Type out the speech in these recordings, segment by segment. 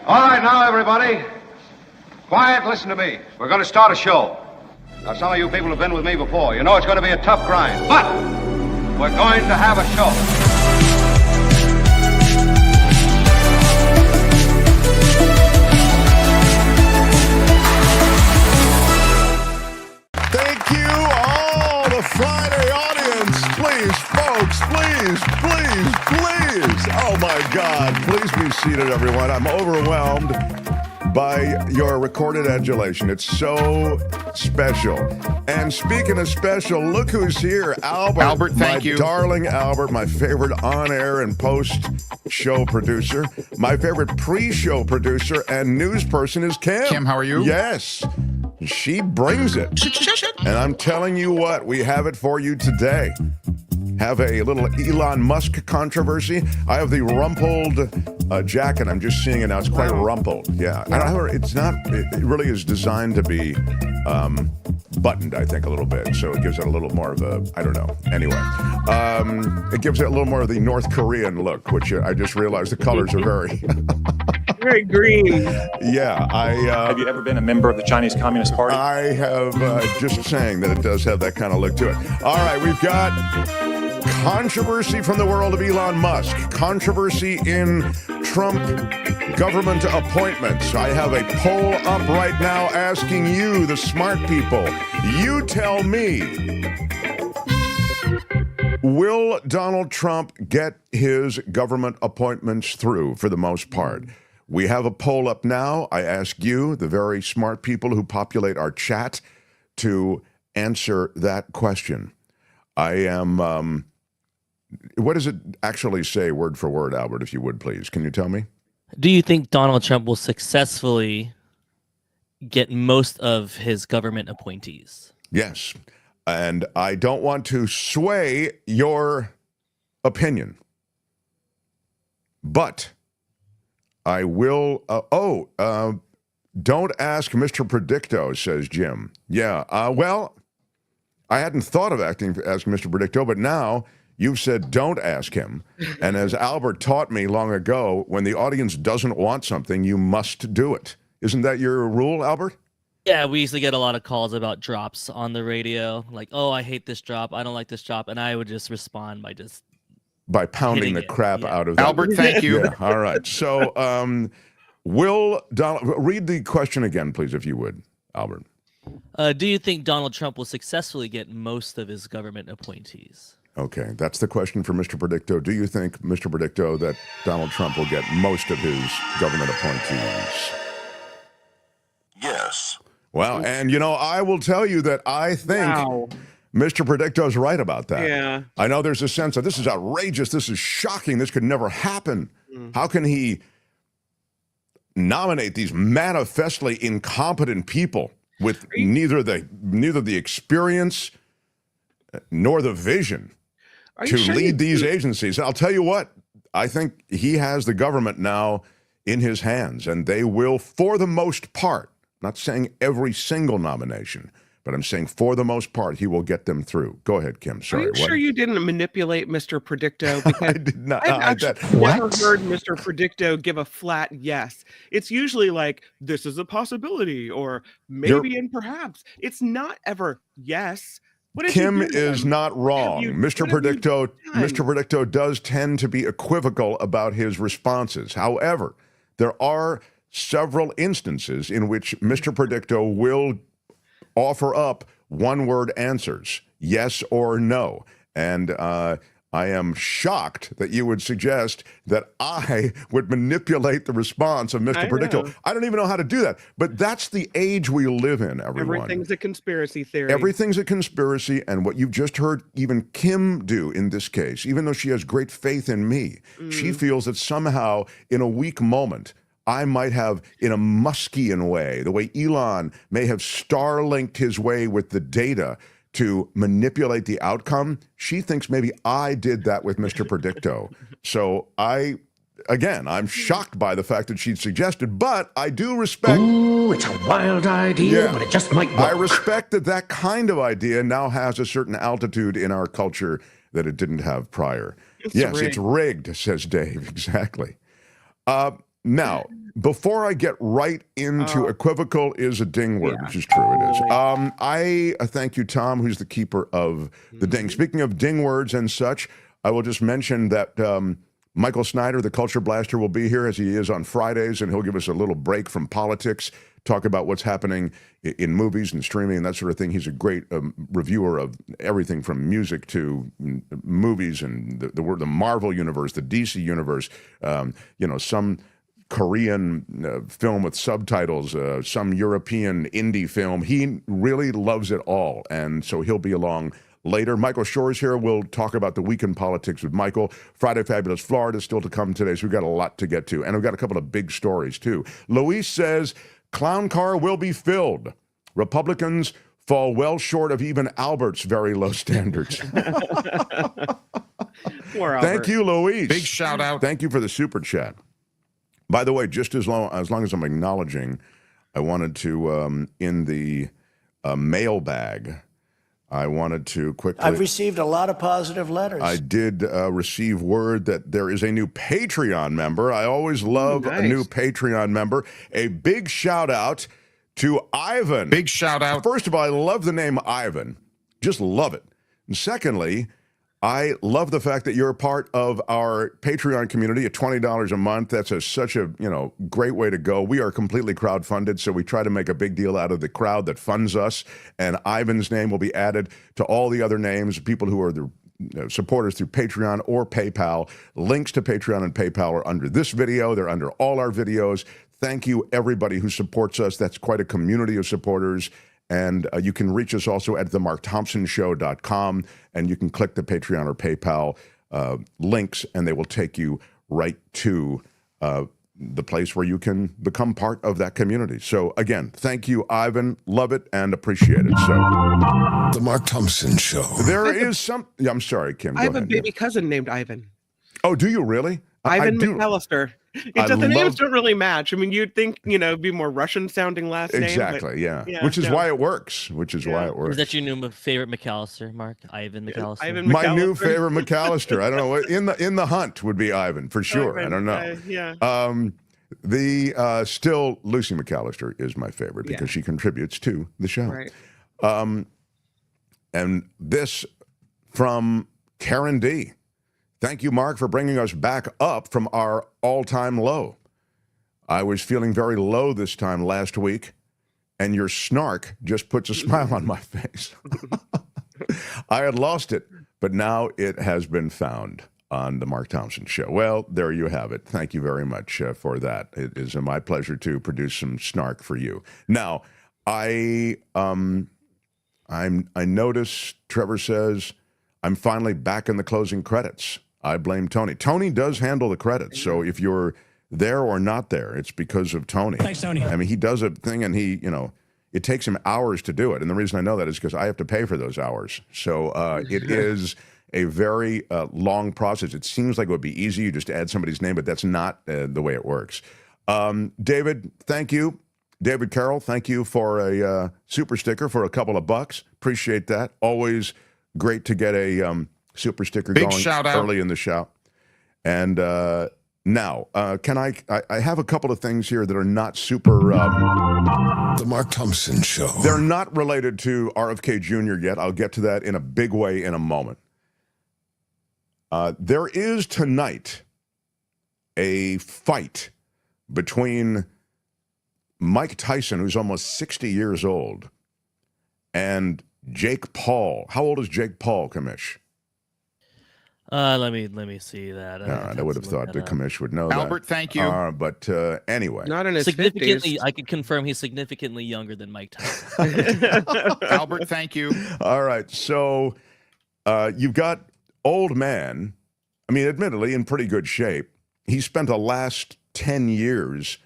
All right, now, everybody. Quiet, listen to me. We're going to start a show. Now, some of you people have been with me before. You know it's going to be a tough grind, but we're going to have a show. Thank you, all the Friday audience. Please, folks, please. Oh, my God. Please be seated, everyone. I'm overwhelmed by your recorded adulation. It's so special. And speaking of special, look who's here. Albert, thank you. Darling Albert, my favorite on-air and post-show producer. My favorite pre-show producer and news person is Kim. Kim, how are you? Yes. She brings it. And I'm telling you what, we have it for you today. Have a little Elon Musk controversy. I have the rumpled jacket. I'm just seeing it now. It's quite rumpled. Yeah. It's not, it really is designed to be buttoned, I think, a little bit. So it gives it a little more of a, I don't know. Anyway, it gives it a little more of the North Korean look, which I just realized the colors are very... very green. Yeah, have you ever been a member of the Chinese Communist Party? I have, just saying that it does have that kind of look to it. All right, we've got controversy from the world of Elon Musk, controversy in Trump government appointments. I have a poll up right now asking you, the smart people, you tell me, will Donald Trump get his government appointments through for the most part? We have a poll up now. I ask you, the very smart people who populate our chat, to answer that question. I am, what does it actually say word for word, Albert, if you would, please? Can you tell me? Do you think Donald Trump will successfully get most of his government appointees? Yes. And I don't want to sway your opinion, but I will. Don't ask Mr. Predicto, says Jim. Yeah. Well, I hadn't thought of asking Mr. Predicto, but now you've said don't ask him. And as Albert taught me long ago, when the audience doesn't want something, you must do it. Isn't that your rule, Albert? Yeah, we used to get a lot of calls about drops on the radio. Like, oh, I hate this drop. I don't like this drop. And I would just respond by pounding the crap out of them. Albert, thank you. Yeah, all right. So will Donald, read the question again, please, if you would, Albert. Do you think Donald Trump will successfully get most of his government appointees? Okay, that's the question for Mr. Predicto. Do you think, Mr. Predicto, that Donald Trump will get most of his government appointees? Yes. Well, and you know, I will tell you that I think Mr. Predicto's right about that. Yeah. I know there's a sense of this is outrageous, this is shocking, this could never happen. How can he nominate these manifestly incompetent people with neither the experience nor the vision to lead these agencies? I'll tell you what, I think he has the government now in his hands, and they will, for the most part, not saying every single nomination, but I'm saying for the most part, he will get them through. Go ahead, Kim. Sorry. Are you sure you didn't manipulate Mr. Predicto? Because I did not. I've actually never heard Mr. Predicto give a flat yes. It's usually like, this is a possibility, or maybe and perhaps. It's not ever yes. Kim is not wrong. Mr. Predicto does tend to be equivocal about his responses. However, there are several instances in which Mr. Predicto will offer up one-word answers, yes or no. And I am shocked that you would suggest that I would manipulate the response of Mr. Predicto. I don't even know how to do that. But that's the age we live in, everyone. Everything's a conspiracy theory. Everything's a conspiracy, and what you've just heard even Kim do in this case, even though she has great faith in me, she feels that somehow in a weak moment, I might have, in a Muskian way, the way Elon may have Starlinked his way with the data to manipulate the outcome. She thinks maybe I did that with Mr. Predicto. So I'm shocked by the fact that she'd suggested, but I do respect. Ooh, it's a wild idea, but it just might work. I respect that kind of idea now has a certain altitude in our culture that it didn't have prior. It's rigged, says Dave. Exactly. Now, Before I get right into equivocal is a ding word, which is true, it is. I thank you, Tom, who's the keeper of the ding. Speaking of ding words and such, I will just mention that Michael Snyder, the Culture Blaster, will be here as he is on Fridays, and he'll give us a little break from politics, talk about what's happening in movies and streaming and that sort of thing. He's a great reviewer of everything from music to movies and the Marvel universe, the DC universe, some Korean film with subtitles, some European indie film. He really loves it all, and so he'll be along later. Michael Shure is here. We'll talk about the week in politics with Michael. Friday Fabulous Florida is still to come today, so we've got a lot to get to, and we've got a couple of big stories, too. Luis says, clown car will be filled. Republicans fall well short of even Albert's very low standards. Poor Albert. Thank you, Luis. Big shout out. Thank you for the super chat. By the way, just as long as I'm acknowledging, I wanted to, in the mailbag, I wanted to quickly... I've received a lot of positive letters. I did receive word that there is a new Patreon member. I always love a new Patreon member. A big shout out to Ivan. Big shout out. First of all, I love the name Ivan. Just love it. And secondly, I love the fact that you're a part of our Patreon community at $20 a month. That's such a great way to go. We are completely crowdfunded, so we try to make a big deal out of the crowd that funds us. And Ivan's name will be added to all the other names, people who are the supporters through Patreon or PayPal. Links to Patreon and PayPal are under this video. They're under all our videos. Thank you, everybody who supports us. That's quite a community of supporters. And you can reach us also at themarkthompsonshow.com, and you can click the Patreon or PayPal links, and they will take you right to the place where you can become part of that community. So, again, thank you, Ivan. Love it and appreciate it. So, The Mark Thompson Show. There is some... Yeah, I'm sorry, Kim. I have a baby cousin named Ivan. Oh, do you really? Ivan McAllister. The names don't really match. I mean, you'd think, it'd be more Russian-sounding last name. Exactly, yeah. Which is why it works. Is that your new favorite McAllister, Mark? Ivan McAllister? Ivan McAllister. My new favorite McAllister. I don't know. In the hunt would be Ivan, for sure. Ivan, I don't know. Yeah. Still, Lucy McAllister is my favorite because she contributes to the show. Right. And this from Karen D. Thank you, Mark, for bringing us back up from our all-time low. I was feeling very low this time last week, and your snark just puts a smile on my face. I had lost it, but now it has been found on the Mark Thompson Show. Well, there you have it. Thank you very much for that. It is my pleasure to produce some snark for you. Now, I noticed, Trevor says, I'm finally back in the closing credits. I blame Tony. Tony does handle the credits, so if you're there or not there, it's because of Tony. Thanks, Tony. I mean, he does a thing, and he, it takes him hours to do it. And the reason I know that is because I have to pay for those hours. So it is a very long process. It seems like it would be easy. You just add somebody's name, but that's not the way it works. David, thank you. David Carroll, thank you for a super sticker for a couple of bucks. Appreciate that. Always great to get a super sticker Big going shout out. Early in the show. And now, can I have a couple of things here that are not super... The Mark Thompson Show. They're not related to RFK Jr. yet. I'll get to that in a big way in a moment. There is tonight a fight between Mike Tyson, who's almost 60 years old, and Jake Paul. How old is Jake Paul, Commish? Let me see that. I would have thought the Commish would know that. Albert, thank you. But anyway. Not in his significantly, 50s. I can confirm he's significantly younger than Mike Tyson. Albert, thank you. All right, so you've got old man, I mean, admittedly, in pretty good shape. He spent the last 10 years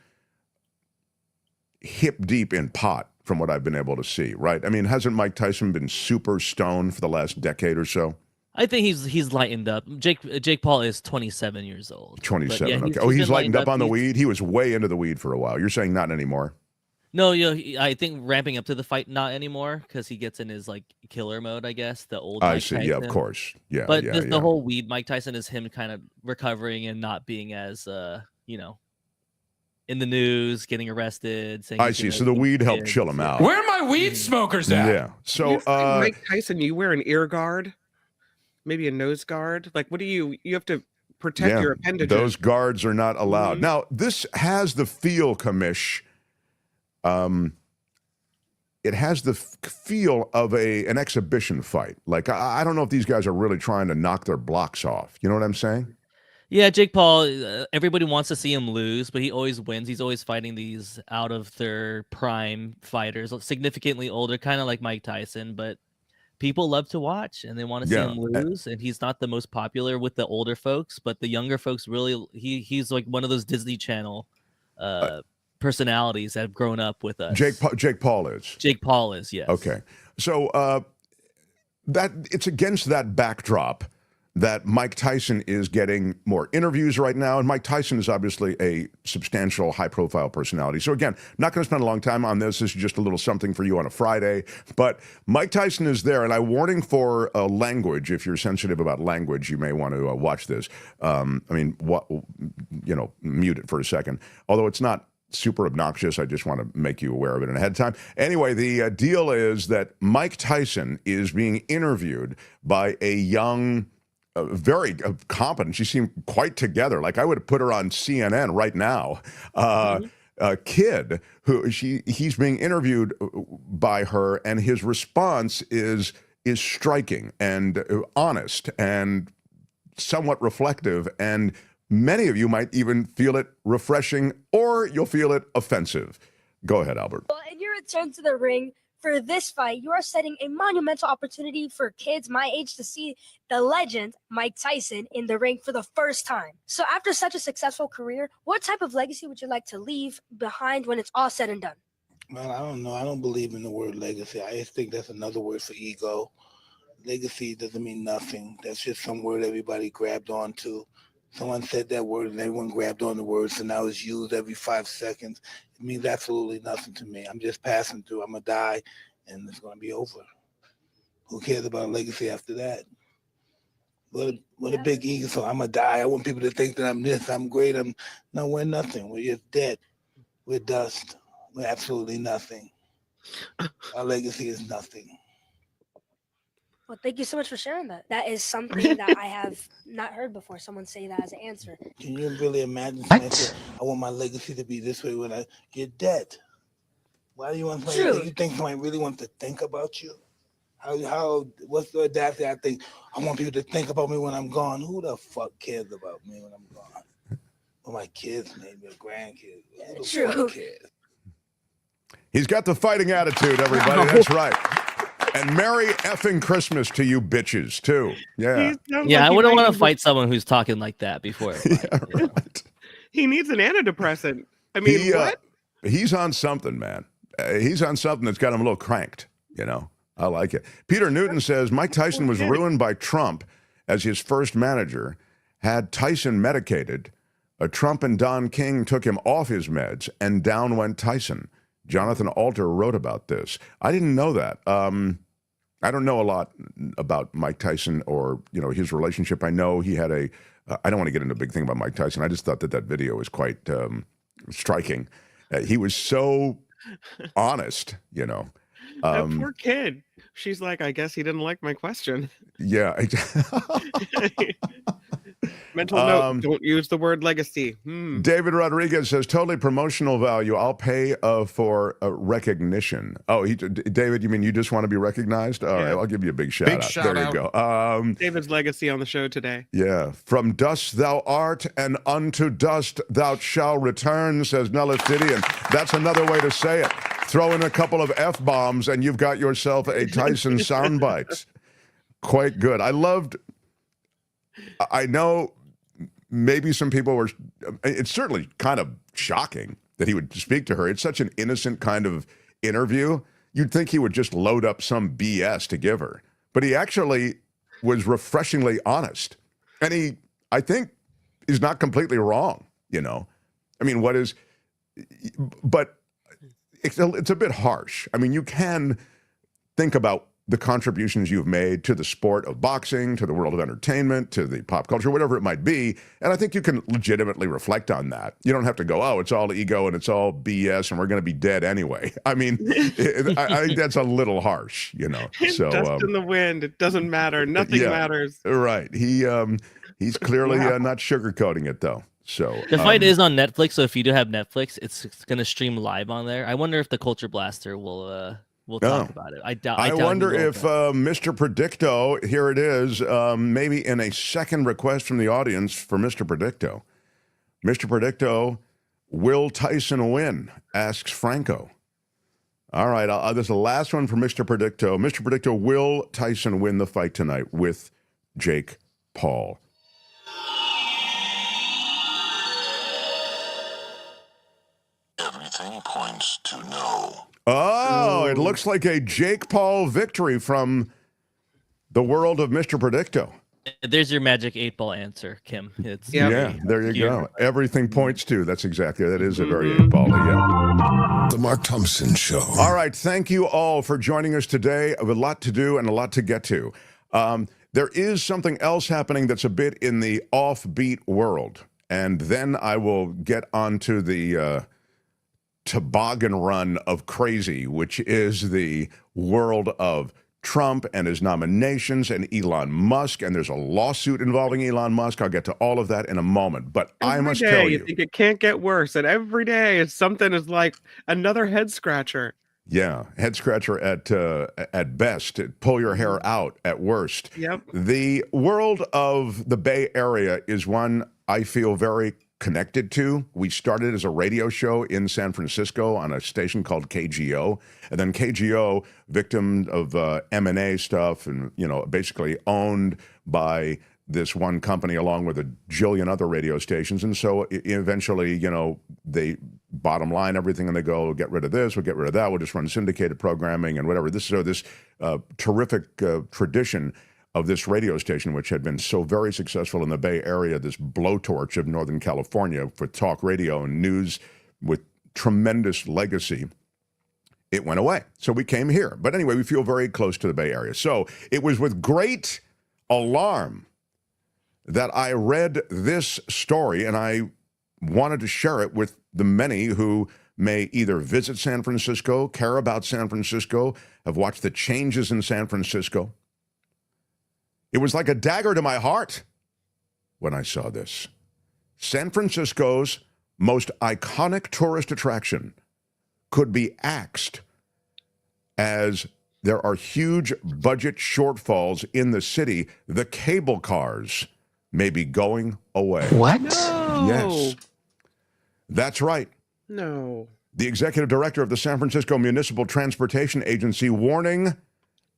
hip deep in pot, from what I've been able to see, right? I mean, hasn't Mike Tyson been super stoned for the last decade or so? I think he's lightened up. Jake Paul is 27 years old. 27, yeah, okay. He's lightened up on the weed? He was way into the weed for a while. You're saying not anymore? No, I think ramping up to the fight, not anymore, because he gets in his killer mode, I guess. The old Mike Tyson. Yeah, of course. Yeah, but the whole weed Mike Tyson is him kind of recovering and not being as in the news, getting arrested. Saying I he's see. gonna So the kill weed helped kids. chill him out. Where are my weed smokers at? Yeah. So Mike Tyson, you wear an ear guard, maybe a nose guard. Like, what do you have to protect your appendages? Those guards are not allowed. Now, this has the feel, Commish. It has the feel of an exhibition fight. Like, I don't know if these guys are really trying to knock their blocks off. You know what I'm saying? Yeah, Jake Paul, everybody wants to see him lose, but he always wins. He's always fighting these out of their prime fighters, significantly older, kind of like Mike Tyson, but people love to watch and they want to see him lose. And he's not the most popular with the older folks, but the younger folks really, he's like one of those Disney Channel personalities that have grown up with us. Jake Paul is. Jake Paul is, yes. Okay. So that it's against that backdrop that Mike Tyson is getting more interviews right now. And Mike Tyson is obviously a substantial, high-profile personality. So again, not going to spend a long time on this. This is just a little something for you on a Friday. But Mike Tyson is there, and I'm warning for language. If you're sensitive about language, you may want to watch this. Mute it for a second. Although it's not super obnoxious, I just want to make you aware of it ahead of time. Anyway, the deal is that Mike Tyson is being interviewed by a young, very competent, she seemed quite together. Like I would have put her on CNN right now. A kid who he's being interviewed by her, and his response is striking and honest and somewhat reflective. And many of you might even feel it refreshing, or you'll feel it offensive. Go ahead, Albert. Well, in your return to the ring for this fight, you are setting a monumental opportunity for kids my age to see the legend Mike Tyson in the ring for the first time. So after such a successful career, what type of legacy would you like to leave behind when it's all said and done? Well, I don't know. I don't believe in the word legacy. I just think that's another word for ego. Legacy doesn't mean nothing. That's just some word everybody grabbed onto. Someone said that word and everyone grabbed on the word, so now it's used every 5 seconds. It means absolutely nothing to me. I'm just passing through. I'm going to die, and it's going to be over. Who cares about legacy after that? What a big ego. So I'm going to die. I want people to think that I'm this, I'm great. No, we're nothing. We're just dead. We're dust. We're absolutely nothing. Our legacy is nothing. Well, thank you so much for sharing that. That is something that I have not heard before. Someone say that as an answer. Can you really imagine? I want my legacy to be this way when you're dead. Why do you want somebody? You think somebody really wants to think about you? What's the audacity? I think I want people to think about me when I'm gone. Who the fuck cares about me when I'm gone? Well, my kids, maybe a grandkid. Who the fuck cares? He's got the fighting attitude, everybody. That's right. And Merry effing Christmas to you bitches, too. Yeah. Yeah, I wouldn't want to fight someone who's talking like that before. Yeah, right. He needs an antidepressant. I mean, what? He's on something, man. He's on something that's got him a little cranked, you know. I like it. Peter Newton says Mike Tyson was ruined by Trump as his first manager. Had Tyson medicated, Trump and Don King took him off his meds, and down went Tyson. Jonathan Alter wrote about this. I didn't know that. I don't know a lot about Mike Tyson or, his relationship. I know he had I don't want to get into a big thing about Mike Tyson. I just thought that video was quite striking. He was so honest, That poor kid. She's like, I guess he didn't like my question. Yeah. Mental note, don't use the word legacy. David Rodriguez says, totally promotional value. I'll pay for recognition. Oh, David, you mean you just want to be recognized? All right, I'll give you a big shout out. There you go. David's legacy on the show today. Yeah. From dust thou art, and unto dust thou shalt return, says Nelithidian. That's another way to say it. Throw in a couple of F-bombs, and you've got yourself a Tyson soundbite. Quite good. I know maybe some people were, it's certainly kind of shocking that he would speak to her. It's such an innocent kind of interview. You'd think he would just load up some BS to give her. But he actually was refreshingly honest. And he, I think, is not completely wrong, I mean, but it's a bit harsh. I mean, you can think about the contributions you've made to the sport of boxing, to the world of entertainment, to the pop culture, whatever it might be. And I think you can legitimately reflect on that. You don't have to go, oh, it's all ego and it's all BS and we're going to be dead anyway. I mean, I think that's a little harsh, you know. So dust in the wind. It doesn't matter. Nothing matters. Right. He's clearly not sugarcoating it, though. So the fight is on Netflix. So if you do have Netflix, it's going to stream live on there. I wonder if the Culture Blaster will talk about it. I doubt. I wonder if Mr. Predicto, here it is, maybe in a second request from the audience for Mr. Predicto. Mr. Predicto, will Tyson win? Asks Franco. All right, this is the last one for Mr. Predicto. Mr. Predicto, will Tyson win the fight tonight with Jake Paul? Everything points to no. Oh, it looks like a Jake Paul victory from the world of Mr. Predicto. There's your magic 8-ball answer, Kim. Yeah, there you go. Everything points to. That's exactly. That is a very 8-ball. Yeah. The Mark Thompson Show. All right. Thank you all for joining us today. I have a lot to do and a lot to get to. There is something else happening that's a bit in the offbeat world. And then I will get onto the toboggan run of crazy, which is the world of Trump and his nominations and Elon Musk, and there's a lawsuit involving Elon Musk. I'll get to all of that in a moment, but I must tell you, think it can't get worse, and every day it's something is like another head scratcher. Yeah, head scratcher at best, pull your hair out at worst. Yep. The world of the Bay Area is one I feel very connected to. We started as a radio show in San Francisco on a station called KGO, and then KGO, victim of M&A stuff, and basically owned by this one company along with a jillion other radio stations. And so eventually, they bottom line everything and they go, get rid of this, we'll get rid of that, we'll just run syndicated programming and whatever. This terrific tradition of this radio station, which had been so very successful in the Bay Area, this blowtorch of Northern California for talk radio and news with tremendous legacy, it went away. So we came here. But anyway, we feel very close to the Bay Area. So it was with great alarm that I read this story, and I wanted to share it with the many who may either visit San Francisco, care about San Francisco, have watched the changes in San Francisco. It was like a dagger to my heart when I saw this. San Francisco's most iconic tourist attraction could be axed as there are huge budget shortfalls in the city. The cable cars may be going away. What? No. Yes. That's right. No. The executive director of the San Francisco Municipal Transportation Agency warning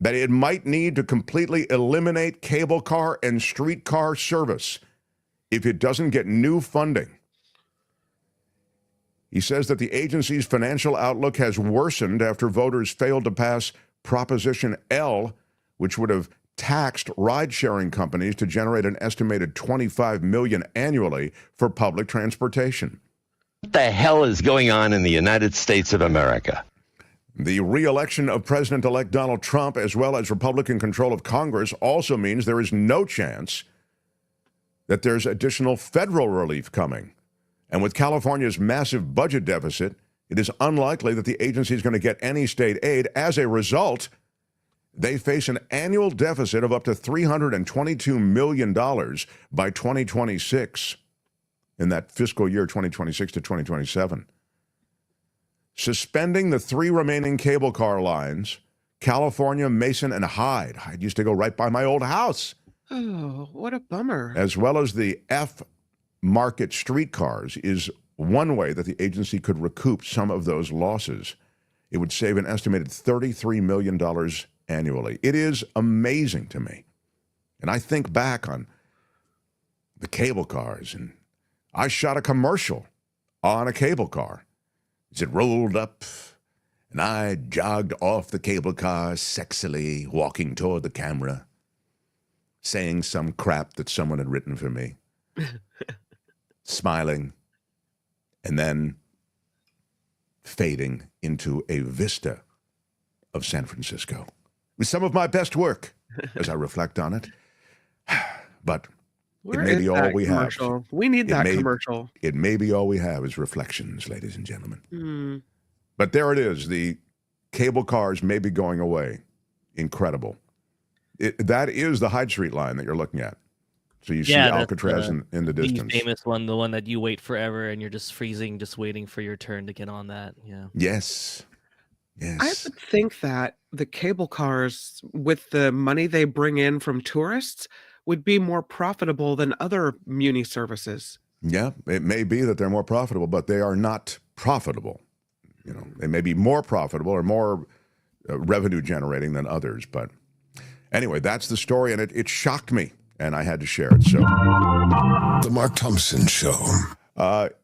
that it might need to completely eliminate cable car and streetcar service if it doesn't get new funding. He says that the agency's financial outlook has worsened after voters failed to pass Proposition L, which would have taxed ride-sharing companies to generate an estimated $25 million annually for public transportation. What the hell is going on in the United States of America? The re-election of President-elect Donald Trump, as well as Republican control of Congress, also means there is no chance that there's additional federal relief coming. And with California's massive budget deficit, it is unlikely that the agency is going to get any state aid. As a result, they face an annual deficit of up to $322 million by 2026, in that fiscal year 2026 to 2027. Suspending the 3 remaining cable car lines, California, Mason, and Hyde. Hyde used to go right by my old house. Oh, what a bummer. As well as the F-market streetcars is one way that the agency could recoup some of those losses. It would save an estimated $33 million annually. It is amazing to me. And I think back on the cable cars, and I shot a commercial on a cable car. As it rolled up, and I jogged off the cable car sexily, walking toward the camera, saying some crap that someone had written for me, smiling, and then fading into a vista of San Francisco. with some of my best work as I reflect on it. But Where it may is be all that we have. commercial? We need that commercial. It may be all we have is reflections, ladies and gentlemen. Hmm. But there it is. The cable cars may be going away. Incredible. That is the Hyde Street line that you're looking at. So you see Alcatraz in the distance. The famous one, the one that you wait forever and you're just freezing, just waiting for your turn to get on that. Yeah. Yes. Yes. I would think that the cable cars, with the money they bring in from tourists, would be more profitable than other muni services. Yeah, it may be that they're more profitable, but they are not profitable. You know, they may be more profitable or more revenue generating than others. But anyway, that's the story, and it shocked me, and I had to share it. So, The Mark Thompson Show.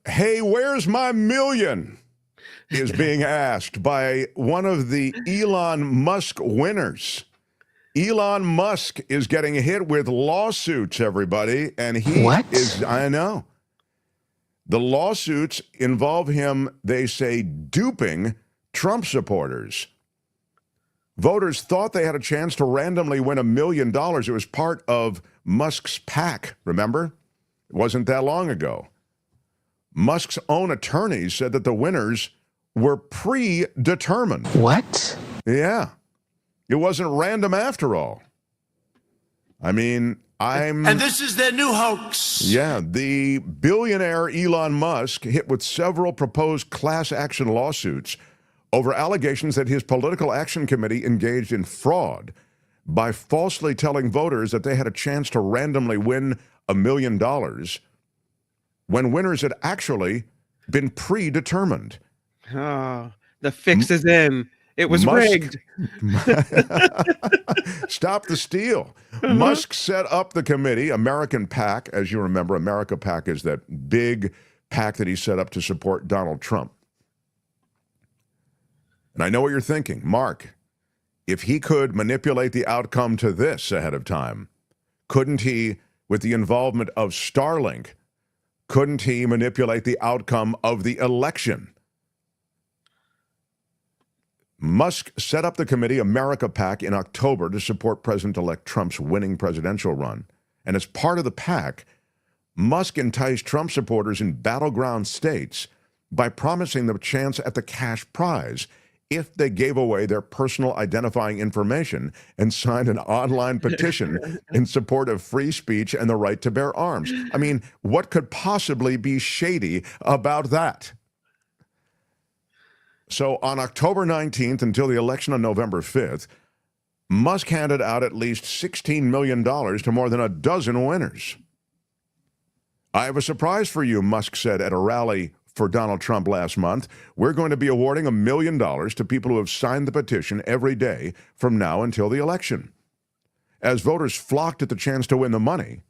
Hey, where's my million? Is being asked by one of the Elon Musk winners. Elon Musk is getting hit with lawsuits, everybody, and he is, I know. The lawsuits involve him, they say, duping Trump supporters. Voters thought they had a chance to randomly win $1 million. It was part of Musk's PAC, remember? It wasn't that long ago. Musk's own attorneys said that the winners were predetermined. What? Yeah. It wasn't random after all. I mean, And this is their new hoax. Yeah, the billionaire Elon Musk hit with several proposed class action lawsuits over allegations that his political action committee engaged in fraud by falsely telling voters that they had a chance to randomly win $1 million when winners had actually been predetermined. Oh, the fix is in. It was rigged. Stop the steal. Musk set up the committee, American PAC. As you remember, America PAC is that big PAC that he set up to support Donald Trump. And I know what you're thinking. Mark, if he could manipulate the outcome to this ahead of time, couldn't he, with the involvement of Starlink, couldn't he manipulate the outcome of the election? Musk set up the committee, America PAC, in October to support President-elect Trump's winning presidential run. And as part of the PAC, Musk enticed Trump supporters in battleground states by promising them a chance at the cash prize if they gave away their personal identifying information and signed an online petition in support of free speech and the right to bear arms. I mean, what could possibly be shady about that? So on October 19th until the election on November 5th, Musk handed out at least $16 million to more than a dozen winners. I have a surprise for you, Musk said at a rally for Donald Trump last month. We're going to be awarding $1 million to people who have signed the petition every day from now until the election. As voters flocked at the chance to win the money,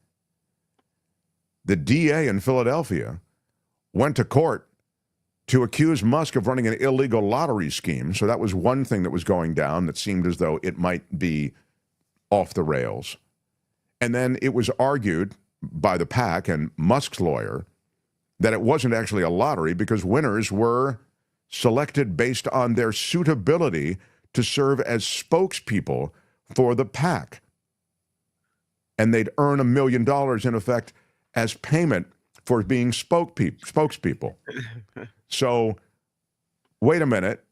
the DA in Philadelphia went to court to accuse Musk of running an illegal lottery scheme. So that was one thing that was going down that seemed as though it might be off the rails. And then it was argued by the PAC and Musk's lawyer that it wasn't actually a lottery because winners were selected based on their suitability to serve as spokespeople for the PAC. And they'd earn $1 million in effect as payment for being spokespeople. So, wait a minute.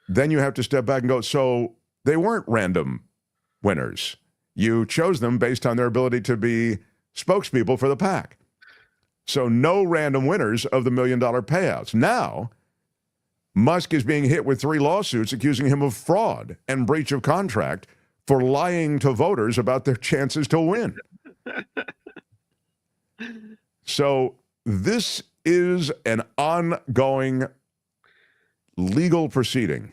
Then you have to step back and go, so they weren't random winners. You chose them based on their ability to be spokespeople for the PAC. So no random winners of the $1 million payouts. Now, Musk is being hit with 3 lawsuits accusing him of fraud and breach of contract for lying to voters about their chances to win. So this is an ongoing legal proceeding,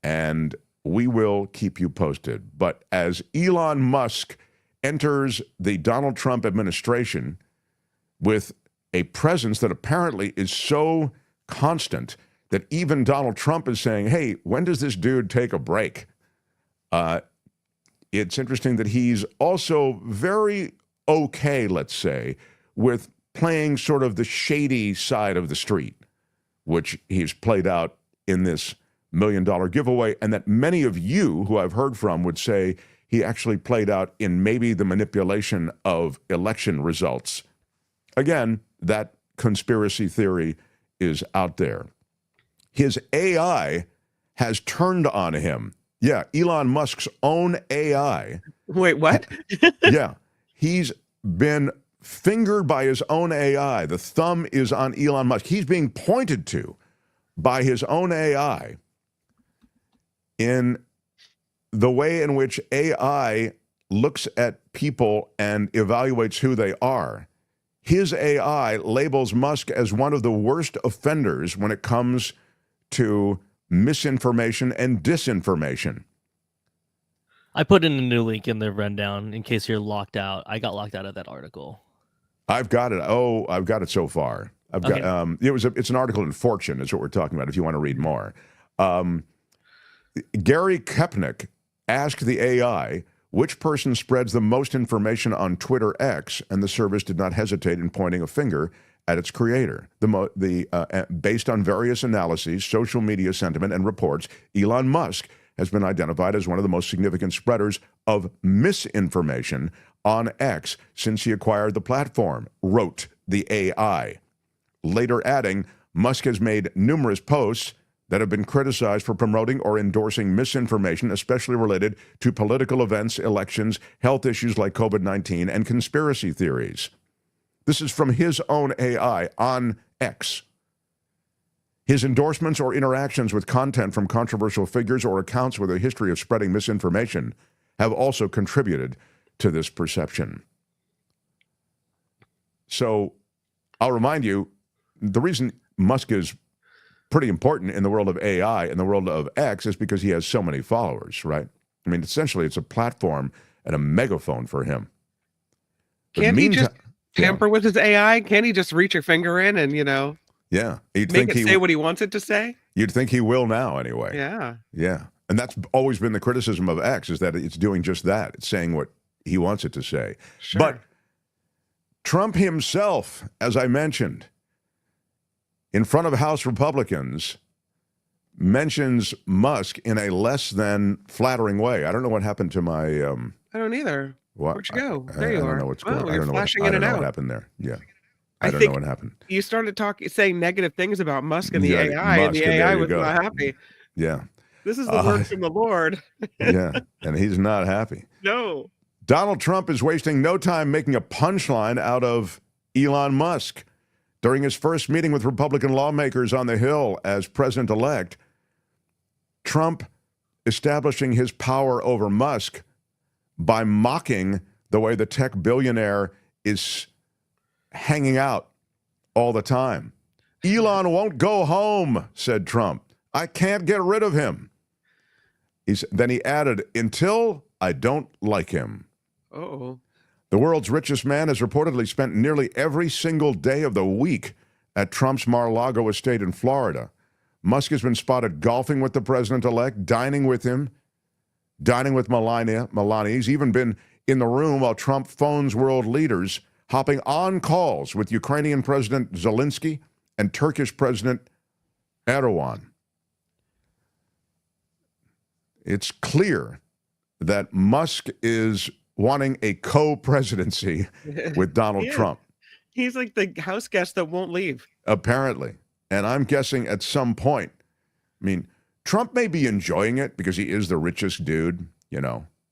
and we will keep you posted. But as Elon Musk enters the Donald Trump administration with a presence that apparently is so constant that even Donald Trump is saying, hey, when does this dude take a break? It's interesting that he's also very okay, let's say, with playing sort of the shady side of the street, which he's played out in this million giveaway, and that many of you who I've heard from would say he actually played out in maybe the manipulation of election results. Again, that conspiracy theory is out there. His AI has turned on him. Yeah, Elon Musk's own AI. Wait, what? Yeah, he's been fingered by his own AI. The thumb is on Elon Musk. He's being pointed to by his own AI in the way in which AI looks at people and evaluates who they are. His AI labels Musk as one of the worst offenders when it comes to misinformation and disinformation. I put in a new link in the rundown in case you're locked out. I got locked out of that article. I've got it. Oh, I've got it so far. I've got. It's an article in Fortune, is what we're talking about. If you want to read more, Gary Kepnick asked the AI which person spreads the most information on Twitter X, and the service did not hesitate in pointing a finger at its creator. Based on various analyses, social media sentiment, and reports, Elon Musk has been identified as one of the most significant spreaders of misinformation on X since he acquired the platform, wrote the AI. Later adding, Musk has made numerous posts that have been criticized for promoting or endorsing misinformation, especially related to political events, elections, health issues like COVID-19, and conspiracy theories. This is from his own AI on X. His endorsements or interactions with content from controversial figures or accounts with a history of spreading misinformation have also contributed to this perception. So I'll remind you, the reason Musk is pretty important in the world of AI, in the world of X, is because he has so many followers, right? I mean, essentially, it's a platform and a megaphone for him. Can't he just tamper with his AI? Can't he just reach a finger in and, yeah, make it say what he wants it to say? You'd think he will now, anyway. Yeah. Yeah. And that's always been the criticism of X, is that it's doing just that. It's saying what he wants it to say. Sure. But Trump himself, as I mentioned, in front of House Republicans, mentions Musk in a less than flattering way. I don't know what happened to my... I don't either. What? Where'd you go? There you are. I don't know what's going on. You're flashing in and out. I don't know what happened there. Yeah. I don't know what happened. You started saying negative things about Musk and the AI, Musk, and the AI was not happy. Yeah. This is the word from the Lord. Yeah, and he's not happy. No. Donald Trump is wasting no time making a punchline out of Elon Musk. During his first meeting with Republican lawmakers on the Hill as president-elect, Trump establishing his power over Musk by mocking the way the tech billionaire is hanging out all the time. Elon won't go home, said Trump. I can't get rid of him. Then he added, until I don't like him. Uh-oh. The world's richest man has reportedly spent nearly every single day of the week at Trump's Mar-a-Lago estate in Florida. Musk has been spotted golfing with the president-elect, dining with him, dining with Melania. He's even been in the room while Trump phones world leaders, hopping on calls with Ukrainian President Zelensky and Turkish President Erdogan. It's clear that Musk is wanting a co-presidency with Donald Trump. He's like the house guest that won't leave. Apparently. And I'm guessing at some point, I mean, Trump may be enjoying it because he is the richest dude,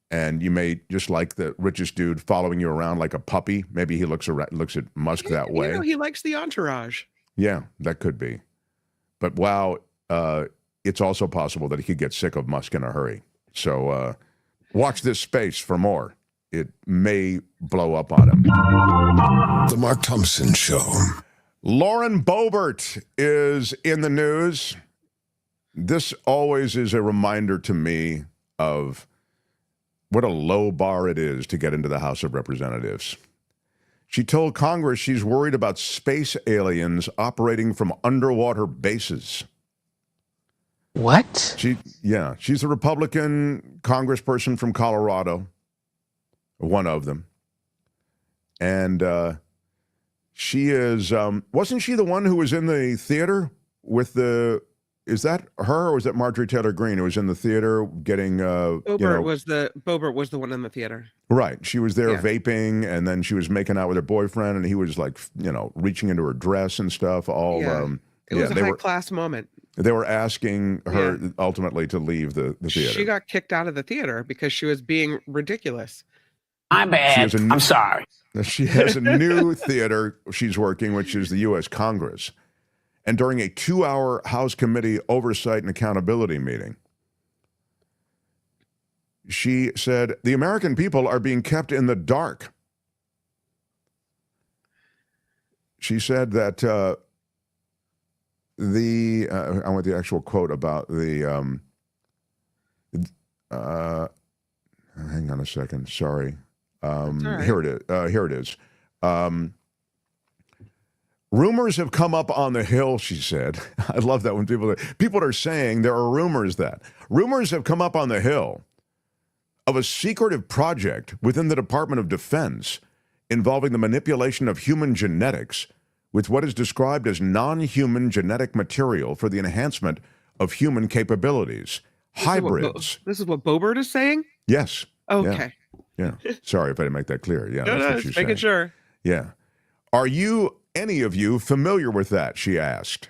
and you may just like the richest dude following you around like a puppy. Maybe he looks at Musk that way. He likes the entourage. Yeah, that could be. But wow, it's also possible that he could get sick of Musk in a hurry. So watch this space for more. It may blow up on him. The Mark Thompson Show. Lauren Boebert is in the news. This always is a reminder to me of what a low bar it is to get into the House of Representatives. She told Congress she's worried about space aliens operating from underwater bases. What? She's a Republican congressperson from Colorado, one of them. And she is, wasn't she the one who was in the theater with the is that her or was it Marjorie Taylor Greene who was in the theater getting Boebert was the one in the theater. Right. She was there Yeah. vaping, and then she was making out with her boyfriend, and he was like, reaching into her dress and stuff. All it was a high class moment. They were asking her ultimately to leave the theater. She got kicked out of the theater because she was being ridiculous. I'm bad. I'm sorry. She has a new theater she's working, which is the U.S. Congress. And during a 2-hour House Committee Oversight and Accountability meeting, she said, the American people are being kept in the dark. She said that I want the actual quote about the, hang on a second, sorry. right. Here it is. Rumors have come up on the Hill, she said. I love that when people are saying there are rumors have come up on the Hill of a secretive project within the Department of Defense involving the manipulation of human genetics with what is described as non-human genetic material for the enhancement of human capabilities. Hybrids. This is what Boebert is saying? Yes. Okay. Yeah. Sorry if I didn't make that clear. Yeah, No, that's what just she's making saying. sure. Yeah. Are any of you familiar with that? She asked.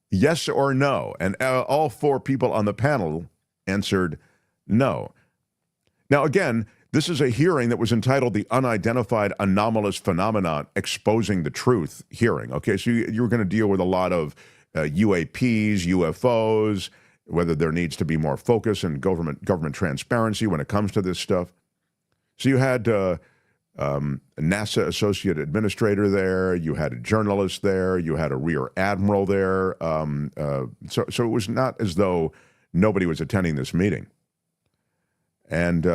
Yes or no? And all 4 people on the panel answered no. Now, again, this is a hearing that was entitled the Unidentified Anomalous Phenomenon Exposing the Truth hearing. Okay, so you're going to deal with a lot of UAPs, UFOs, whether there needs to be more focus and government transparency when it comes to this stuff. So you had NASA Associate Administrator there, you had a journalist there, you had a Rear Admiral there. So it was not as though nobody was attending this meeting. And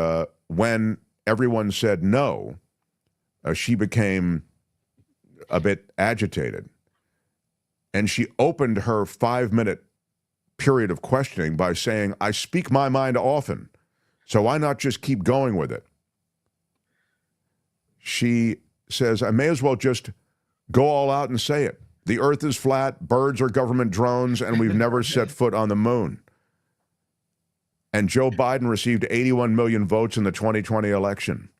when everyone said no, she became a bit agitated. And she opened her 5-minute period of questioning by saying, I speak my mind often, so why not just keep going with it? She says, I may as well just go all out and say it. The earth is flat, birds are government drones, and we've never set foot on the moon. And Joe Biden received 81 million votes in the 2020 election.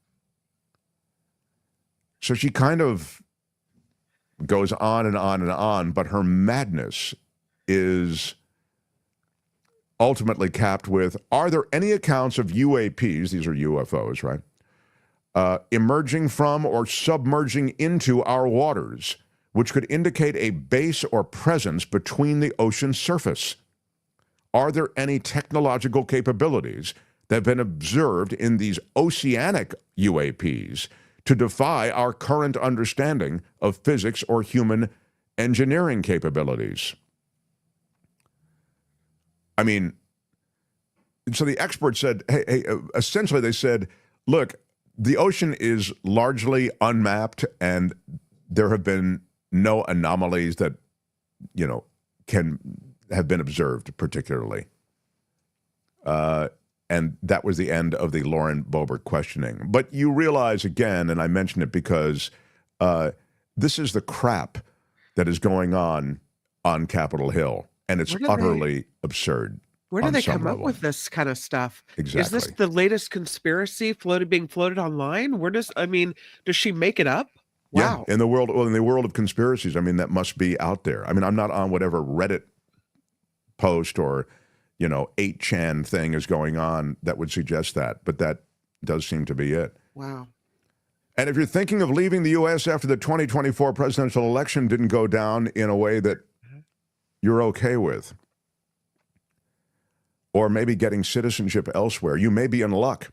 So she kind of goes on and on and on, but her madness is ultimately capped with, are there any accounts of UAPs, these are UFOs, right, emerging from or submerging into our waters, which could indicate a base or presence between the ocean surface? Are there any technological capabilities that have been observed in these oceanic UAPs to defy our current understanding of physics or human engineering capabilities? I mean, so the experts said, hey, essentially they said, look, the ocean is largely unmapped and there have been no anomalies that, can have been observed particularly. And that was the end of the Lauren Boebert questioning. But you realize again, and I mention it because this is the crap that is going on Capitol Hill, and it's utterly absurd. Where do they come up with this kind of stuff? Exactly. Is this the latest conspiracy being floated online? Does she make it up? Wow. Yeah, in the world of conspiracies, I mean, that must be out there. I mean, I'm not on whatever Reddit post or 8chan thing is going on that would suggest that, but that does seem to be it. Wow. And if you're thinking of leaving the U.S. after the 2024 presidential election didn't go down in a way that you're okay with, or maybe getting citizenship elsewhere, you may be in luck.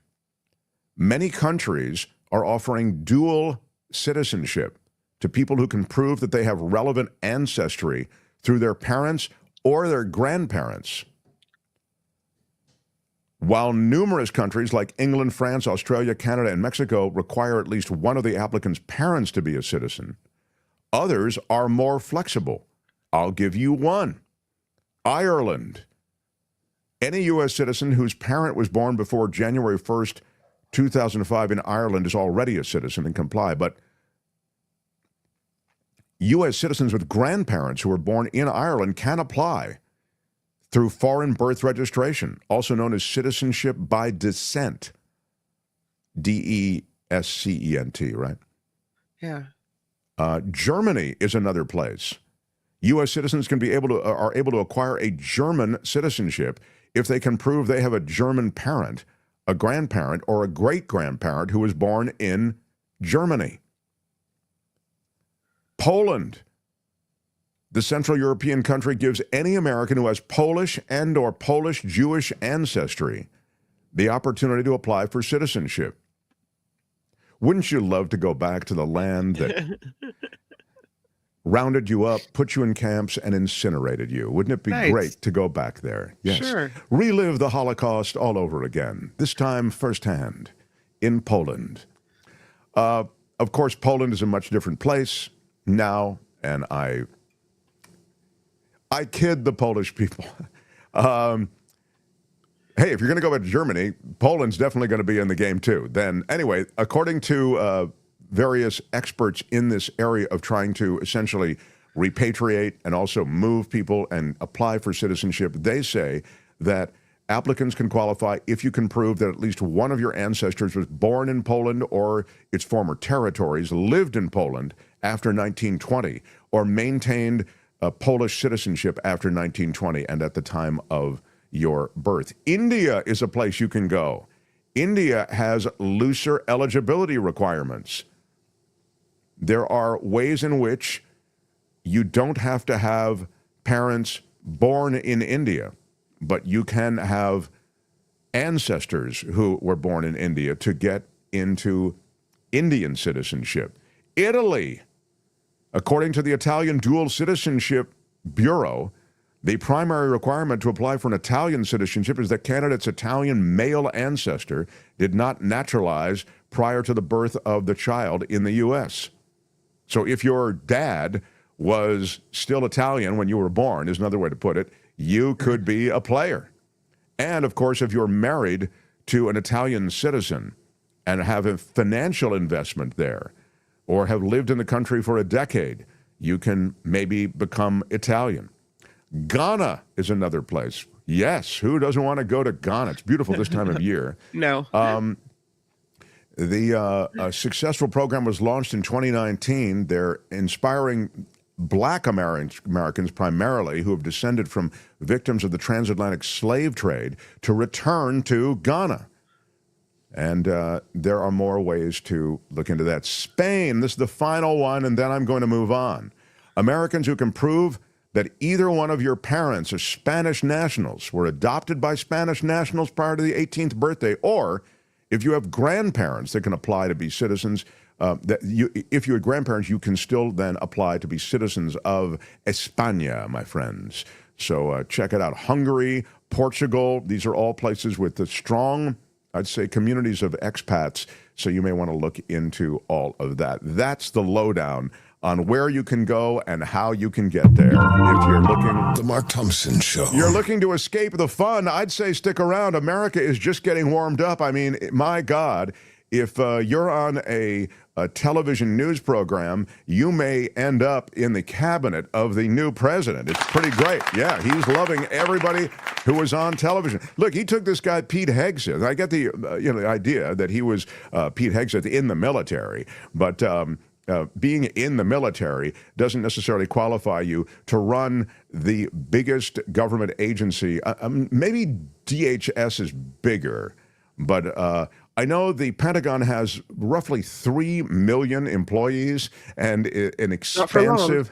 Many countries are offering dual citizenship to people who can prove that they have relevant ancestry through their parents or their grandparents. While numerous countries like England, France, Australia, Canada, and Mexico require at least one of the applicant's parents to be a citizen, others are more flexible. I'll give you one. Ireland. Any U.S. citizen whose parent was born before January 1st, 2005 in Ireland is already a citizen and comply. But U.S. citizens with grandparents who were born in Ireland can apply. through foreign birth registration, also known as citizenship by descent. DESCENT, right? Yeah. Germany is another place. U.S. citizens are able to acquire a German citizenship if they can prove they have a German parent, a grandparent, or a great-grandparent who was born in Germany. Poland. The Central European country gives any American who has Polish and or Polish Jewish ancestry the opportunity to apply for citizenship. Wouldn't you love to go back to the land that rounded you up, put you in camps, and incinerated you? Wouldn't it be great to go back there? Yes. Sure. Relive the Holocaust all over again, this time firsthand in Poland. Of course, Poland is a much different place now, and I kid the Polish people. Hey, if you're going to go back to Germany, Poland's definitely going to be in the game too. Then, anyway, according to various experts in this area of trying to essentially repatriate and also move people and apply for citizenship, they say that applicants can qualify if you can prove that at least one of your ancestors was born in Poland or its former territories, lived in Poland after 1920, or maintained a Polish citizenship after 1920 and at the time of your birth. India is a place you can go. India has looser eligibility requirements. There are ways in which you don't have to have parents born in India, but you can have ancestors who were born in India to get into Indian citizenship. Italy, according to the Italian Dual Citizenship Bureau, the primary requirement to apply for an Italian citizenship is that candidate's Italian male ancestor did not naturalize prior to the birth of the child in the U.S. So if your dad was still Italian when you were born, is another way to put it, you could be a player. And, of course, if you're married to an Italian citizen and have a financial investment there or have lived in the country for a decade, you can maybe become Italian. Ghana is another place. Yes, who doesn't want to go to Ghana? It's beautiful this time of year. No. The successful program was launched in 2019. They're inspiring Black Americans primarily who have descended from victims of the transatlantic slave trade to return to Ghana. And there are more ways to look into that. Spain, this is the final one, and then I'm going to move on. Americans who can prove that either one of your parents are Spanish nationals, were adopted by Spanish nationals prior to the 18th birthday, or if you have grandparents that can apply to be citizens, if you have grandparents, you can still then apply to be citizens of España, my friends. So check it out. Hungary, Portugal, these are all places with the strong, I'd say, communities of expats, so you may want to look into all of that. That's the lowdown on where you can go and how you can get there. If you're looking... The Mark Thompson Show. You're looking to escape the fun, I'd say stick around. America is just getting warmed up. I mean, my God, if you're on a television news program, you may end up in the cabinet of the new president. It's pretty great. Yeah, he's loving everybody who was on television. Look, he took this guy, Pete Hegseth. I get the the idea that he was Pete Hegseth in the military, but... being in the military doesn't necessarily qualify you to run the biggest government agency. Maybe DHS is bigger, but I know the Pentagon has roughly 3 million employees and an expansive,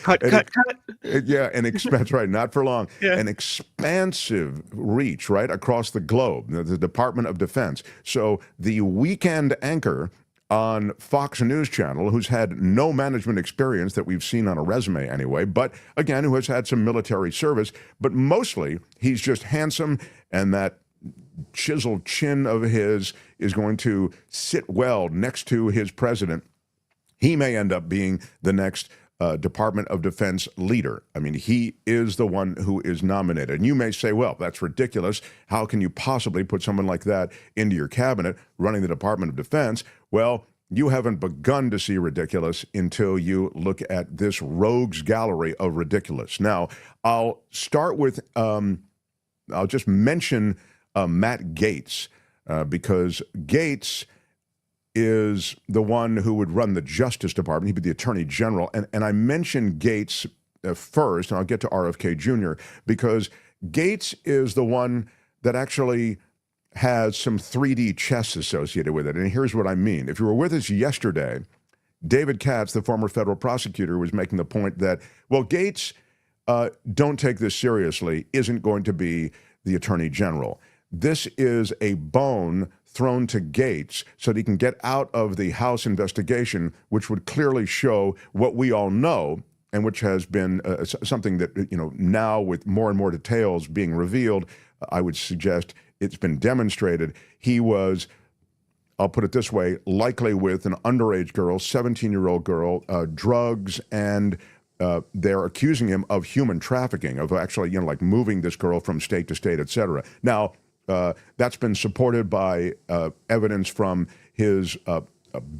cut. An expense, right? Not for long. Yeah. An expansive reach, right, across the globe. The Department of Defense. So the weekend anchor on Fox News Channel, who's had no management experience that we've seen on a resume anyway, but again, who has had some military service, but mostly he's just handsome, and that chiseled chin of his is going to sit well next to his president. He may end up being the next Department of Defense leader. I mean, he is the one who is nominated. And you may say, well, that's ridiculous. How can you possibly put someone like that into your cabinet running the Department of Defense? Well, you haven't begun to see ridiculous until you look at this rogues gallery of ridiculous. Now, I'll start with, I'll just mention Matt Gaetz, because Gaetz is the one who would run the Justice Department. He'd be the Attorney General. And I mentioned Gaetz first, and I'll get to RFK Jr., because Gaetz is the one that actually has some 3D chess associated with it. And here's what I mean. If you were with us yesterday, David Katz, the former federal prosecutor, was making the point that, well, Gaetz, don't take this seriously, isn't going to be the Attorney General. This is a bone thrown to Gaetz so that he can get out of the House investigation, which would clearly show what we all know, and which has been something that, now with more and more details being revealed, I would suggest it's been demonstrated. He was, I'll put it this way, likely with an underage girl, 17-year-old girl, drugs, and they're accusing him of human trafficking, of actually, like moving this girl from state to state, et cetera. Now, that's been supported by evidence from his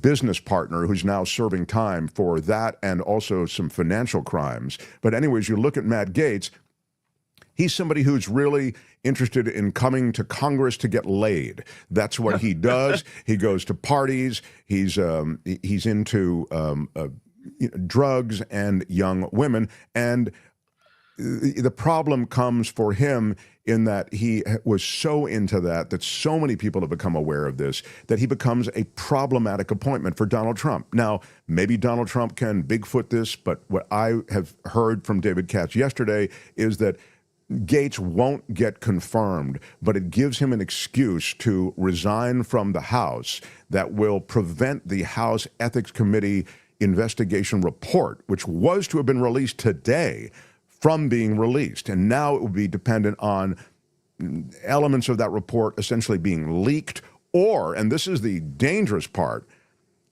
business partner, who's now serving time for that and also some financial crimes. But anyways, you look at Matt Gaetz, he's somebody who's really interested in coming to Congress to get laid. That's what he does. He goes to parties. He's into drugs and young women. And the problem comes for him in that he was so into that so many people have become aware of this, that he becomes a problematic appointment for Donald Trump. Now, maybe Donald Trump can Bigfoot this, but what I have heard from David Katz yesterday is that Gaetz won't get confirmed, but it gives him an excuse to resign from the House that will prevent the House Ethics Committee investigation report, which was to have been released today, from being released. And now it will be dependent on elements of that report essentially being leaked, or, and this is the dangerous part,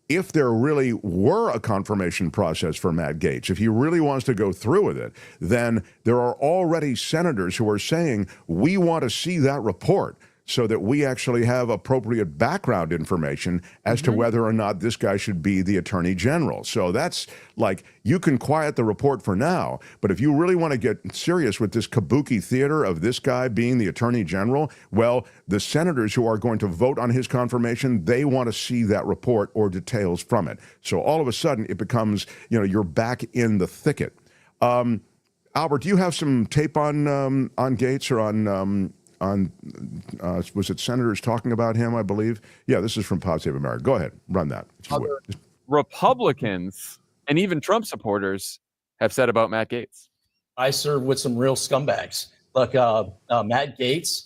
if there really were a confirmation process for Matt Gaetz, if he really wants to go through with it, then there are already senators who are saying, we want to see that report so that we actually have appropriate background information as to whether or not this guy should be the Attorney General. So that's like, you can quiet the report for now, but if you really want to get serious with this kabuki theater of this guy being the Attorney General, well, the senators who are going to vote on his confirmation, they want to see that report or details from it. So all of a sudden it becomes, you're back in the thicket. Albert, do you have some tape on Gaetz or on was it senators talking about him, I believe? Yeah, this is from Pod Save America. Go ahead, run that. Other Republicans and even Trump supporters have said about Matt Gaetz. I serve with some real scumbags. Look, Matt Gaetz,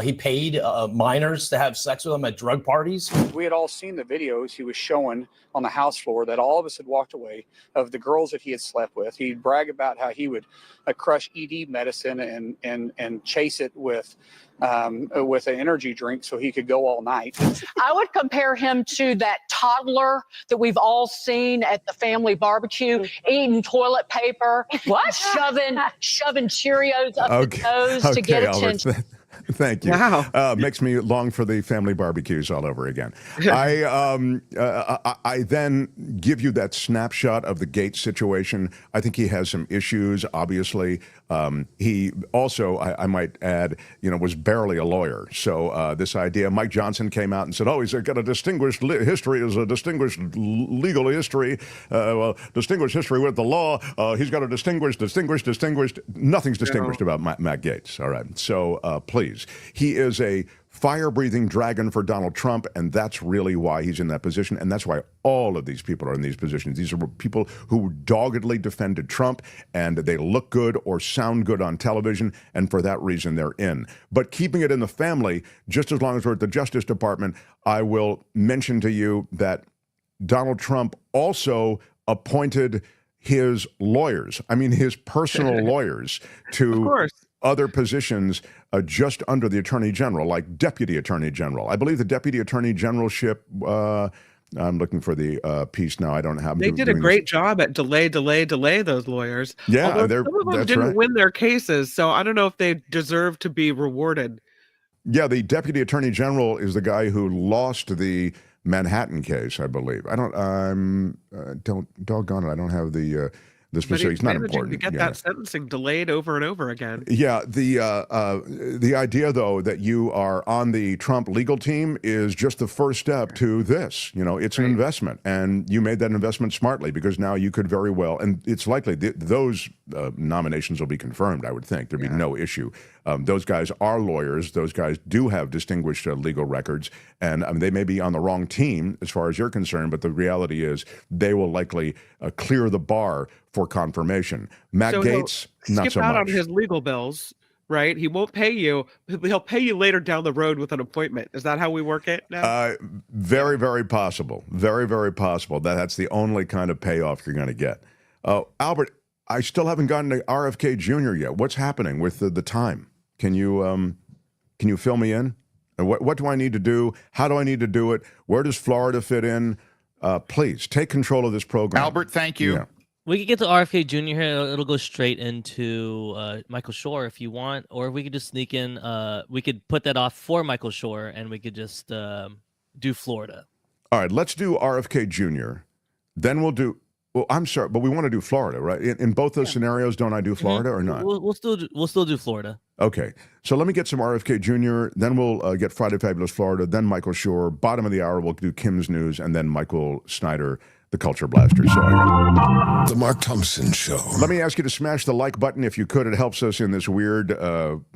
he paid minors to have sex with him at drug parties. We had all seen the videos he was showing on the House floor that all of us had walked away of the girls that he had slept with. He'd brag about how he would crush ED medicine and chase it with an energy drink so he could go all night. I would compare him to that toddler that we've all seen at the family barbecue, eating toilet paper, shoving Cheerios up the nose to get attention. Thank you. Wow. Makes me long for the family barbecues all over again. I then give you that snapshot of the Gaetz situation. I think he has some issues, obviously. He also, I might add, was barely a lawyer. So this idea, Mike Johnson came out and said, he's got a distinguished history, is a distinguished legal history, distinguished history with the law. He's got a distinguished. Nothing's distinguished about Matt Gaetz. All right. So please. He is a fire-breathing dragon for Donald Trump, and that's really why he's in that position, and that's why all of these people are in these positions. These are people who doggedly defended Trump, and they look good or sound good on television, and for that reason, they're in. But keeping it in the family, just as long as we're at the Justice Department, I will mention to you that Donald Trump also appointed his lawyers, his personal lawyers, to other positions just under the Attorney General, like Deputy Attorney General. I believe the Deputy Attorney Generalship, I'm looking for the piece now. I don't have. They did a great job at delay, those lawyers. Yeah, some of them didn't win their cases, so I don't know if they deserve to be rewarded. Yeah, the Deputy Attorney General is the guy who lost the Manhattan case, I believe. Doggone it, I don't have the specifics. Not important. To get that sentencing delayed over and over again. Yeah, the idea though that you are on the Trump legal team is just the first step to this. It's an investment, and you made that investment smartly, because now you could very well, and it's likely those nominations will be confirmed. I would think there'd be no issue. Those guys are lawyers. Those guys do have distinguished legal records, and they may be on the wrong team as far as you're concerned, but the reality is they will likely clear the bar for confirmation. Matt Gaetz, not so much. Skip out on his legal bills, right? He won't pay you. He'll pay you later down the road with an appointment. Is that how we work it now? Very, very possible. Very, very possible. That's the only kind of payoff you're going to get. Albert, I still haven't gotten to RFK Jr. yet. What's happening with the time? Can you fill me in? What do I need to do? How do I need to do it? Where does Florida fit in? Please take control of this program. Albert, thank you. Yeah. We could get to RFK Jr. here. It'll go straight into Michael Shure if you want, or we could just sneak in. We could put that off for Michael Shure, and we could just do Florida. All right, let's do RFK Jr. Then we'll do. Well, I'm sorry, but we want to do Florida, right? In both those scenarios, don't I do Florida or not? We'll still do Florida. Okay, so let me get some RFK Jr. Then we'll get Friday Fabulous Florida. Then Michael Shure. Bottom of the hour, we'll do Kim's News, and then Michael Snyder, the Culture Blaster. So The Mark Thompson Show. Let me ask you to smash the like button if you could. It helps us in this weird,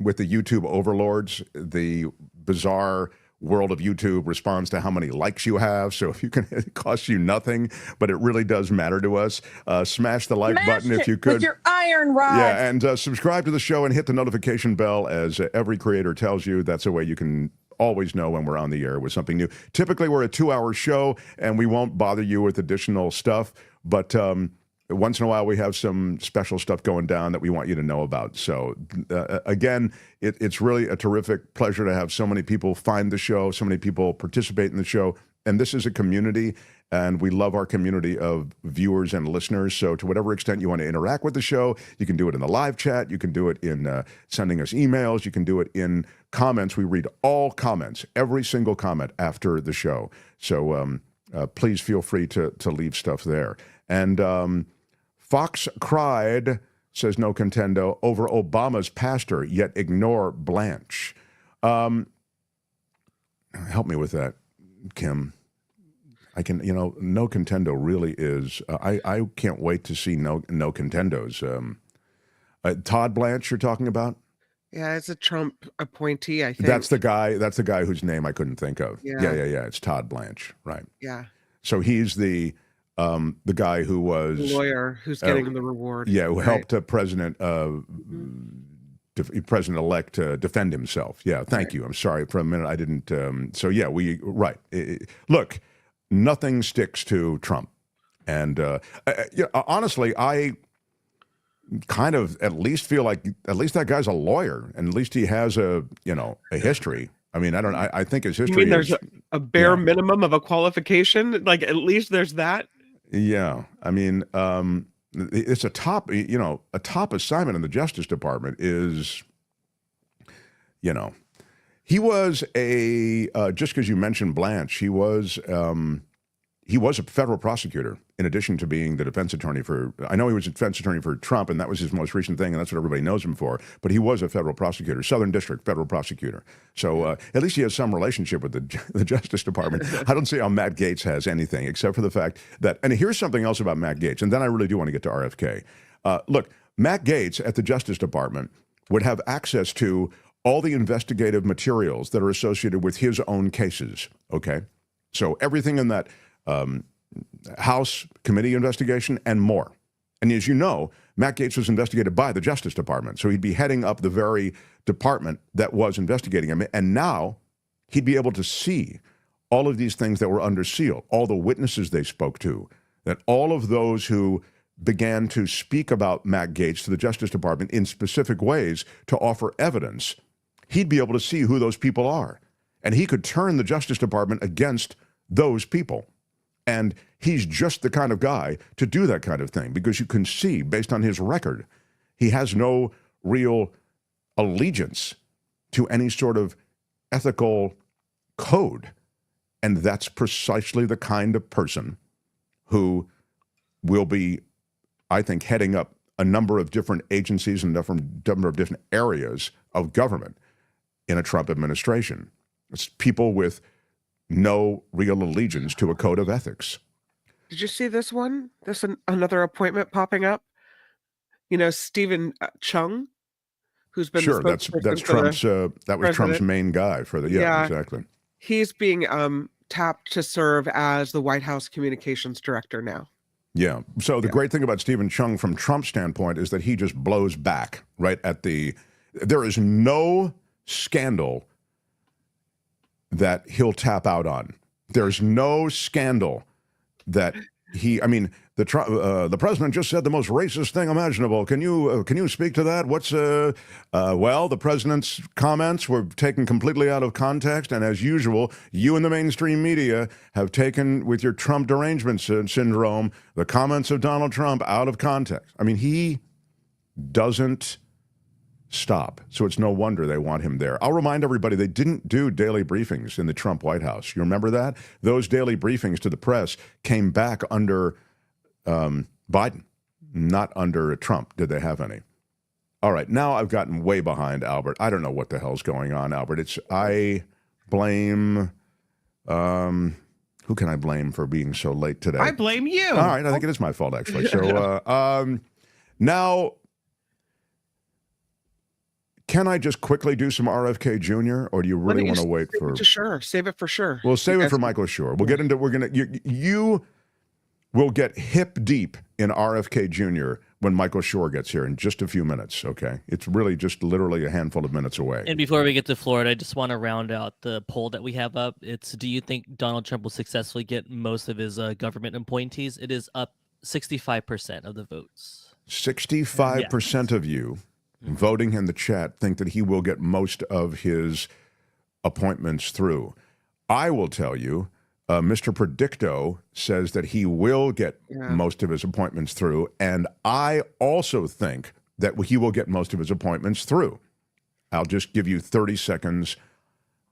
with the YouTube overlords, the bizarre world of YouTube responds to how many likes you have. So if you can, it costs you nothing, but it really does matter to us. Smash the like button if you could. With your iron rod. Yeah, and subscribe to the show and hit the notification bell, as every creator tells you. That's a way you can always know when we're on the air with something new. Typically, we're a 2-hour show, and we won't bother you with additional stuff, but once in a while, we have some special stuff going down that we want you to know about. So, again, it's really a terrific pleasure to have so many people find the show, so many people participate in the show. And this is a community, and we love our community of viewers and listeners. So to whatever extent you want to interact with the show, you can do it in the live chat. You can do it in sending us emails. You can do it in comments. We read all comments, every single comment after the show. So please feel free to leave stuff there. And Fox cried, says No Contendo, over Obama's pastor, yet ignore Blanche. Help me with that, Kim. I can, No Contendo really is. I can't wait to see No Contendos. Todd Blanche, you're talking about? Yeah, it's a Trump appointee, I think. That's the guy whose name I couldn't think of. Yeah. Yeah. It's Todd Blanche, right? Yeah. So he's the guy who was the lawyer who's getting the reward. Yeah, who helped President-elect defend himself. Yeah, thank you. I'm sorry for a minute I didn't. Look, nothing sticks to Trump, and honestly, I kind of at least feel like that guy's a lawyer, and at least he has a history. I mean, I think his history. You mean there's a bare minimum of a qualification? Like at least there's that. Yeah, I mean, it's a top assignment in the Justice Department is, he was just because you mentioned Blanche, he was a federal prosecutor in addition to being the defense attorney I know he was a defense attorney for Trump, and that was his most recent thing, and that's what everybody knows him for, but he was a federal prosecutor, Southern District federal prosecutor. So at least he has some relationship with the Justice Department. I don't see how Matt Gaetz has anything, except for the fact that, and here's something else about Matt Gaetz, and then I really do want to get to RFK. Look, Matt Gaetz at the Justice Department would have access to all the investigative materials that are associated with his own cases, okay? So everything in that House committee investigation and more. And as you know, Matt Gaetz was investigated by the Justice Department, so he'd be heading up the very department that was investigating him. And now he'd be able to see all of these things that were under seal, all the witnesses they spoke to, that all of those who began to speak about Matt Gaetz to the Justice Department in specific ways to offer evidence, he'd be able to see who those people are. And he could turn the Justice Department against those people. And he's just the kind of guy to do that kind of thing, because you can see, based on his record, he has no real allegiance to any sort of ethical code. And that's precisely the kind of person who will be, I think, heading up a number of different agencies and a number of different areas of government in a Trump administration. It's people with no real allegiance to a code of ethics. Did you see this one? There's another appointment popping up. You know, Stephen Chung, who's been sure. That's Trump's. That was Trump's main guy for the. Yeah, exactly. He's being tapped to serve as the White House communications director now. Yeah. So the great thing about Stephen Chung from Trump's standpoint is that he just blows back right at the. There is no scandal that he'll tap out on. There's no scandal that he. I mean, the president just said the most racist thing imaginable. Can you speak to that? What's well, the president's comments were taken completely out of context, and as usual, you in the mainstream media have taken, with your Trump derangement syndrome, the comments of Donald Trump out of context. I mean, he doesn't stop. So it's no wonder they want him there. I'll remind everybody, they didn't do daily briefings in the Trump White House. You remember that? Those daily briefings to the press came back under Biden, not under Trump. Did they have any? All right, now I've gotten way behind Albert. I don't know what the hell's going on, Albert. I blame, who can I blame for being so late today? I blame you. All right, I think it is my fault, actually. So now, can I just quickly do some RFK Jr., or do you really want to wait for? Sure, save it for sure. We'll save it for Michael Shure. We'll get into. You will get hip deep in RFK Jr. when Michael Shure gets here in just a few minutes. Okay, it's really just literally a handful of minutes away. And before we get to Florida, I just want to round out the poll that we have up. It's: do you think Donald Trump will successfully get most of his government appointees? It is up 65% of the votes. 65% of you voting in the chat think that he will get most of his appointments through. I will tell you, Mr. Predicto says that he will get most of his appointments through, and I also think that he will get most of his appointments through. I'll just give you 30 seconds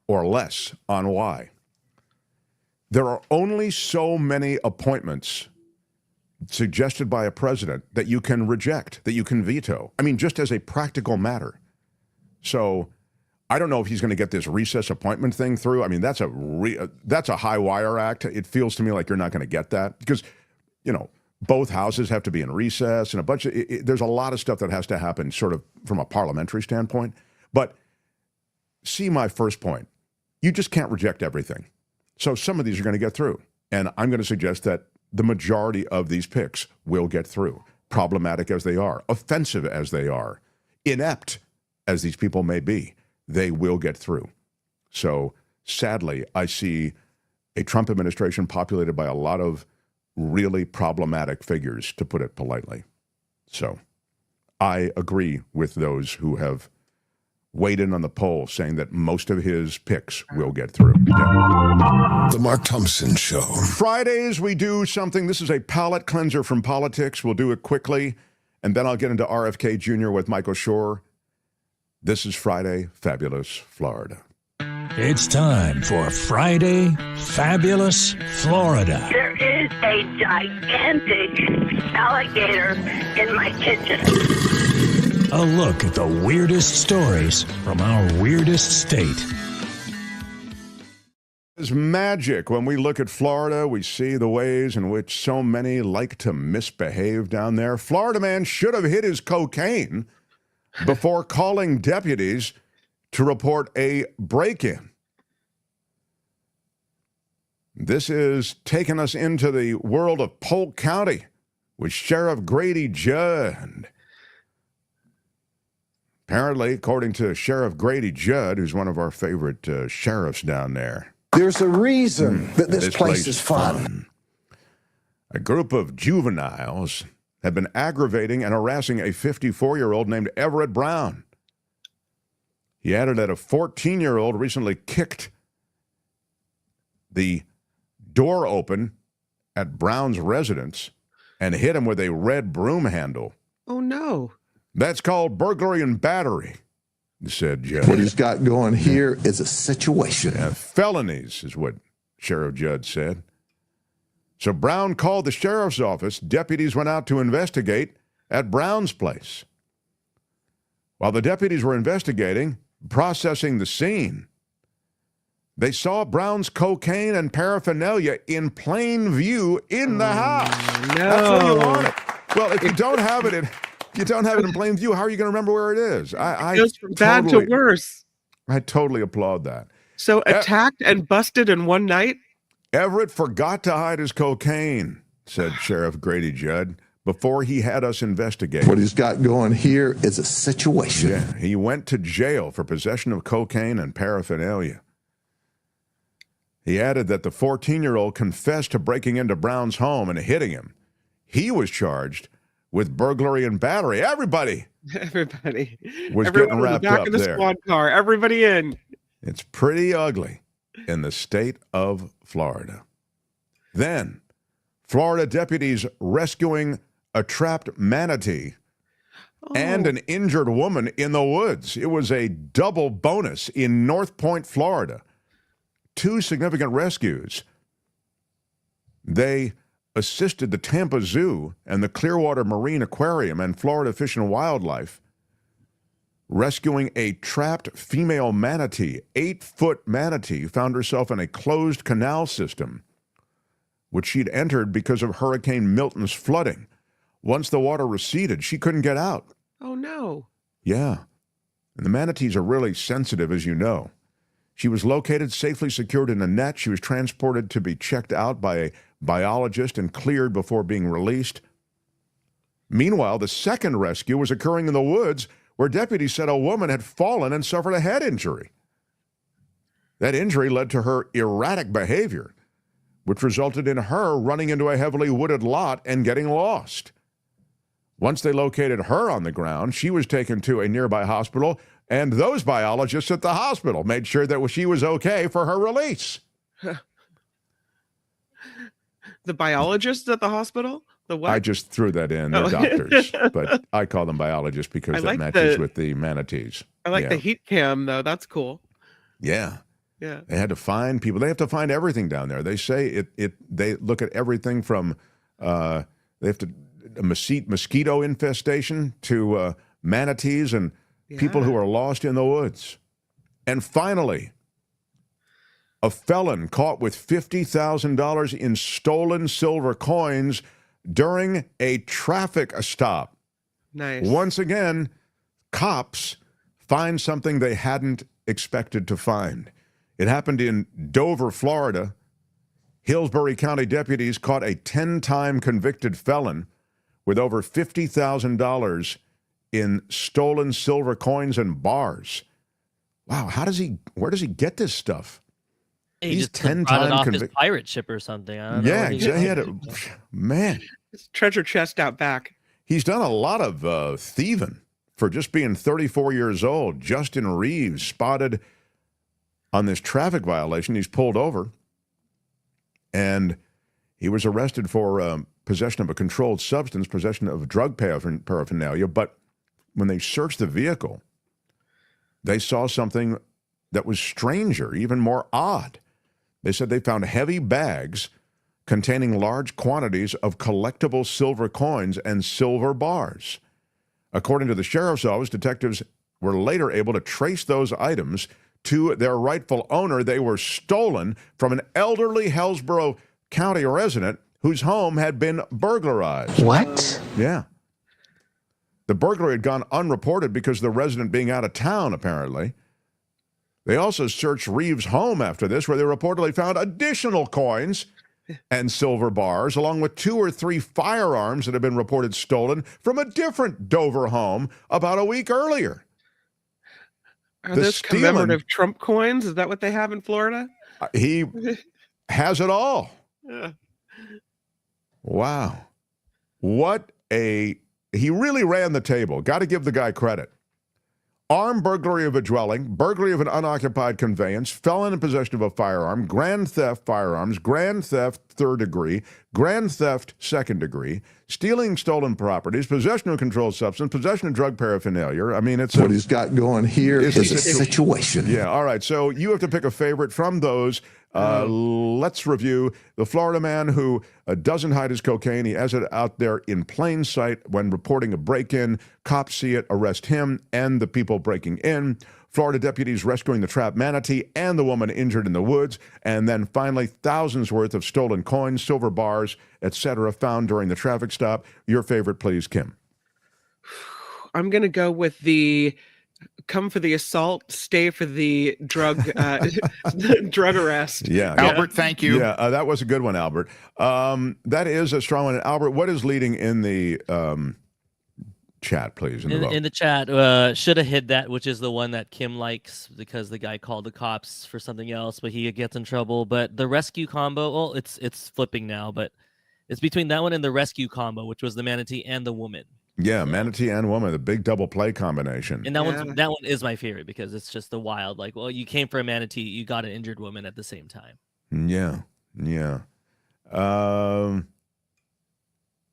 or less on why. There are only so many appointments suggested by a president that you can reject, that you can veto. I mean, just as a practical matter. So I don't know if he's going to get this recess appointment thing through. I mean, that's a high wire act. It feels to me like you're not going to get that because, you know, both houses have to be in recess and a bunch of, there's a lot of stuff that has to happen sort of from a parliamentary standpoint. But see my first point. You just can't reject everything. So some of these are going to get through. And I'm going to suggest that the majority of these picks will get through, problematic as they are, offensive as they are, inept as these people may be, they will get through. So sadly, I see a Trump administration populated by a lot of really problematic figures, to put it politely. So I agree with those who have weighed in on the poll saying that most of his picks will get through. Yeah. The Mark Thompson Show. Fridays, we do something. This is a palate cleanser from politics. We'll do it quickly, and then I'll get into RFK Jr. with Michael Shure. This is Friday, Fabulous Florida. It's time for Friday, Fabulous Florida. There is a gigantic alligator in my kitchen. A look at the weirdest stories from our weirdest state. It's magic. When we look at Florida, we see the ways in which so many like to misbehave down there. Florida man should have hid his cocaine before calling deputies to report a break-in. This is taking us into the world of Polk County with Sheriff Grady Judd. Apparently, according to Sheriff Grady Judd, who's one of our favorite sheriffs down there, there's a reason that this place is fun. A group of juveniles have been aggravating and harassing a 54-year-old named Everett Brown. He added that a 14-year-old recently kicked the door open at Brown's residence and hit him with a red broom handle. Oh, no. That's called burglary and battery, said Judge. What he's got going here is a situation. Felonies is what Sheriff Judd said. So Brown called the sheriff's office. Deputies went out to investigate at Brown's place. While the deputies were investigating, processing the scene, they saw Brown's cocaine and paraphernalia in plain view in the house. No. That's where you want it. Well, if you don't have it in plain view, how are you going to remember where it is? It goes from bad to worse. I totally applaud that. So attacked and busted in one night? Everett forgot to hide his cocaine, said Sheriff Grady Judd, before he had us investigate. What he's got going here is a situation. Yeah, he went to jail for possession of cocaine and paraphernalia. He added that the 14-year-old confessed to breaking into Brown's home and hitting him. He was charged with burglary and battery. Everybody was getting wrapped back up in the there. squad car. Everybody in. It's pretty ugly in the state of Florida. Then, Florida deputies rescuing a trapped manatee and an injured woman in the woods. It was a double bonus in North Point, Florida. 2 significant rescues. They assisted the Tampa Zoo and the Clearwater Marine Aquarium and Florida Fish and Wildlife rescuing a trapped female manatee. 8-foot manatee found herself in a closed canal system, which she'd entered because of Hurricane Milton's flooding. Once the water receded, she couldn't get out. Oh, no. Yeah. And the manatees are really sensitive, as you know. She was located, safely secured in a net. She was transported to be checked out by a biologist and cleared before being released. Meanwhile, the second rescue was occurring in the woods where deputies said a woman had fallen and suffered a head injury. That injury led to her erratic behavior, which resulted in her running into a heavily wooded lot and getting lost. Once they located her on the ground, she was taken to a nearby hospital, and those biologists at the hospital made sure that she was okay for her release. The biologists at the hospital? The what? I just threw that in. They're doctors, but I call them biologists because that matches with the manatees. I like the heat cam, though. That's cool. Yeah. Yeah. They had to find people. They have to find everything down there. They say they look at everything from they have to mosquito infestation to manatees and people who are lost in the woods. And finally, a felon caught with $50,000 in stolen silver coins during a traffic stop. Nice. Once again, cops find something they hadn't expected to find. It happened in Dover, Florida. Hillsborough County deputies caught a 10-time convicted felon with over $50,000 in stolen silver coins and bars. Wow, where does he get this stuff? He just brought it off his pirate ship or something. I don't know. Yeah, exactly. He had a man. His treasure chest out back. He's done a lot of thieving for just being 34 years old. Justin Reeves spotted on this traffic violation. He's pulled over, and he was arrested for possession of a controlled substance, possession of drug paraphernalia. But when they searched the vehicle, they saw something that was stranger, even more odd. They said they found heavy bags containing large quantities of collectible silver coins and silver bars. According to the sheriff's office, detectives were later able to trace those items to their rightful owner. They were stolen from an elderly Hillsborough County resident whose home had been burglarized. What? Yeah. The burglary had gone unreported because of the resident being out of town, apparently. They also searched Reeves' home after this, where they reportedly found additional coins and silver bars, along with 2 or 3 firearms that had been reported stolen from a different Dover home about a week earlier. Are those commemorative Trump coins? Is that what they have in Florida? He has it all. Yeah. Wow. He really ran the table. Got to give the guy credit. Armed burglary of a dwelling, burglary of an unoccupied conveyance, felon in possession of a firearm, grand theft firearms, grand theft third degree, grand theft, second degree, stealing stolen properties, possession of controlled substance, possession of drug paraphernalia. I mean, it's what he's got going here is a situation. Yeah, all right. So you have to pick a favorite from those. Let's review the Florida man who doesn't hide his cocaine. He has it out there in plain sight when reporting a break-in. Cops see it, arrest him and the people breaking in. Florida deputies rescuing the trapped manatee and the woman injured in the woods. And then finally, thousands worth of stolen coins, silver bars, etc. found during the traffic stop. Your favorite, please, Kim. I'm going to go with the come for the assault, stay for the drug drug arrest. Yeah. Albert, thank you. Yeah, that was a good one, Albert. That is a strong one. Albert, what is leading in the chat, please? In the chat, should have hid that, which is the one that Kim likes because the guy called the cops for something else, but he gets in trouble. But the rescue combo, well, it's flipping now, but it's between that one and the rescue combo, which was the manatee and the woman. Yeah, manatee and woman, the big double play combination. And that one is my favorite because it's just the wild, like, well, you came for a manatee, you got an injured woman at the same time. Yeah.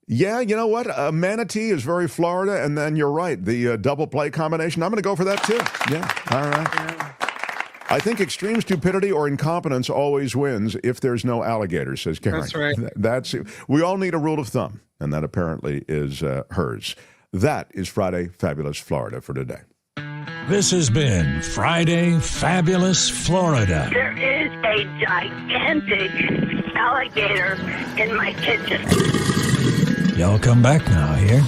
Yeah, you know what? A manatee is very Florida, and then you're right. The double play combination, I'm going to go for that too. Yeah, all right. Yeah. I think extreme stupidity or incompetence always wins if there's no alligators, says Karen. That's right. That's we all need a rule of thumb, and that apparently is hers. That is Friday Fabulous Florida for today. This has been Friday Fabulous Florida. There is a gigantic alligator in my kitchen. Y'all come back now here.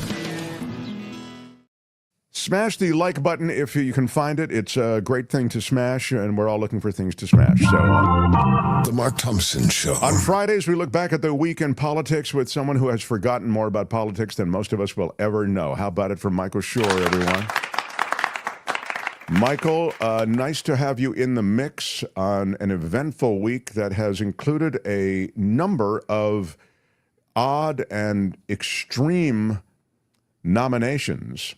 Smash the like button if you can find it. It's a great thing to smash, and we're all looking for things to smash. So, The Mark Thompson Show. On Fridays, we look back at the week in politics with someone who has forgotten more about politics than most of us will ever know. How about it from Michael Shure, everyone? Michael, nice to have you in the mix on an eventful week that has included a number of odd and extreme nominations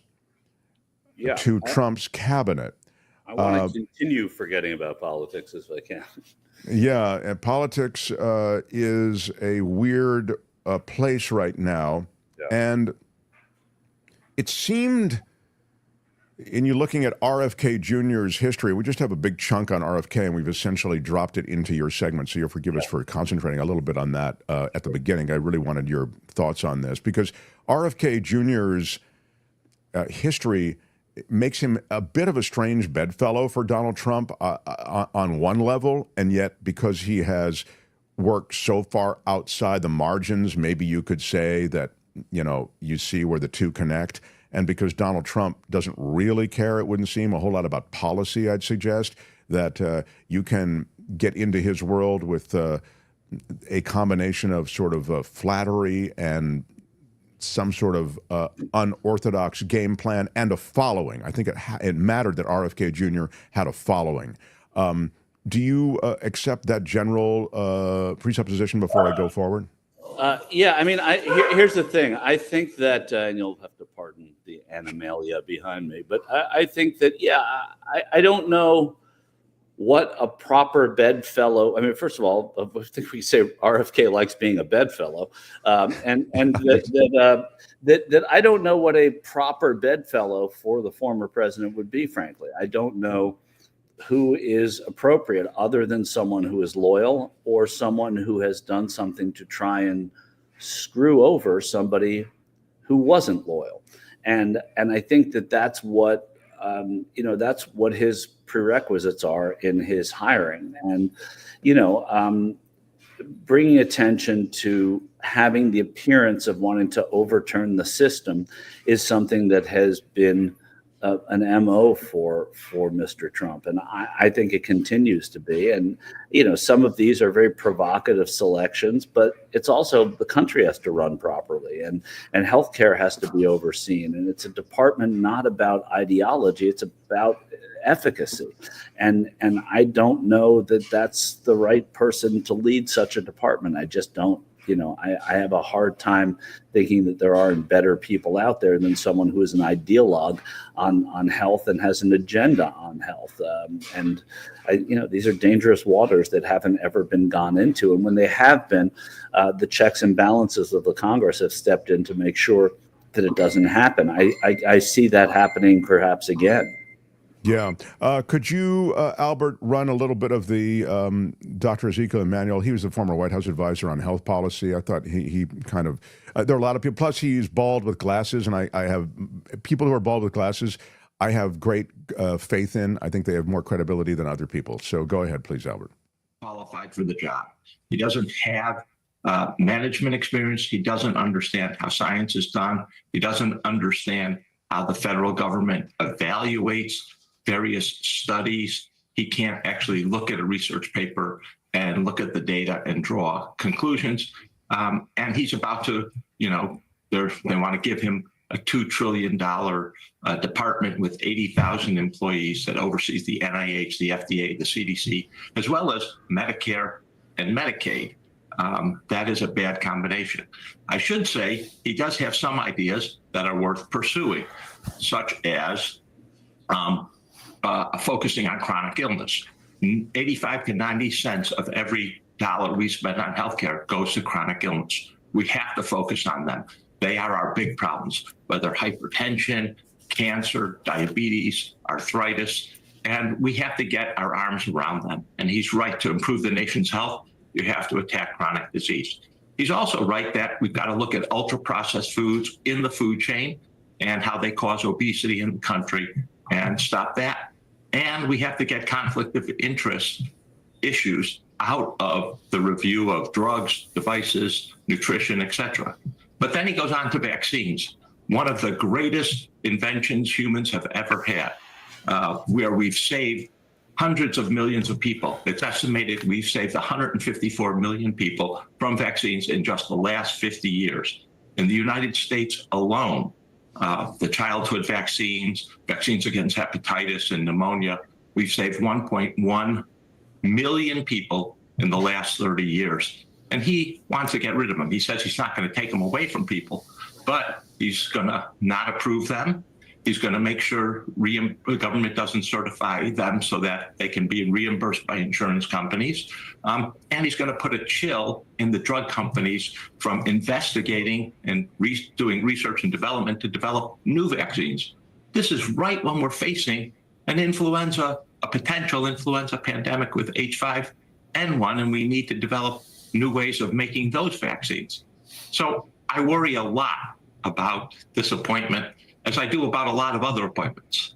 to Trump's cabinet. I want to continue forgetting about politics as I can. Yeah, and politics is a weird place right now. Yeah. And it seemed, in you looking at RFK Jr.'s history, we just have a big chunk on RFK, and we've essentially dropped it into your segment, so you'll forgive us for concentrating a little bit on that at the beginning. I really wanted your thoughts on this, because RFK Jr.'s history makes him a bit of a strange bedfellow for Donald Trump on one level, and yet because he has worked so far outside the margins, maybe you could say that, you know, you see where the two connect. And because Donald Trump doesn't really care, it wouldn't seem, a whole lot about policy, I'd suggest, that you can get into his world with a combination of sort of flattery and some sort of unorthodox game plan and a following. I think it mattered that RFK Jr. had a following. Do you accept that general presupposition before I go forward? Yeah, I mean, here's the thing. I think that, and you'll have to pardon the animalia behind me, but I think that, yeah, I don't know what a proper bedfellow. I mean, first of all, I think we say RFK likes being a bedfellow, and that I don't know what a proper bedfellow for the former president would be. Frankly, I don't know who is appropriate other than someone who is loyal or someone who has done something to try and screw over somebody who wasn't loyal. And I think that that's what, that's what his prerequisites are in his hiring. And, bringing attention to having the appearance of wanting to overturn the system is something that has been an MO for Mr. Trump. And I think it continues to be. And, some of these are very provocative selections, but it's also the country has to run properly and healthcare has to be overseen. And it's a department not about ideology, it's about efficacy. And I don't know that that's the right person to lead such a department. I just don't. I have a hard time thinking that there aren't better people out there than someone who is an ideologue on health and has an agenda on health. These are dangerous waters that haven't ever been gone into. And when they have been, the checks and balances of the Congress have stepped in to make sure that it doesn't happen. I see that happening perhaps again. Yeah. Could you, Albert, run a little bit of the Dr. Ezekiel Emanuel? He was the former White House advisor on health policy. I thought he kind of, there are a lot of people, plus he's bald with glasses, and I have people who are bald with glasses, I have great faith in. I think they have more credibility than other people. So go ahead, please, Albert. Qualified for the job. He doesn't have management experience. He doesn't understand how science is done. He doesn't understand how the federal government evaluates various studies. He can't actually look at a research paper and look at the data and draw conclusions. And he's about to, they want to give him a $2 trillion department with 80,000 employees that oversees the NIH, the FDA, the CDC, as well as Medicare and Medicaid. That is a bad combination. I should say he does have some ideas that are worth pursuing, such as focusing on chronic illness. 85 to 90 cents of every dollar we spend on healthcare goes to chronic illness. We have to focus on them. They are our big problems, whether hypertension, cancer, diabetes, arthritis, and we have to get our arms around them. And he's right, to improve the nation's health, you have to attack chronic disease. He's also right that we've got to look at ultra-processed foods in the food chain and how they cause obesity in the country and stop that. And we have to get conflict of interest issues out of the review of drugs, devices, nutrition, etc. But then he goes on to vaccines, one of the greatest inventions humans have ever had, where we've saved hundreds of millions of people. It's estimated we've saved 154 million people from vaccines in just the last 50 years. In the United States alone, the childhood vaccines against hepatitis and pneumonia, we've saved 1.1 million people in the last 30 years. And he wants to get rid of them. He says he's not going to take them away from people, but he's going to not approve them. He's going to make sure the government doesn't certify them so that they can be reimbursed by insurance companies. And he's going to put a chill in the drug companies from investigating and doing research and development to develop new vaccines. This is right when we're facing a potential influenza pandemic with H5N1, and we need to develop new ways of making those vaccines. So I worry a lot about this appointment, as I do about a lot of other appointments.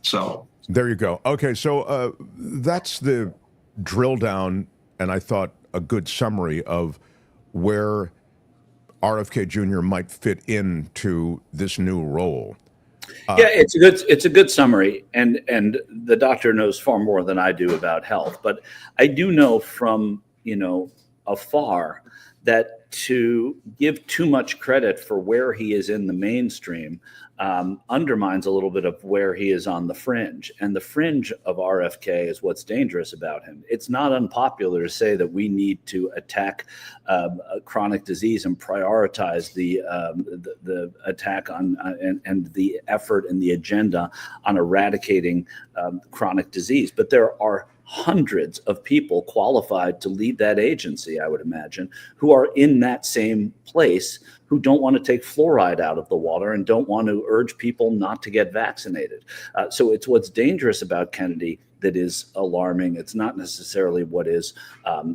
So there you go. Okay, so that's the drill down, and I thought a good summary of where RFK Jr. might fit into this new role. Yeah, it's a good summary, and the doctor knows far more than I do about health. But I do know from afar that to give too much credit for where he is in the mainstream undermines a little bit of where he is on the fringe. And the fringe of RFK is what's dangerous about him. It's not unpopular to say that we need to attack chronic disease and prioritize the attack on and the effort and the agenda on eradicating chronic disease. But there are hundreds of people qualified to lead that agency, I would imagine, who are in that same place, who don't want to take fluoride out of the water and don't want to urge people not to get vaccinated. So it's what's dangerous about Kennedy that is alarming. It's not necessarily what is,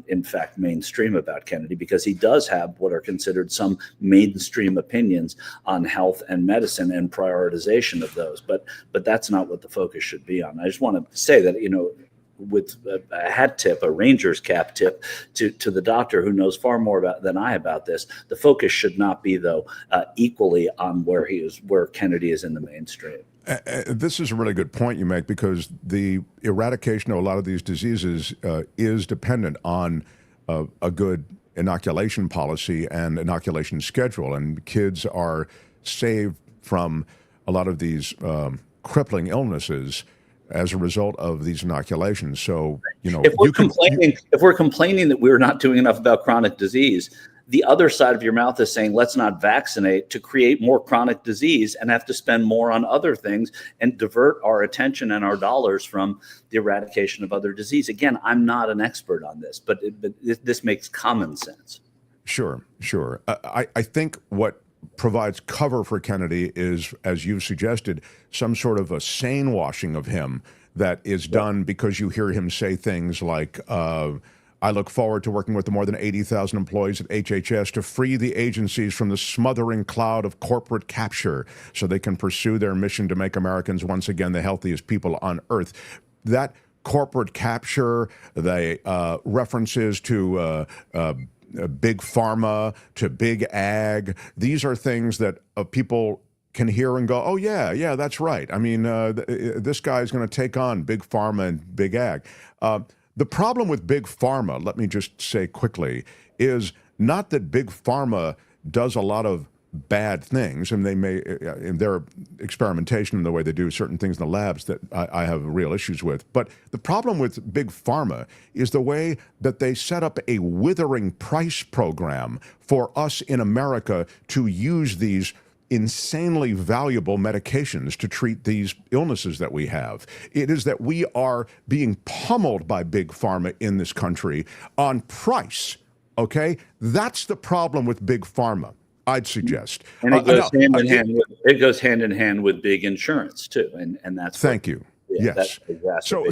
in fact, mainstream about Kennedy, because he does have what are considered some mainstream opinions on health and medicine and prioritization of those. But that's not what the focus should be on. I just want to say that, with a hat tip, a Rangers cap tip to the doctor who knows far more than I about this. The focus should not be, though, equally on where Kennedy is in the mainstream. This is a really good point you make, because the eradication of a lot of these diseases is dependent on a good inoculation policy and inoculation schedule. And kids are saved from a lot of these crippling illnesses as a result of these inoculations. So, if we're complaining that we're not doing enough about chronic disease, the other side of your mouth is saying, let's not vaccinate to create more chronic disease and have to spend more on other things and divert our attention and our dollars from the eradication of other disease. Again, I'm not an expert on this, but this makes common sense. Sure. I think what provides cover for Kennedy is, as you've suggested, some sort of a sane washing of him that is done because you hear him say things like, I look forward to working with the more than 80,000 employees at HHS to free the agencies from the smothering cloud of corporate capture so they can pursue their mission to make Americans once again the healthiest people on earth. That corporate capture, the references to big pharma, to big ag, these are things that people can hear and go, oh, yeah, that's right. I mean, this guy's going to take on big pharma and big ag. The problem with big pharma, let me just say quickly, is not that big pharma does a lot of bad things, and they may, in their experimentation and the way they do certain things in the labs that I have real issues with. But the problem with big pharma is the way that they set up a withering price program for us in America to use these insanely valuable medications to treat these illnesses that we have. It is that we are being pummeled by big pharma in this country on price, okay? That's the problem with big pharma, I'd suggest. And it goes hand in hand with, it goes hand in hand with big insurance too, and that's thank you. Yeah, yes. So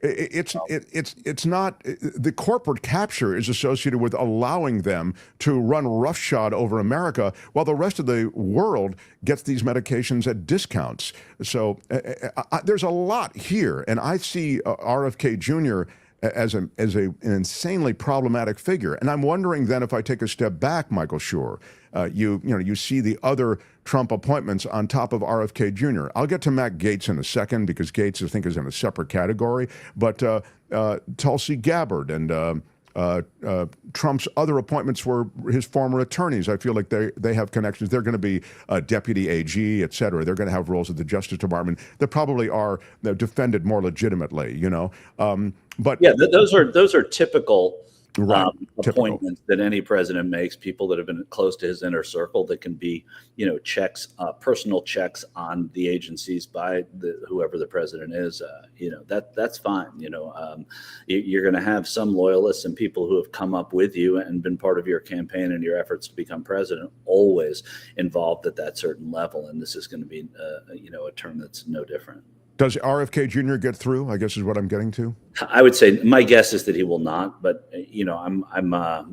it's not, the corporate capture is associated with allowing them to run roughshod over America while the rest of the world gets these medications at discounts. So there's a lot here, and I see RFK Jr. as an insanely problematic figure. And I'm wondering then, if I take a step back, Michael Shure, you see the other Trump appointments on top of RFK Jr. I'll get to Matt Gaetz in a second, because Gaetz, I think, is in a separate category. But Tulsi Gabbard and Trump's other appointments were his former attorneys. I feel like they have connections. They're going to be deputy AG, et cetera. They're going to have roles at the Justice Department that probably are defended more legitimately, But yeah, those are typical appointments that any president makes. People that have been close to his inner circle that can be, checks, personal checks on the agencies by whoever the president is. That's fine. You're going to have some loyalists and people who have come up with you and been part of your campaign and your efforts to become president, always involved at that certain level. And this is going to be, a term that's no different. Does RFK Jr. get through, I guess is what I'm getting to? I would say my guess is that he will not, but I'm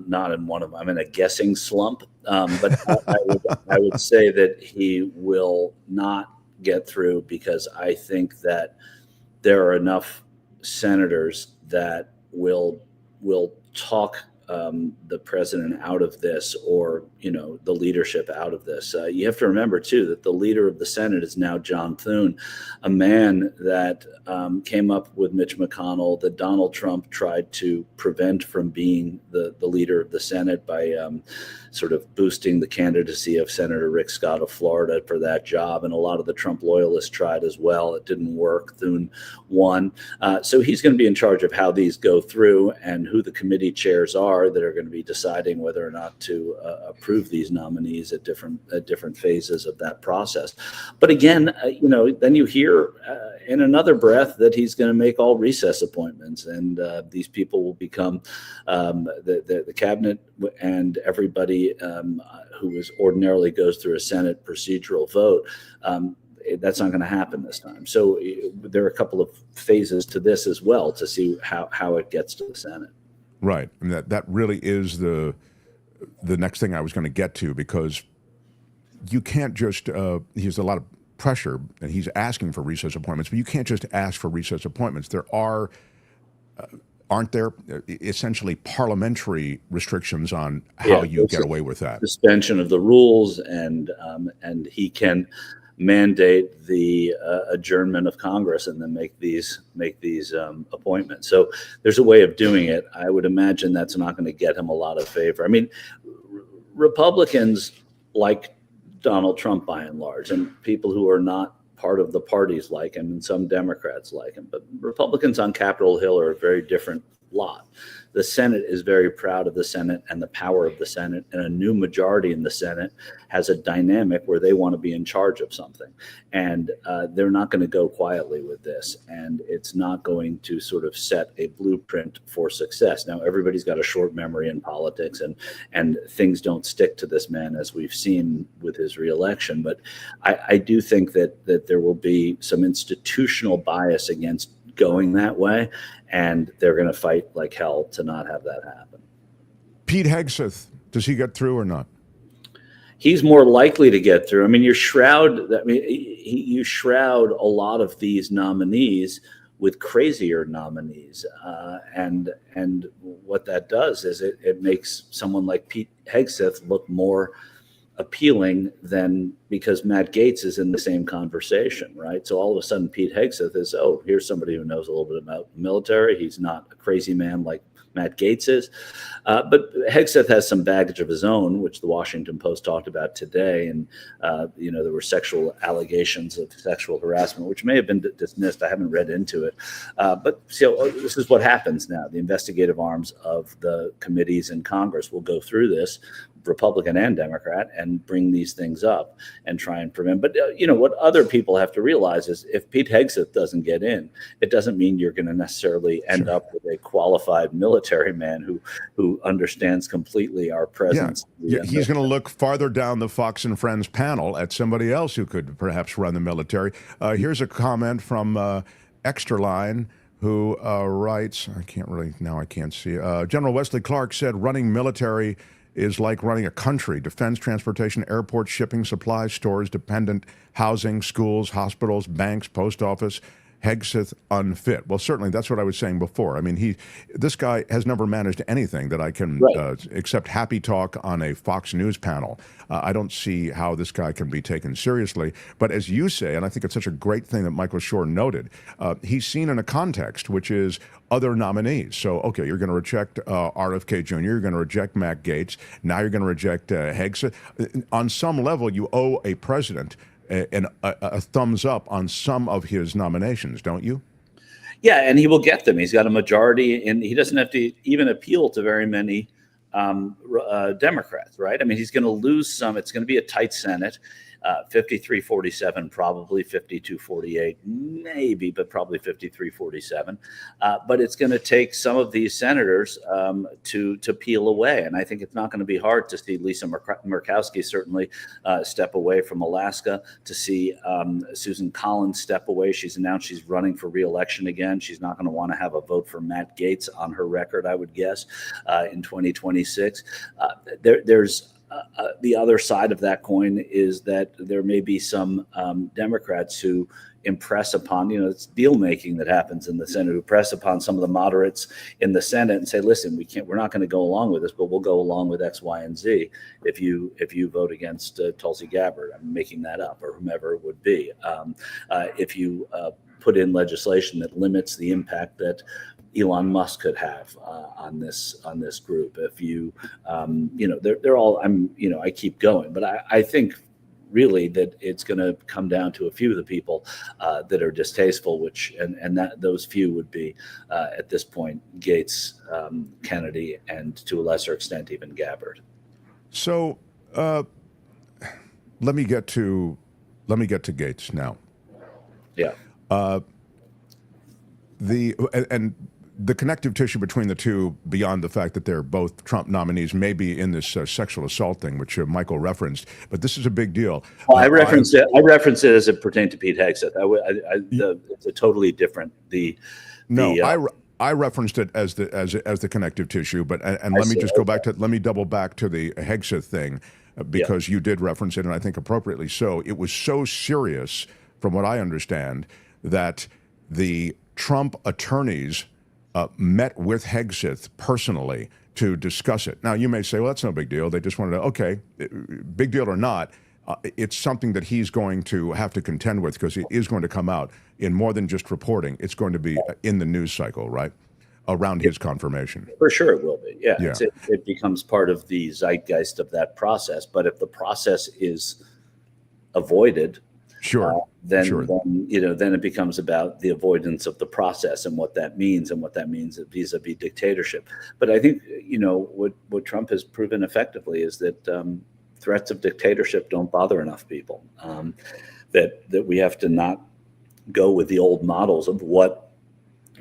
not in I'm in a guessing slump. But I would say that he will not get through, because I think that there are enough senators that will talk the president out of this, or the leadership out of this. You have to remember too that the leader of the Senate is now John Thune, a man that came up with Mitch McConnell, that Donald Trump tried to prevent from being the leader of the Senate by sort of boosting the candidacy of Senator Rick Scott of Florida for that job. And a lot of the Trump loyalists tried as well. It didn't work. Thune won. So he's going to be in charge of how these go through and who the committee chairs are that are going to be deciding whether or not to approve these nominees at different phases of that process. But again, then you hear in another breath that he's going to make all recess appointments, and these people will become the cabinet and everybody who ordinarily goes through a Senate procedural vote. That's not going to happen this time. So there are a couple of phases to this as well to see how it gets to the Senate. Right, and that really is the next thing I was going to get to, because you can't just he has a lot of pressure and he's asking for recess appointments, but you can't just ask for recess appointments. There are aren't there essentially parliamentary restrictions on how you get away with that? Suspension of the rules, and he can mandate the adjournment of Congress and then make these appointments. So there's a way of doing it. I would imagine that's not going to get him a lot of favor. I mean, Republicans like Donald Trump by and large, and people who are not part of the parties like him and some Democrats like him. But Republicans on Capitol Hill are a very different lot. The Senate is very proud of the Senate and the power of the Senate, and a new majority in the Senate has a dynamic where they want to be in charge of something. And they're not going to go quietly with this, and it's not going to sort of set a blueprint for success. Now, everybody's got a short memory in politics, and things don't stick to this man, as we've seen with his reelection. But I do think that there will be some institutional bias against going that way, and they're going to fight like hell to not have that happen. Pete Hegseth, does he get through or not? He's more likely to get through. I mean, you shroud a lot of these nominees with crazier nominees, and what that does is it makes someone like Pete Hegseth look more appealing than, because Matt Gaetz is in the same conversation, right? So all of a sudden Pete Hegseth is, oh, here's somebody who knows a little bit about the military. He's not a crazy man like Matt Gaetz is. But Hegseth has some baggage of his own, which the Washington Post talked about today. And, there were sexual allegations of sexual harassment, which may have been dismissed. I haven't read into it. But this is what happens now. The investigative arms of the committees in Congress will go through this, Republican and Democrat, and bring these things up and try and prevent. But what other people have to realize is if Pete Hegseth doesn't get in, it doesn't mean you're going to necessarily end up with a qualified military man who understands completely our presence. Yeah. He's going to look farther down the Fox and Friends panel at somebody else who could perhaps run the military. Here's a comment from Extra Line, who writes, I can't see. General Wesley Clark said running military is like running a country: defense, transportation, airports, shipping, supplies, stores, dependent housing, schools, hospitals, banks, post office. Hegseth unfit. Well, certainly that's what I was saying before. I mean, this guy has never managed anything that I can except happy talk on a Fox News panel. I don't see how this guy can be taken seriously. But as you say, and I think it's such a great thing that Michael Shure noted, he's seen in a context which is other nominees. So, okay, you're going to reject RFK Jr., you're going to reject Matt Gaetz, now you're going to reject Hegseth. On some level, you owe a president a thumbs up on some of his nominations, don't you? Yeah, and he will get them. He's got a majority, and he doesn't have to even appeal to very many Democrats, right? I mean, he's going to lose some. It's going to be a tight Senate. 53-47, probably 52-48, maybe, but probably 53-47. But it's going to take some of these senators to peel away. And I think it's not going to be hard to see Lisa Murkowski certainly step away from Alaska, to see Susan Collins step away. She's announced she's running for re-election again. She's not going to want to have a vote for Matt Gaetz on her record, I would guess, in 2026. There's the other side of that coin is that there may be some Democrats who impress upon, it's deal making that happens in the Senate, who press upon some of the moderates in the Senate and say, listen, we're not going to go along with this, but we'll go along with X, Y, and Z if you vote against Tulsi Gabbard. I'm making that up, or whomever it would be. If you put in legislation that limits the impact that Elon Musk could have on this group. If you, they're all. I keep going, but I think really that it's going to come down to a few of the people that are distasteful, and that those few would be at this point Gaetz, Kennedy, and to a lesser extent even Gabbard. So let me get to Gaetz now. Yeah. The connective tissue between the two, beyond the fact that they're both Trump nominees, may be in this sexual assault thing, which Michael referenced. But this is a big deal. Well, I referenced it as it pertained to Pete Hegseth. It's a totally different. I referenced it as the connective tissue. But let me just go back to. Let me double back to the Hegseth thing, because you did reference it, and I think appropriately so. It was so serious, from what I understand, that the Trump attorneys met with Hegseth personally to discuss it. Now, you may say, well, that's no big deal. They just wanted to, okay, big deal or not, it's something that he's going to have to contend with, because it is going to come out in more than just reporting. It's going to be in the news cycle, right, around his confirmation. For sure it will be, yeah. It becomes part of the zeitgeist of that process. But if the process is avoided, then it becomes about the avoidance of the process and what that means vis-a-vis dictatorship. But I think what Trump has proven effectively is that threats of dictatorship don't bother enough people. That we have to not go with the old models of what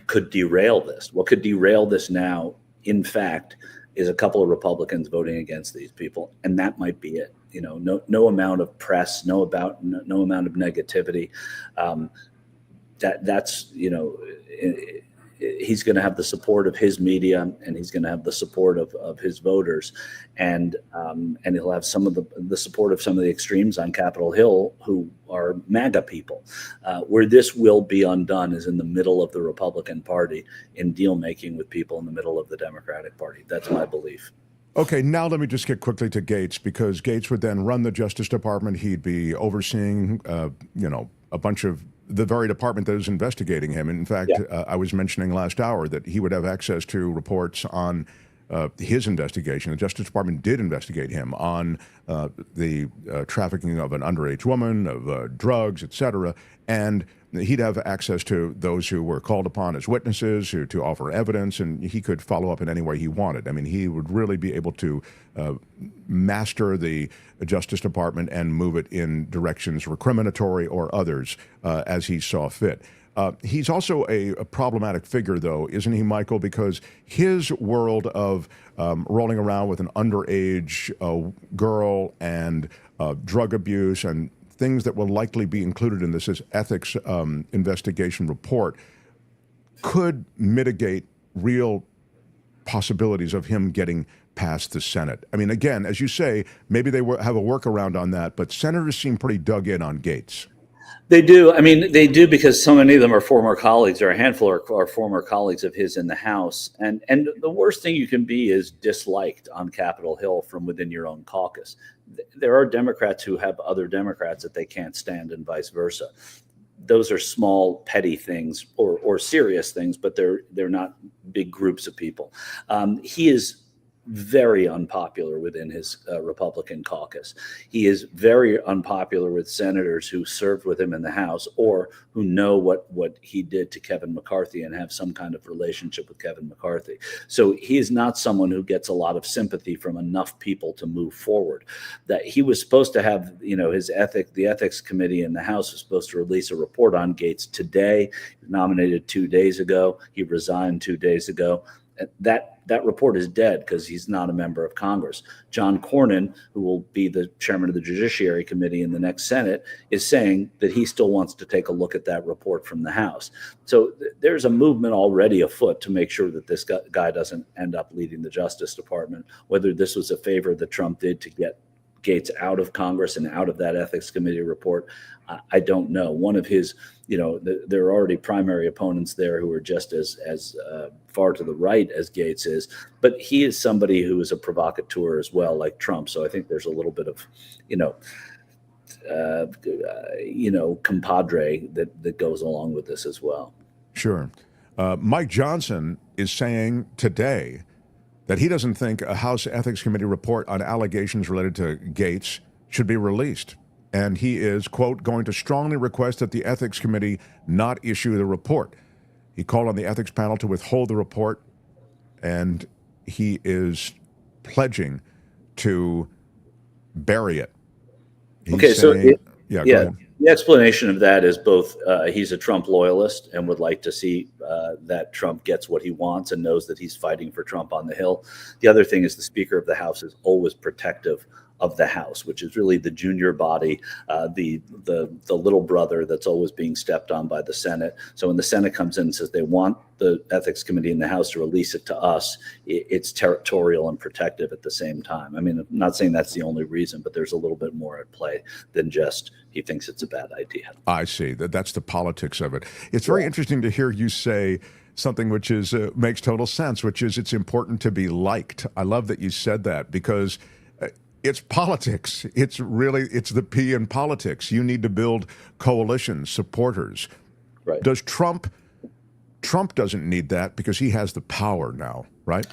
could derail this. What could derail this now, in fact, is a couple of Republicans voting against these people, and that might be it. No amount of press, no amount of negativity. He's going to have the support of his media, and he's going to have the support of his voters, and he'll have some of the support of some of the extremes on Capitol Hill who are MAGA people. Where this will be undone is in the middle of the Republican Party, in deal making with people in the middle of the Democratic Party. That's my belief. Okay, now let me just get quickly to Gaetz, because Gaetz would then run the Justice Department. He'd be overseeing, a bunch of the very department that is investigating him. And in fact, I was mentioning last hour that he would have access to reports on his investigation. The Justice Department did investigate him on the trafficking of an underage woman, of drugs, etc. And he'd have access to those who were called upon as witnesses, to offer evidence, and he could follow up in any way he wanted. I mean, he would really be able to master the Justice Department and move it in directions recriminatory or others as he saw fit. He's also a problematic figure, though, isn't he, Michael? Because his world of rolling around with an underage girl and drug abuse and things that will likely be included in this ethics investigation report could mitigate real possibilities of him getting past the Senate. I mean, again, as you say, maybe they have a workaround on that, but senators seem pretty dug in on Gaetz. They do. I mean, they do, because so many of them are former colleagues, or a handful are former colleagues of his in the House. And the worst thing you can be is disliked on Capitol Hill from within your own caucus. There are Democrats who have other Democrats that they can't stand, and vice versa. Those are small, petty things or serious things, but they're not big groups of people. He is very unpopular within his Republican caucus. He is very unpopular with senators who served with him in the House, or who know what he did to Kevin McCarthy and have some kind of relationship with Kevin McCarthy. So he is not someone who gets a lot of sympathy from enough people to move forward. That he was supposed to have, the ethics committee in the House was supposed to release a report on Gaetz today. He was nominated 2 days ago. He resigned 2 days ago. That report is dead because he's not a member of Congress. John Cornyn, who will be the chairman of the Judiciary Committee in the next Senate, is saying that he still wants to take a look at that report from the House. So there's a movement already afoot to make sure that this guy doesn't end up leading the Justice Department. Whether this was a favor that Trump did to get Gaetz out of Congress and out of that ethics committee report, I don't know. One of his, there are already primary opponents there who are just as far to the right as Gaetz is, but he is somebody who is a provocateur as well, like Trump. So I think there's a little bit of, compadre that goes along with this as well. Sure. Mike Johnson is saying today that he doesn't think a House Ethics Committee report on allegations related to Gaetz should be released. And he is, quote, going to strongly request that the Ethics Committee not issue the report. He called on the ethics panel to withhold the report, and he is pledging to bury it. He's saying, go ahead. The explanation of that is both he's a Trump loyalist and would like to see that Trump gets what he wants and knows that he's fighting for Trump on the Hill. The other thing is the Speaker of the House is always protective of the House, which is really the junior body, the little brother that's always being stepped on by the Senate. So when the Senate comes in and says they want the Ethics Committee in the House to release it to us, it's territorial and protective at the same time. I mean, I'm not saying that's the only reason, but there's a little bit more at play than just he thinks it's a bad idea. I see. That's the politics of it. It's very interesting to hear you say something which is makes total sense, which is it's important to be liked. I love that you said that, because it's politics. It's the P in politics. You need to build coalitions, supporters. Right. Does Trump doesn't need that because he has the power now, right?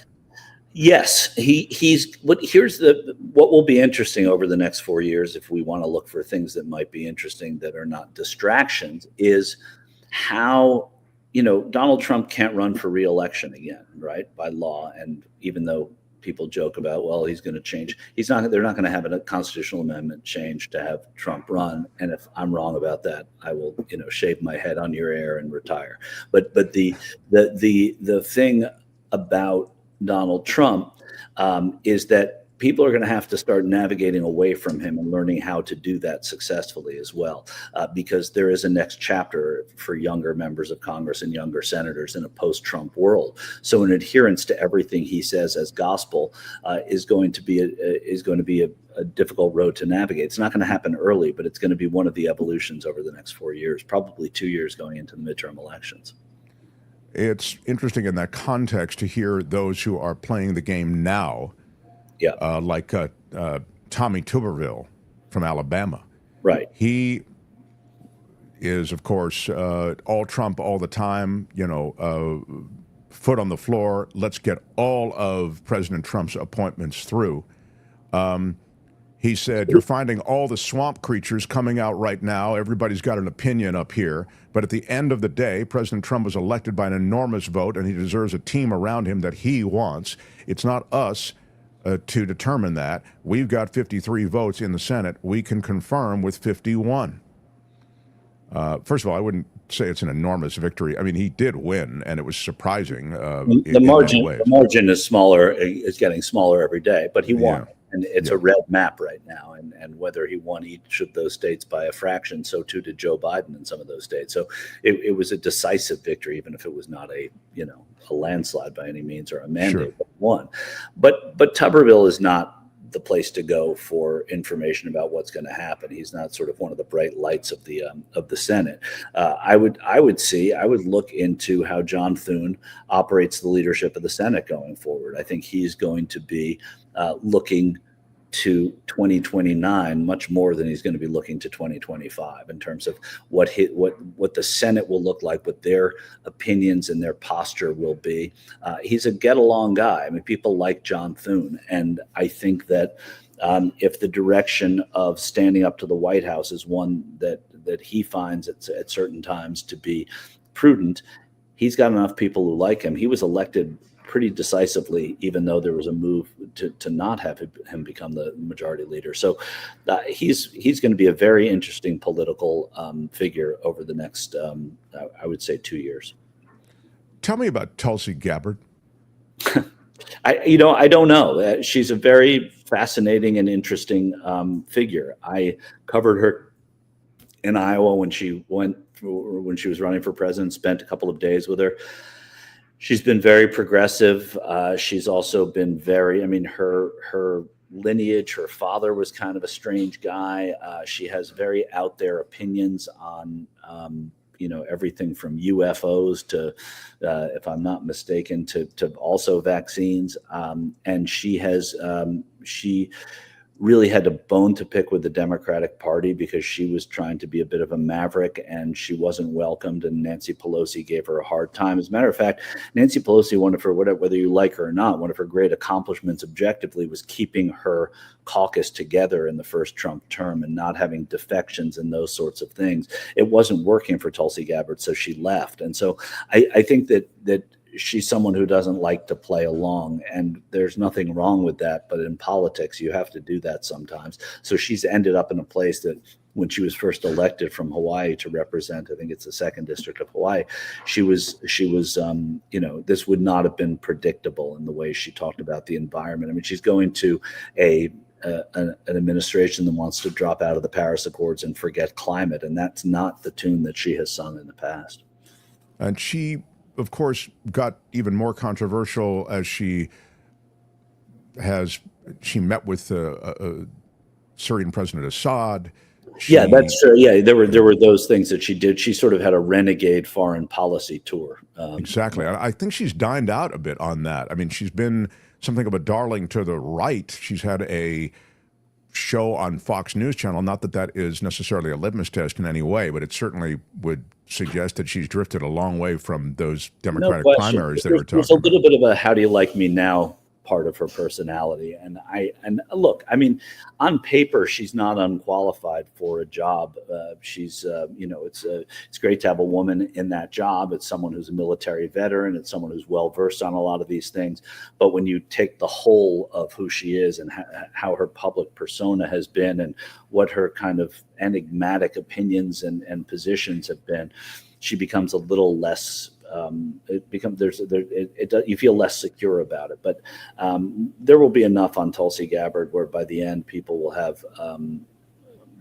Yes, he's what will be interesting over the next 4 years, if we want to look for things that might be interesting that are not distractions, is how, Donald Trump can't run for re-election again, right, by law. And even though people joke about, well, he's going to change, they're not going to have a constitutional amendment change to have Trump run. And if I'm wrong about that, I will, shave my head on your air and retire. But the thing about Donald Trump is that people are going to have to start navigating away from him and learning how to do that successfully as well, because there is a next chapter for younger members of Congress and younger senators in a post-Trump world. So an adherence to everything he says as gospel is going to be a difficult road to navigate. It's not going to happen early, but it's going to be one of the evolutions over the next 4 years, probably 2 years going into the midterm elections. It's interesting in that context to hear those who are playing the game now, like Tommy Tuberville from Alabama. Right. He is, of course, all Trump all the time, foot on the floor. Let's get all of President Trump's appointments through. He said, you're finding all the swamp creatures coming out right now. Everybody's got an opinion up here. But at the end of the day, President Trump was elected by an enormous vote, and he deserves a team around him that he wants. It's not us to determine that. We've got 53 votes in the Senate. We can confirm with 51. First of all, I wouldn't say it's an enormous victory. I mean, he did win, and it was surprising. The margin is smaller. It's getting smaller every day, but he won. Yeah. And it's a red map right now. And whether he won each of those states by a fraction, so too did Joe Biden in some of those states. So it was a decisive victory, even if it was not a landslide by any means or a mandate, but won. But Tuberville is not the place to go for information about what's going to happen. He's not sort of one of the bright lights of the Senate. I would look into how John Thune operates the leadership of the Senate going forward. I think he's going to be looking to 2029 much more than he's going to be looking to 2025 in terms of what the Senate will look like, what their opinions and their posture will be. He's a get along guy. I mean, people like John Thune, and I think that if the direction of standing up to the White House is one that he finds at certain times to be prudent, he's got enough people who like him. He was elected pretty decisively, even though there was a move to not have him become the majority leader. So he's going to be a very interesting political figure over the next, I would say, 2 years. Tell me about Tulsi Gabbard. I don't know. She's a very fascinating and interesting figure. I covered her in Iowa when she was running for president. Spent a couple of days with her. She's been very progressive. She's also been her lineage, her father was kind of a strange guy. She has very out there opinions on, everything from UFOs to, if I'm not mistaken, to also vaccines. And she really had a bone to pick with the Democratic Party because she was trying to be a bit of a maverick and she wasn't welcomed, and Nancy Pelosi gave her a hard time. As a matter of fact, Nancy Pelosi, whether you like her or not, one of her great accomplishments objectively was keeping her caucus together in the first Trump term and not having defections and those sorts of things. It wasn't working for Tulsi Gabbard, so she left. And so I think that she's someone who doesn't like to play along, and there's nothing wrong with that. But in politics, you have to do that sometimes. So she's ended up in a place that when she was first elected from Hawaii to represent, I think it's the 2nd district of Hawaii, she was, this would not have been predictable in the way she talked about the environment. I mean, she's going to an administration that wants to drop out of the Paris Accords and forget climate. And that's not the tune that she has sung in the past. And she, of course, got even more controversial as she met with Syrian President Assad. Yeah, that's true. Yeah, there were those things that she did. She sort of had a renegade foreign policy tour. Exactly. I think she's dined out a bit on that. I mean, she's been something of a darling to the right. She's had a show on Fox News Channel. Not that is necessarily a litmus test in any way, but it certainly would suggest that she's drifted a long way from those Democratic primaries that we're talking about. There's a little bit of a "how do you like me now" part of her personality. And look, I mean, on paper, she's not unqualified for a job. She's, it's great to have a woman in that job. It's someone who's a military veteran. It's someone who's well versed on a lot of these things. But when you take the whole of who she is and how her public persona has been and what her kind of enigmatic opinions and positions have been, she becomes a little less. You feel less secure about it. But there will be enough on Tulsi Gabbard where by the end people will have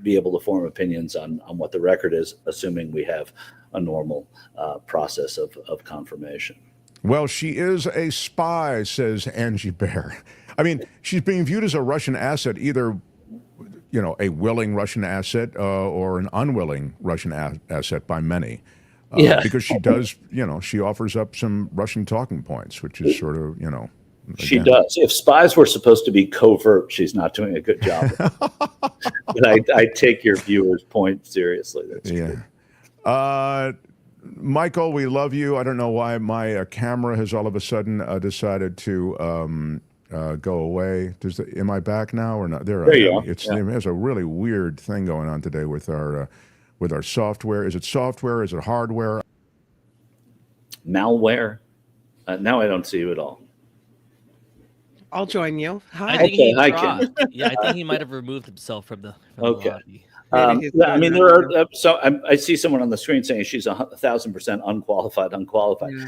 be able to form opinions on what the record is, assuming we have a normal process of confirmation. Well, she is a spy, says Angie Bear. I mean, she's being viewed as a Russian asset, either a willing Russian asset or an unwilling Russian asset by many. Because she does, she offers up some Russian talking points, which is sort of, She does. If spies were supposed to be covert, she's not doing a good job. But I take your viewer's point seriously. That's Michael, we love you. I don't know why my camera has all of a sudden decided to go away. Am I back now or not? There you are. There's a really weird thing going on today with our software. Is it software? Is it hardware? Malware? Now I don't see you at all. I'll join you. Hi. I think I think he might have removed himself from the lobby. I mean, there are. I see someone on the screen saying she's 1,000% unqualified. Yeah.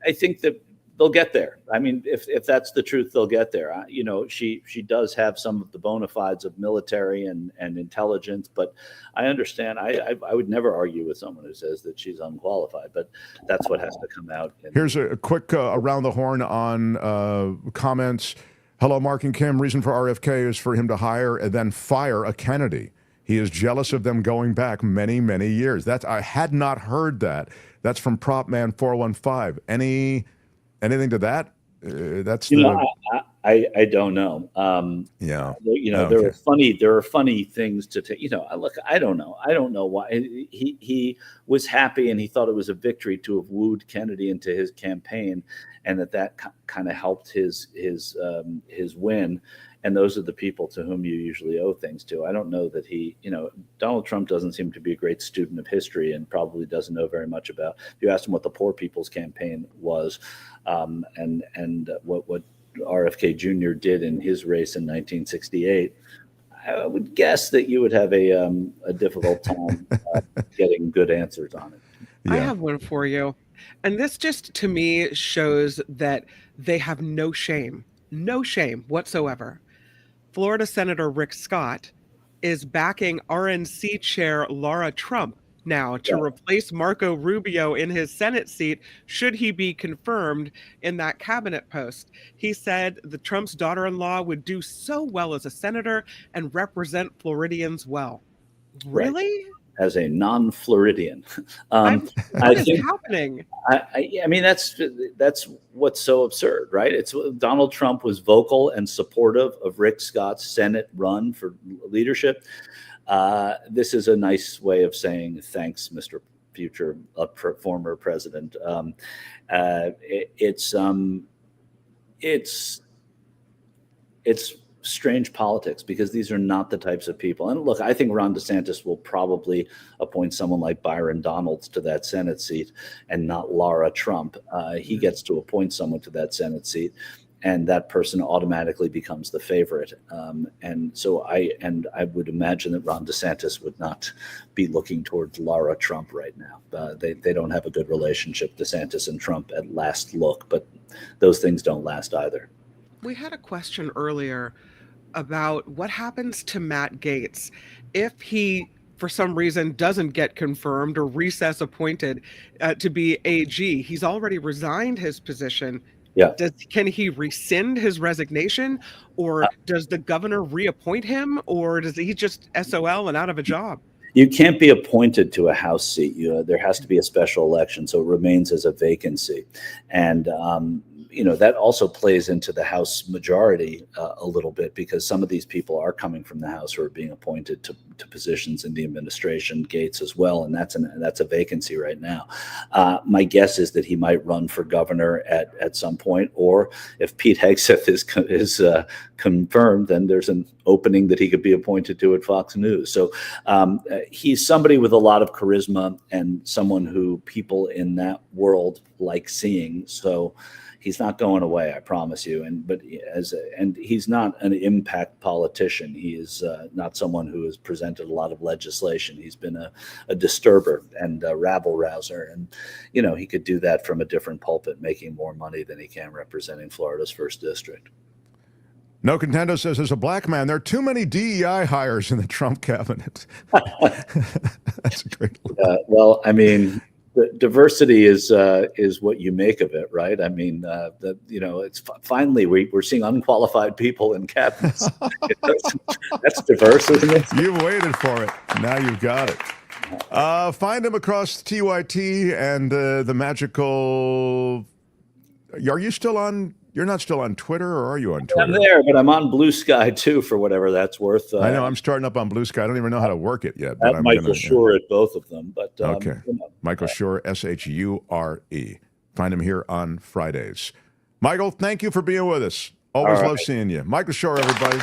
I think that they'll get there. I mean, if that's the truth, they'll get there. She does have some of the bona fides of military and intelligence, but I understand. I would never argue with someone who says that she's unqualified, but that's what has to come out. Here's a quick around the horn on comments. Hello, Mark and Kim. Reason for RFK is for him to hire and then fire a Kennedy. He is jealous of them going back many, many years. I had not heard that. That's from Prop Man 415. Anything to that? I don't know. There are funny things to take. Look, I don't know. I don't know why he was happy and he thought it was a victory to have wooed Kennedy into his campaign, and that kind of helped his win. And those are the people to whom you usually owe things to. I don't know that Donald Trump doesn't seem to be a great student of history and probably doesn't know very much about. If you asked him what the Poor People's Campaign was, and what RFK Jr. did in his race in 1968, I would guess that you would have a difficult time getting good answers on it. Yeah. I have one for you. And this just, to me, shows that they have no shame whatsoever. Florida Senator Rick Scott is backing RNC chair Laura Trump now to replace Marco Rubio in his Senate seat should he be confirmed in that cabinet post. He said the Trump's daughter-in-law would do so well as a senator and represent Floridians well. Really? Right. As a non-Floridian, what is happening? I mean, that's what's so absurd, right? It's Donald Trump was vocal and supportive of Rick Scott's Senate run for leadership. This is a nice way of saying thanks, Mr. Future former president. It's strange politics because these are not the types of people. And look, I think Ron DeSantis will probably appoint someone like Byron Donalds to that Senate seat and not Laura Trump. He gets to appoint someone to that Senate seat, and that person automatically becomes the favorite. And I would imagine that Ron DeSantis would not be looking towards Laura Trump right now. They don't have a good relationship, DeSantis and Trump, at last look, but those things don't last either. We had a question earlier about what happens to Matt Gaetz if he, for some reason, doesn't get confirmed or recess appointed to be AG. He's already resigned his position. Yeah. Can he rescind his resignation, or does the governor reappoint him, or does he just SOL and out of a job? You can't be appointed to a House seat. There has to be a special election, so it remains as a vacancy. And that also plays into the House majority a little bit, because some of these people are coming from the House who are being appointed to positions in the administration, Gaetz as well, and that's a vacancy right now. My guess is that he might run for governor at some point, or if Pete Hegseth is confirmed, then there's an opening that he could be appointed to at Fox News. So he's somebody with a lot of charisma and someone who people in that world like seeing. So he's not going away, I promise you. And he's not an impact politician. He is not someone who has presented a lot of legislation. He's been a disturber and a rabble rouser. And, he could do that from a different pulpit, making more money than he can representing Florida's 1st District. No Contendo says, as a black man, there are too many DEI hires in the Trump cabinet. That's a great one. Well, I mean, the diversity is what you make of it, right? I mean, it's finally we're seeing unqualified people in cabinets. That's diverse, isn't it? You waited for it. Now you've got it. Find him across TYT and the magical. Are you still on? You're not still on Twitter, or are you on Twitter? I'm there, but I'm on Blue Sky too, for whatever that's worth. I know I'm starting up on Blue Sky. I don't even know how to work it yet. But I'm Michael Shure at both of them. But okay, Michael Shure, Shure. Find him here on Fridays. Michael, thank you for being with us. Always love seeing you. Michael Shure, everybody.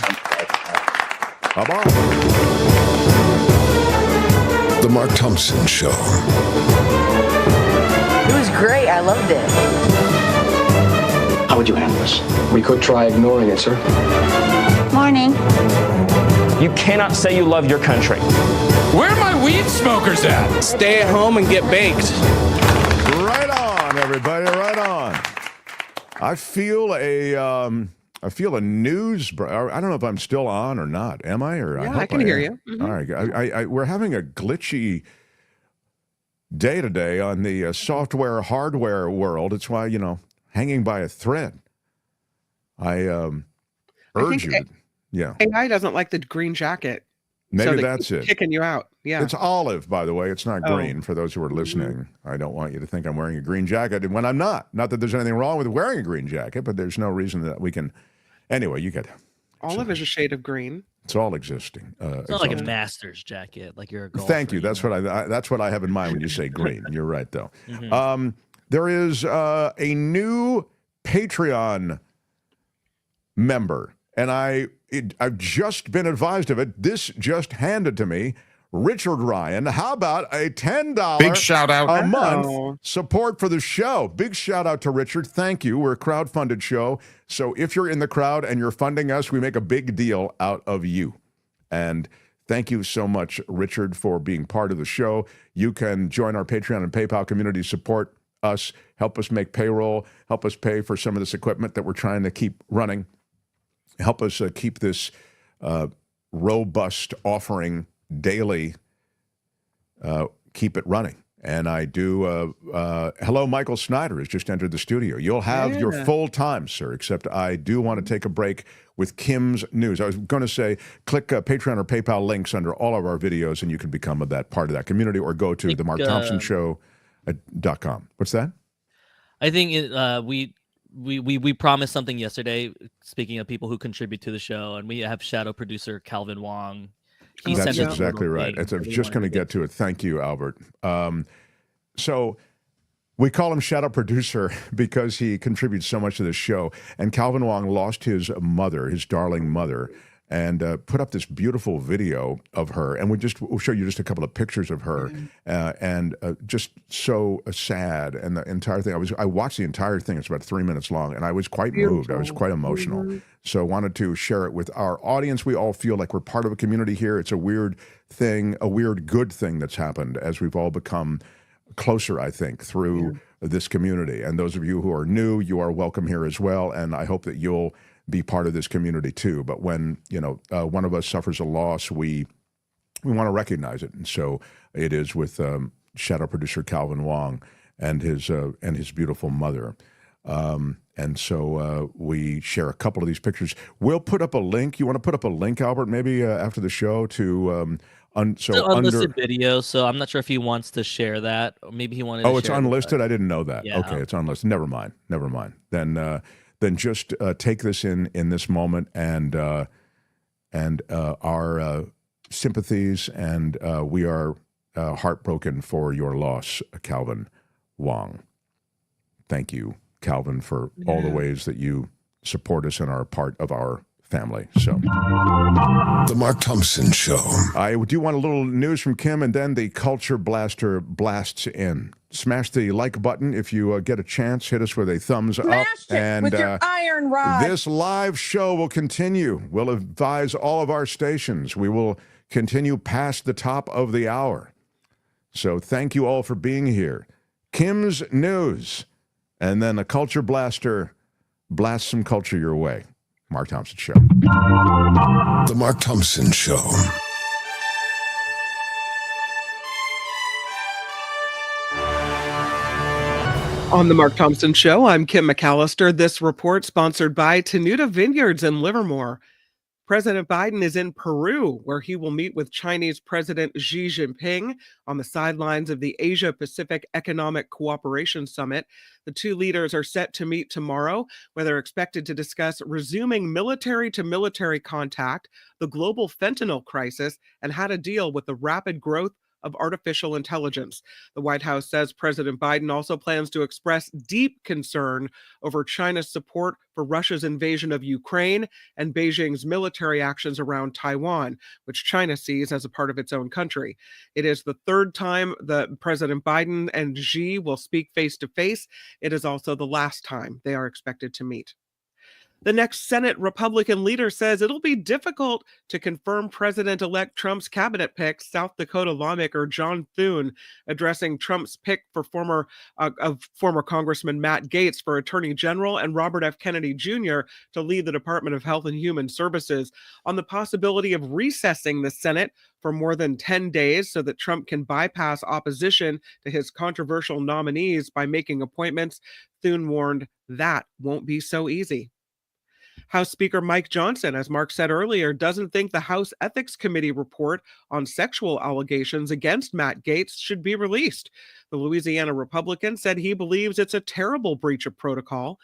Bye-bye. The Mark Thompson Show. It was great. I loved it. How would you handle this? We could try ignoring it, sir. Morning. You cannot say you love your country. Where are my weed smokers at? Stay at home and get baked. Right on, everybody. Right on. I feel a news. I don't know if I'm still on or not. Am I? Or yeah, I can hear you. Mm-hmm. All right. We're having a glitchy day today on the software hardware world. It's why hanging by a thread. I urge you. Yeah. AI doesn't like the green jacket. Maybe so that's it. Kicking you out. Yeah. It's olive, by the way. It's not green. For those who are listening, I don't want you to think I'm wearing a green jacket when I'm not. Not that there's anything wrong with wearing a green jacket, but there's no reason that we can. Anyway, you get. Olive is a shade of green. It's all existing. It's not like a master's jacket, like you're a golfer. Thank you. That's what I have in mind when you say green. You're right, though. Mm-hmm. There is a new Patreon member, and I've just been advised of it. This just handed to me. Richard Ryan, how about a $10 big shout out a month support for the show? Big shout out to Richard. Thank you. We're a crowd-funded show. So if you're in the crowd and you're funding us, we make a big deal out of you. And thank you so much, Richard, for being part of the show. You can join our Patreon and PayPal community, support us, help us make payroll, help us pay for some of this equipment that we're trying to keep running, help us keep this robust offering daily, keep it running. And I do, hello, Michael Snyder has just entered the studio. You'll have your full time, sir, except I do want to take a break with Kim's News. I was going to say, click Patreon or PayPal links under all of our videos, and you can become that part of that community, or go to themarkthompsonshow.com. What's that? I think we promised something yesterday, speaking of people who contribute to the show, and we have shadow producer Calvin Wong. That's exactly right. I was just going to get to it. Thank you, Albert. So we call him shadow producer because he contributes so much to the show. And Calvin Wong lost his mother, his darling mother, and put up this beautiful video of her. And we'll show you just a couple of pictures of her, and just so sad. And the entire thing, I watched the entire thing. It's about 3 minutes long, and I was quite moved. I was quite emotional. So I wanted to share it with our audience. We all feel like we're part of a community here. It's a weird thing, a weird good thing that's happened as we've all become closer, I think, through this community. And those of you who are new, you are welcome here as well. And I hope that you'll be part of this community too. But when one of us suffers a loss, we want to recognize it, and so it is with shadow producer Calvin Wong and his beautiful mother. And so we share a couple of these pictures. We'll put up a link. You want to put up a link, Albert, maybe after the show to It's an unlisted video, so I'm not sure if he wants to share that. Or maybe he wanted to it's share unlisted? I didn't know that. Yeah. Okay, it's unlisted. Never mind. Then just take this in this moment and our sympathies, and we are heartbroken for your loss, Calvin Wong. Thank you, Calvin, for all the ways that you support us and are a part of our family. So, The Mark Thompson Show. I do want a little news from Kim, and then the Culture Blaster blasts in. Smash the like button if you get a chance. Hit us with a thumbs up. Smash it with your iron rod. This live show will continue. We'll advise all of our stations. We will continue past the top of the hour. So thank you all for being here. Kim's News, and then a Culture Blaster blasts some culture your way. Mark Thompson Show. The Mark Thompson Show. On the Mark Thompson Show, I'm Kim McAllister. This report sponsored by Tenuta Vineyards in Livermore. President Biden is in Peru, where he will meet with Chinese President Xi Jinping on the sidelines of the Asia-Pacific Economic Cooperation Summit. The two leaders are set to meet tomorrow, where they're expected to discuss resuming military-to-military contact, the global fentanyl crisis, and how to deal with the rapid growth of artificial intelligence. The White House says President Biden also plans to express deep concern over China's support for Russia's invasion of Ukraine and Beijing's military actions around Taiwan, which China sees as a part of its own country. It is the third time that President Biden and Xi will speak face-to-face. It is also the last time they are expected to meet. The next Senate Republican leader says it'll be difficult to confirm President-elect Trump's cabinet pick, South Dakota lawmaker John Thune, addressing Trump's pick for former Congressman Matt Gaetz for Attorney General and Robert F. Kennedy Jr. to lead the Department of Health and Human Services, on the possibility of recessing the Senate for more than 10 days so that Trump can bypass opposition to his controversial nominees by making appointments. Thune warned that won't be so easy. House Speaker Mike Johnson, as Mark said earlier, doesn't think the House Ethics Committee report on sexual allegations against Matt Gaetz should be released. The Louisiana Republican said he believes it's a terrible breach of protocol.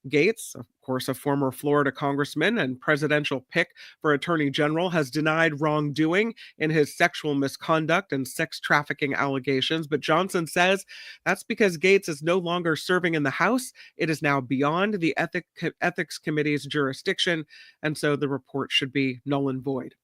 Gaetz, of course, a former Florida congressman and presidential pick for Attorney General, has denied wrongdoing in his sexual misconduct and sex trafficking allegations. But Johnson says that's because Gaetz is no longer serving in the House. It is now beyond the Ethics Committee's jurisdiction, and so the report should be null and void.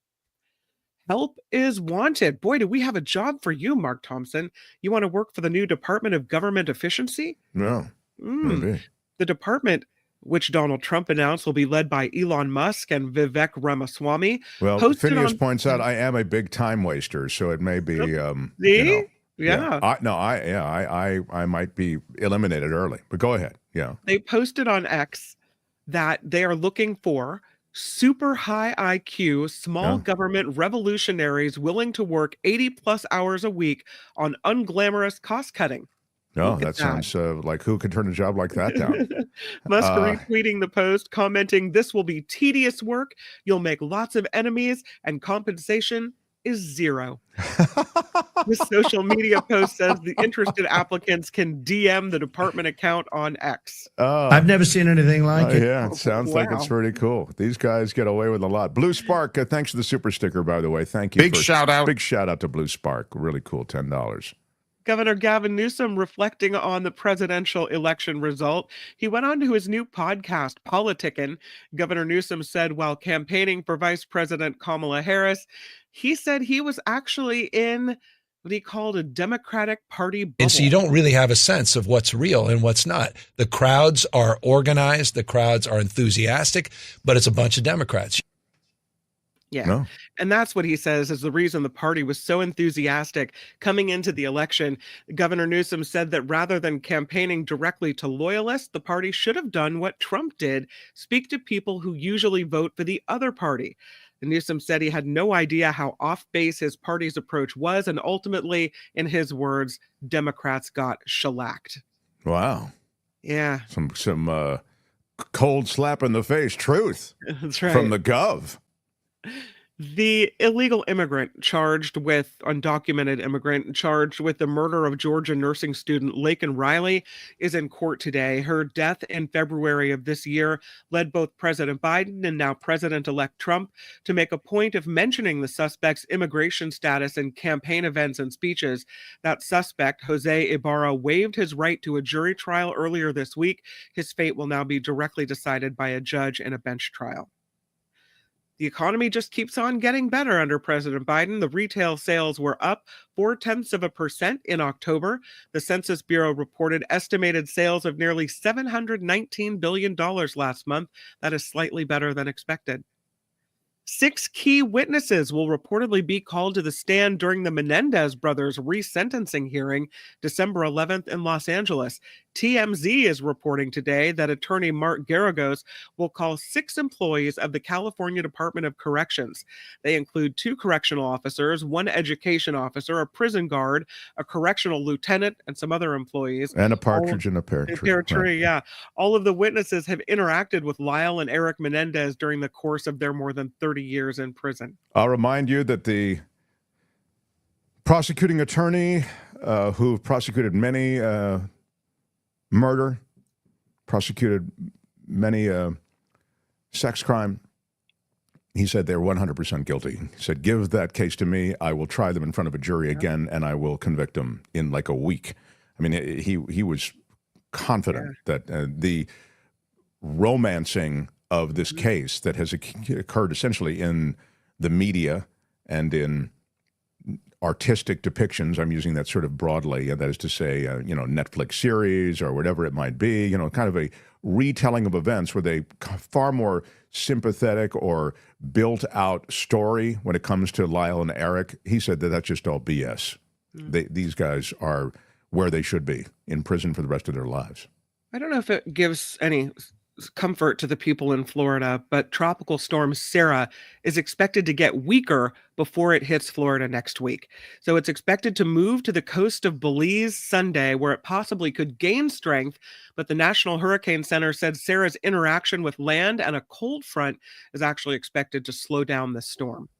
Help is wanted. Boy, do we have a job for you, Mark Thompson. You want to work for the new Department of Government Efficiency? No, maybe. The department, which Donald Trump announced will be led by Elon Musk and Vivek Ramaswamy. Well, Phineas points out I am a big time waster, so it may be. See? I might be eliminated early, but go ahead. Yeah. They posted on X that they are looking for super high IQ, small government revolutionaries willing to work 80 plus hours a week on unglamorous cost cutting. No, that sounds like who could turn a job like that down? Musk retweeting the post, commenting, "This will be tedious work. You'll make lots of enemies, and compensation is zero." This social media post says the interested applicants can DM the department account on X. I've never seen anything like it. Yeah, it sounds like it's pretty cool. These guys get away with a lot. Blue Spark, thanks for the super sticker, by the way. Thank you. Big shout out. Big shout out to Blue Spark. Really cool, $10. Governor Gavin Newsom reflecting on the presidential election result. He went on to his new podcast, Politickin'. Governor Newsom said while campaigning for Vice President Kamala Harris, he said he was actually in what he called a Democratic Party bubble. And so you don't really have a sense of what's real and what's not. The crowds are organized, the crowds are enthusiastic, but it's a bunch of Democrats. Yeah. No. And that's what he says is the reason the party was so enthusiastic coming into the election. Governor Newsom said that rather than campaigning directly to loyalists, the party should have done what Trump did, speak to people who usually vote for the other party. And Newsom said he had no idea how off base his party's approach was. And ultimately, in his words, Democrats got shellacked. Wow. Yeah. Some cold slap in the face truth. That's right. From the Gov. The illegal immigrant undocumented immigrant charged with the murder of Georgia nursing student Laken Riley is in court today. Her death in February of this year led both President Biden and now President-elect Trump to make a point of mentioning the suspect's immigration status in campaign events and speeches. That suspect, Jose Ibarra, waived his right to a jury trial earlier this week. His fate will now be directly decided by a judge in a bench trial. The economy just keeps on getting better under President Biden. The retail sales were up 0.4% in October. The Census Bureau reported estimated sales of nearly $719 billion last month. That is slightly better than expected. 6 key witnesses will reportedly be called to the stand during the Menendez brothers' resentencing hearing December 11th in Los Angeles. TMZ is reporting today that attorney Mark Garagos will call 6 employees of the California Department of Corrections. They include 2 correctional officers, 1 education officer, a prison guard, a correctional lieutenant, and some other employees. And a partridge in a pear tree. Right. Yeah. All of the witnesses have interacted with Lyle and Eric Menendez during the course of their more than 30 years in prison. I'll remind you that the prosecuting attorney who prosecuted many prosecuted many sex crime, he said they're 100% guilty. He said, give that case to me. I will try them in front of a jury again, and I will convict them in like a week. I mean, he was confident that the romancing of this case that has occurred essentially in the media and in artistic depictions, I'm using that sort of broadly, that is to say, Netflix series or whatever it might be, kind of a retelling of events with a far more sympathetic or built-out story when it comes to Lyle and Eric. He said that that's just all BS. These guys are where they should be, in prison for the rest of their lives. I don't know if it gives any comfort to the people in Florida, but Tropical Storm Sarah is expected to get weaker before it hits Florida next week. So it's expected to move to the coast of Belize Sunday, where it possibly could gain strength, but the National Hurricane Center said Sarah's interaction with land and a cold front is actually expected to slow down the storm.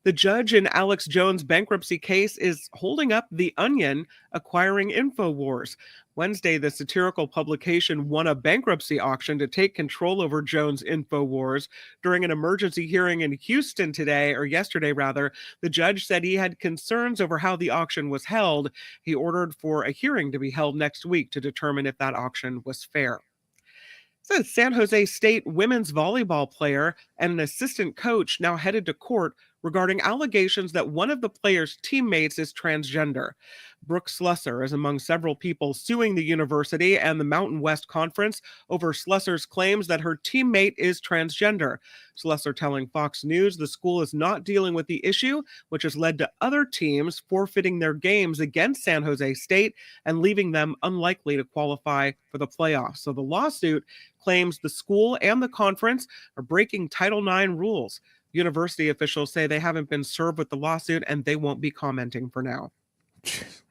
The judge in Alex Jones' bankruptcy case is holding up The Onion, acquiring InfoWars. Wednesday, the satirical publication won a bankruptcy auction to take control over Jones' InfoWars. During an emergency hearing in Houston yesterday, the judge said he had concerns over how the auction was held. He ordered for a hearing to be held next week to determine if that auction was fair. A San Jose State women's volleyball player and an assistant coach now headed to court regarding allegations that one of the player's teammates is transgender. Brooke Slusser is among several people suing the university and the Mountain West Conference over Slusser's claims that her teammate is transgender. Slusser telling Fox News the school is not dealing with the issue, which has led to other teams forfeiting their games against San Jose State and leaving them unlikely to qualify for the playoffs. So the lawsuit claims the school and the conference are breaking Title IX rules. University officials say they haven't been served with the lawsuit and they won't be commenting for now.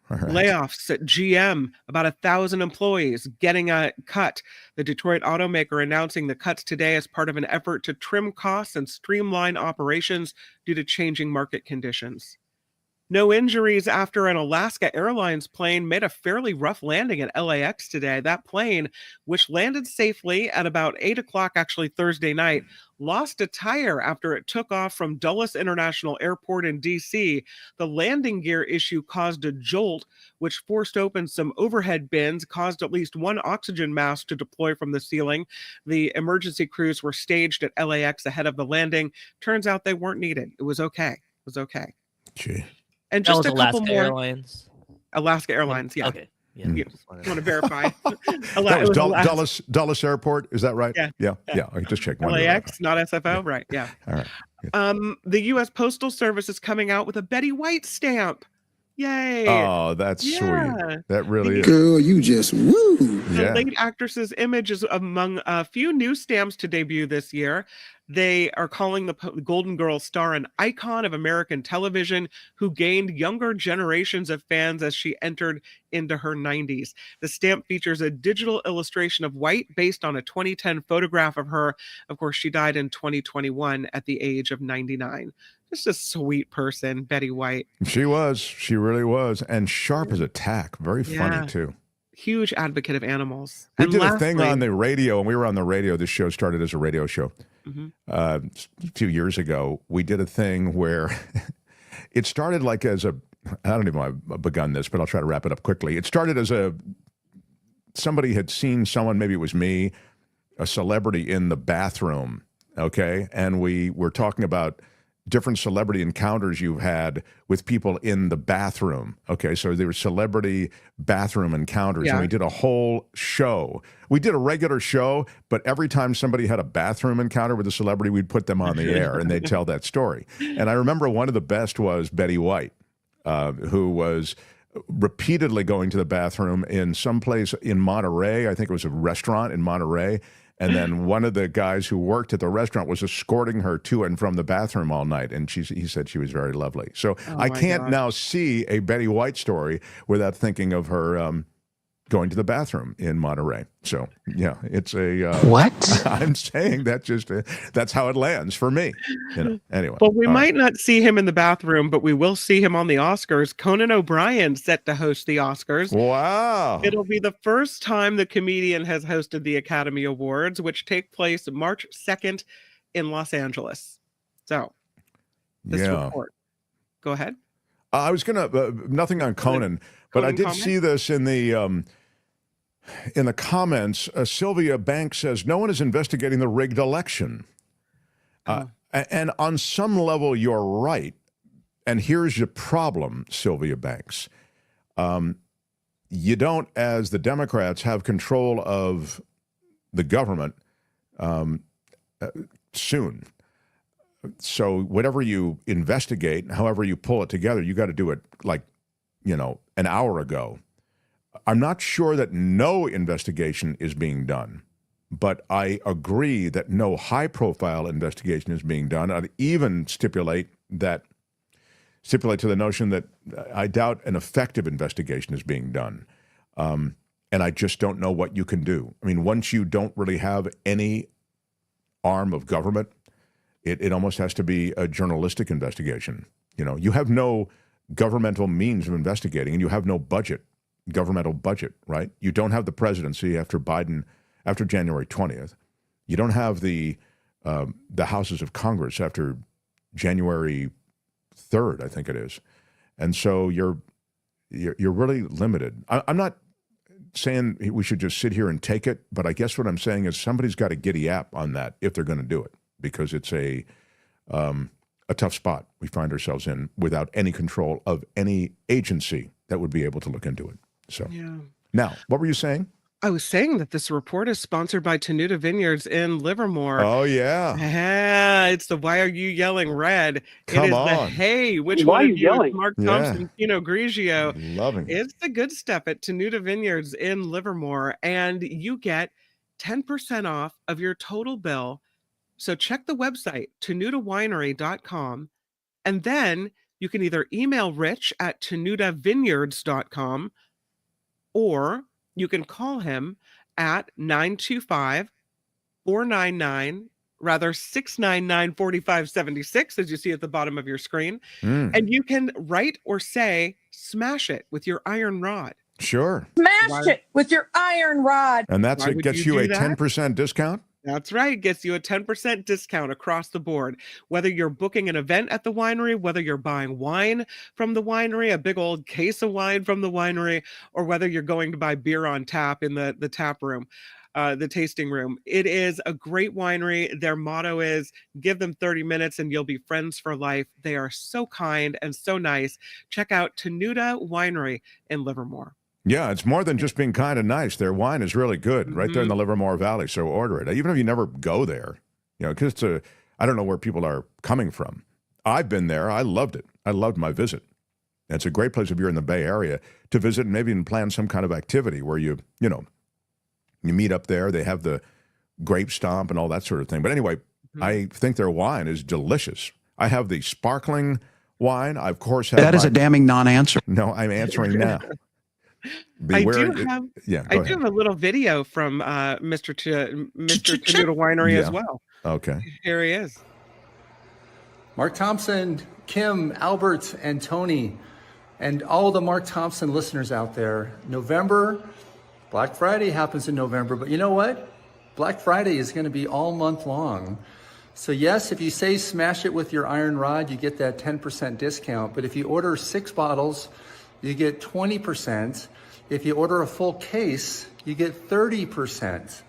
Right. Layoffs at GM, about 1,000 employees getting a cut. The Detroit automaker announcing the cuts today as part of an effort to trim costs and streamline operations due to changing market conditions. No injuries after an Alaska Airlines plane made a fairly rough landing at LAX today. That plane, which landed safely at about 8 o'clock actually Thursday night, lost a tire after it took off from Dulles International Airport in D.C. The landing gear issue caused a jolt, which forced open some overhead bins, caused at least one oxygen mask to deploy from the ceiling. The emergency crews were staged at LAX ahead of the landing. Turns out they weren't needed. It was okay. Gee. And just that was a couple Alaska more. Airlines. Alaska Airlines, yeah. Okay. Yeah. You want to verify? That was Dulles Airport, is that right? Yeah. I just checked. LAX, not SFO, right? Yeah. All right. The U.S. Postal Service is coming out with a Betty White stamp. Yay. Oh, that's sweet. That really is. Girl, you just woo. The late actress's image is among a few new stamps to debut this year. They are calling the Golden Girl star an icon of American television who gained younger generations of fans as she entered into her 90s. The stamp features a digital illustration of White based on a 2010 photograph of her. Of course, she died in 2021 at the age of 99. Just a sweet person, Betty White. She was. She really was. And sharp as a tack. Very funny, too. Huge advocate of animals. We did a thing on the radio, and we were on the radio. This show started as a radio show. A few years ago, we did a thing where it started like as a, I don't even know I've begun this, but I'll try to wrap it up quickly. It started as somebody had seen someone, maybe it was me, a celebrity in the bathroom, okay? And we were talking about different celebrity encounters you've had with people in the bathroom. Okay, so there were celebrity bathroom encounters, and we did a whole show. We did a regular show, but every time somebody had a bathroom encounter with a celebrity, we'd put them on the air, and they'd tell that story. And I remember one of the best was Betty White, who was repeatedly going to the bathroom in some place in Monterey. I think it was a restaurant in Monterey. And then one of the guys who worked at the restaurant was escorting her to and from the bathroom all night. And he said she was very lovely. So I can't now see a Betty White story without thinking of her going to the bathroom in Monterey. So, yeah, it's a... What? I'm saying that that's how it lands for me. You know, anyway. Well, we might not see him in the bathroom, but we will see him on the Oscars. Conan O'Brien set to host the Oscars. Wow. It'll be the first time the comedian has hosted the Academy Awards, which take place March 2nd in Los Angeles. So, this report. Go ahead. I was going to... nothing on Conan, but I did see this in the comments. Sylvia Banks says, no one is investigating the rigged election. And on some level, you're right. And here's your problem, Sylvia Banks. You don't, as the Democrats, have control of the government soon. So whatever you investigate, however you pull it together, you got to do it like, an hour ago. I'm not sure that no investigation is being done, but I agree that no high-profile investigation is being done. I'd even stipulate to the notion that I doubt an effective investigation is being done. And I just don't know what you can do. I mean, once you don't really have any arm of government, it almost has to be a journalistic investigation. You have no governmental means of investigating, and you have no governmental budget, right? You don't have the presidency after January 20th. You don't have the houses of Congress after January 3rd, I think it is. And so you're really limited. I'm not saying we should just sit here and take it, but I guess what I'm saying is somebody's got to giddy up on that if they're going to do it, because it's a tough spot we find ourselves in without any control of any agency that would be able to look into it. So now, what were you saying? I was saying that this report is sponsored by Tenuta Vineyards in Livermore. Oh, yeah. Yeah, it's the Why Are You Yelling Red? Come it is on. the Hey, which Why one are of you you yelling? is Mark Thompson, Pinot Grigio? Loving it. It's the good stuff at Tenuta Vineyards in Livermore, and you get 10% off of your total bill. So check the website, tenutawinery.com, and then you can either email Rich at tenutavineyards.com, or you can call him at 699-4576, as you see at the bottom of your screen. And you can write or say, smash it with your iron rod. Sure. Smash it with your iron rod. And it gets you a do that? 10% discount? That's right. Gets you a 10% discount across the board. Whether you're booking an event at the winery, whether you're buying wine from the winery, a big old case of wine from the winery, or whether you're going to buy beer on tap in the tap room, the tasting room. It is a great winery. Their motto is give them 30 minutes and you'll be friends for life. They are so kind and so nice. Check out Tenuta Winery in Livermore. Yeah, it's more than just being kind and nice. Their wine is really good right there in the Livermore Valley, so order it. Even if you never go there, because I don't know where people are coming from. I've been there. I loved it. I loved my visit. It's a great place if you're in the Bay Area to visit and maybe even plan some kind of activity where you meet up there. They have the grape stomp and all that sort of thing. But anyway, I think their wine is delicious. I have the sparkling wine. I, of course, have That is a damning non-answer. No, I'm answering now. I do have a little video from Mr. Tenuta Winery as well. Okay. Here he is. Mark Thompson, Kim, Albert, and Tony, and all the Mark Thompson listeners out there. November, Black Friday happens in November, but you know what? Black Friday is going to be all month long. So yes, if you say smash it with your iron rod, you get that 10% discount. But if you order 6 bottles, you get 20%. If you order a full case, you get 30%.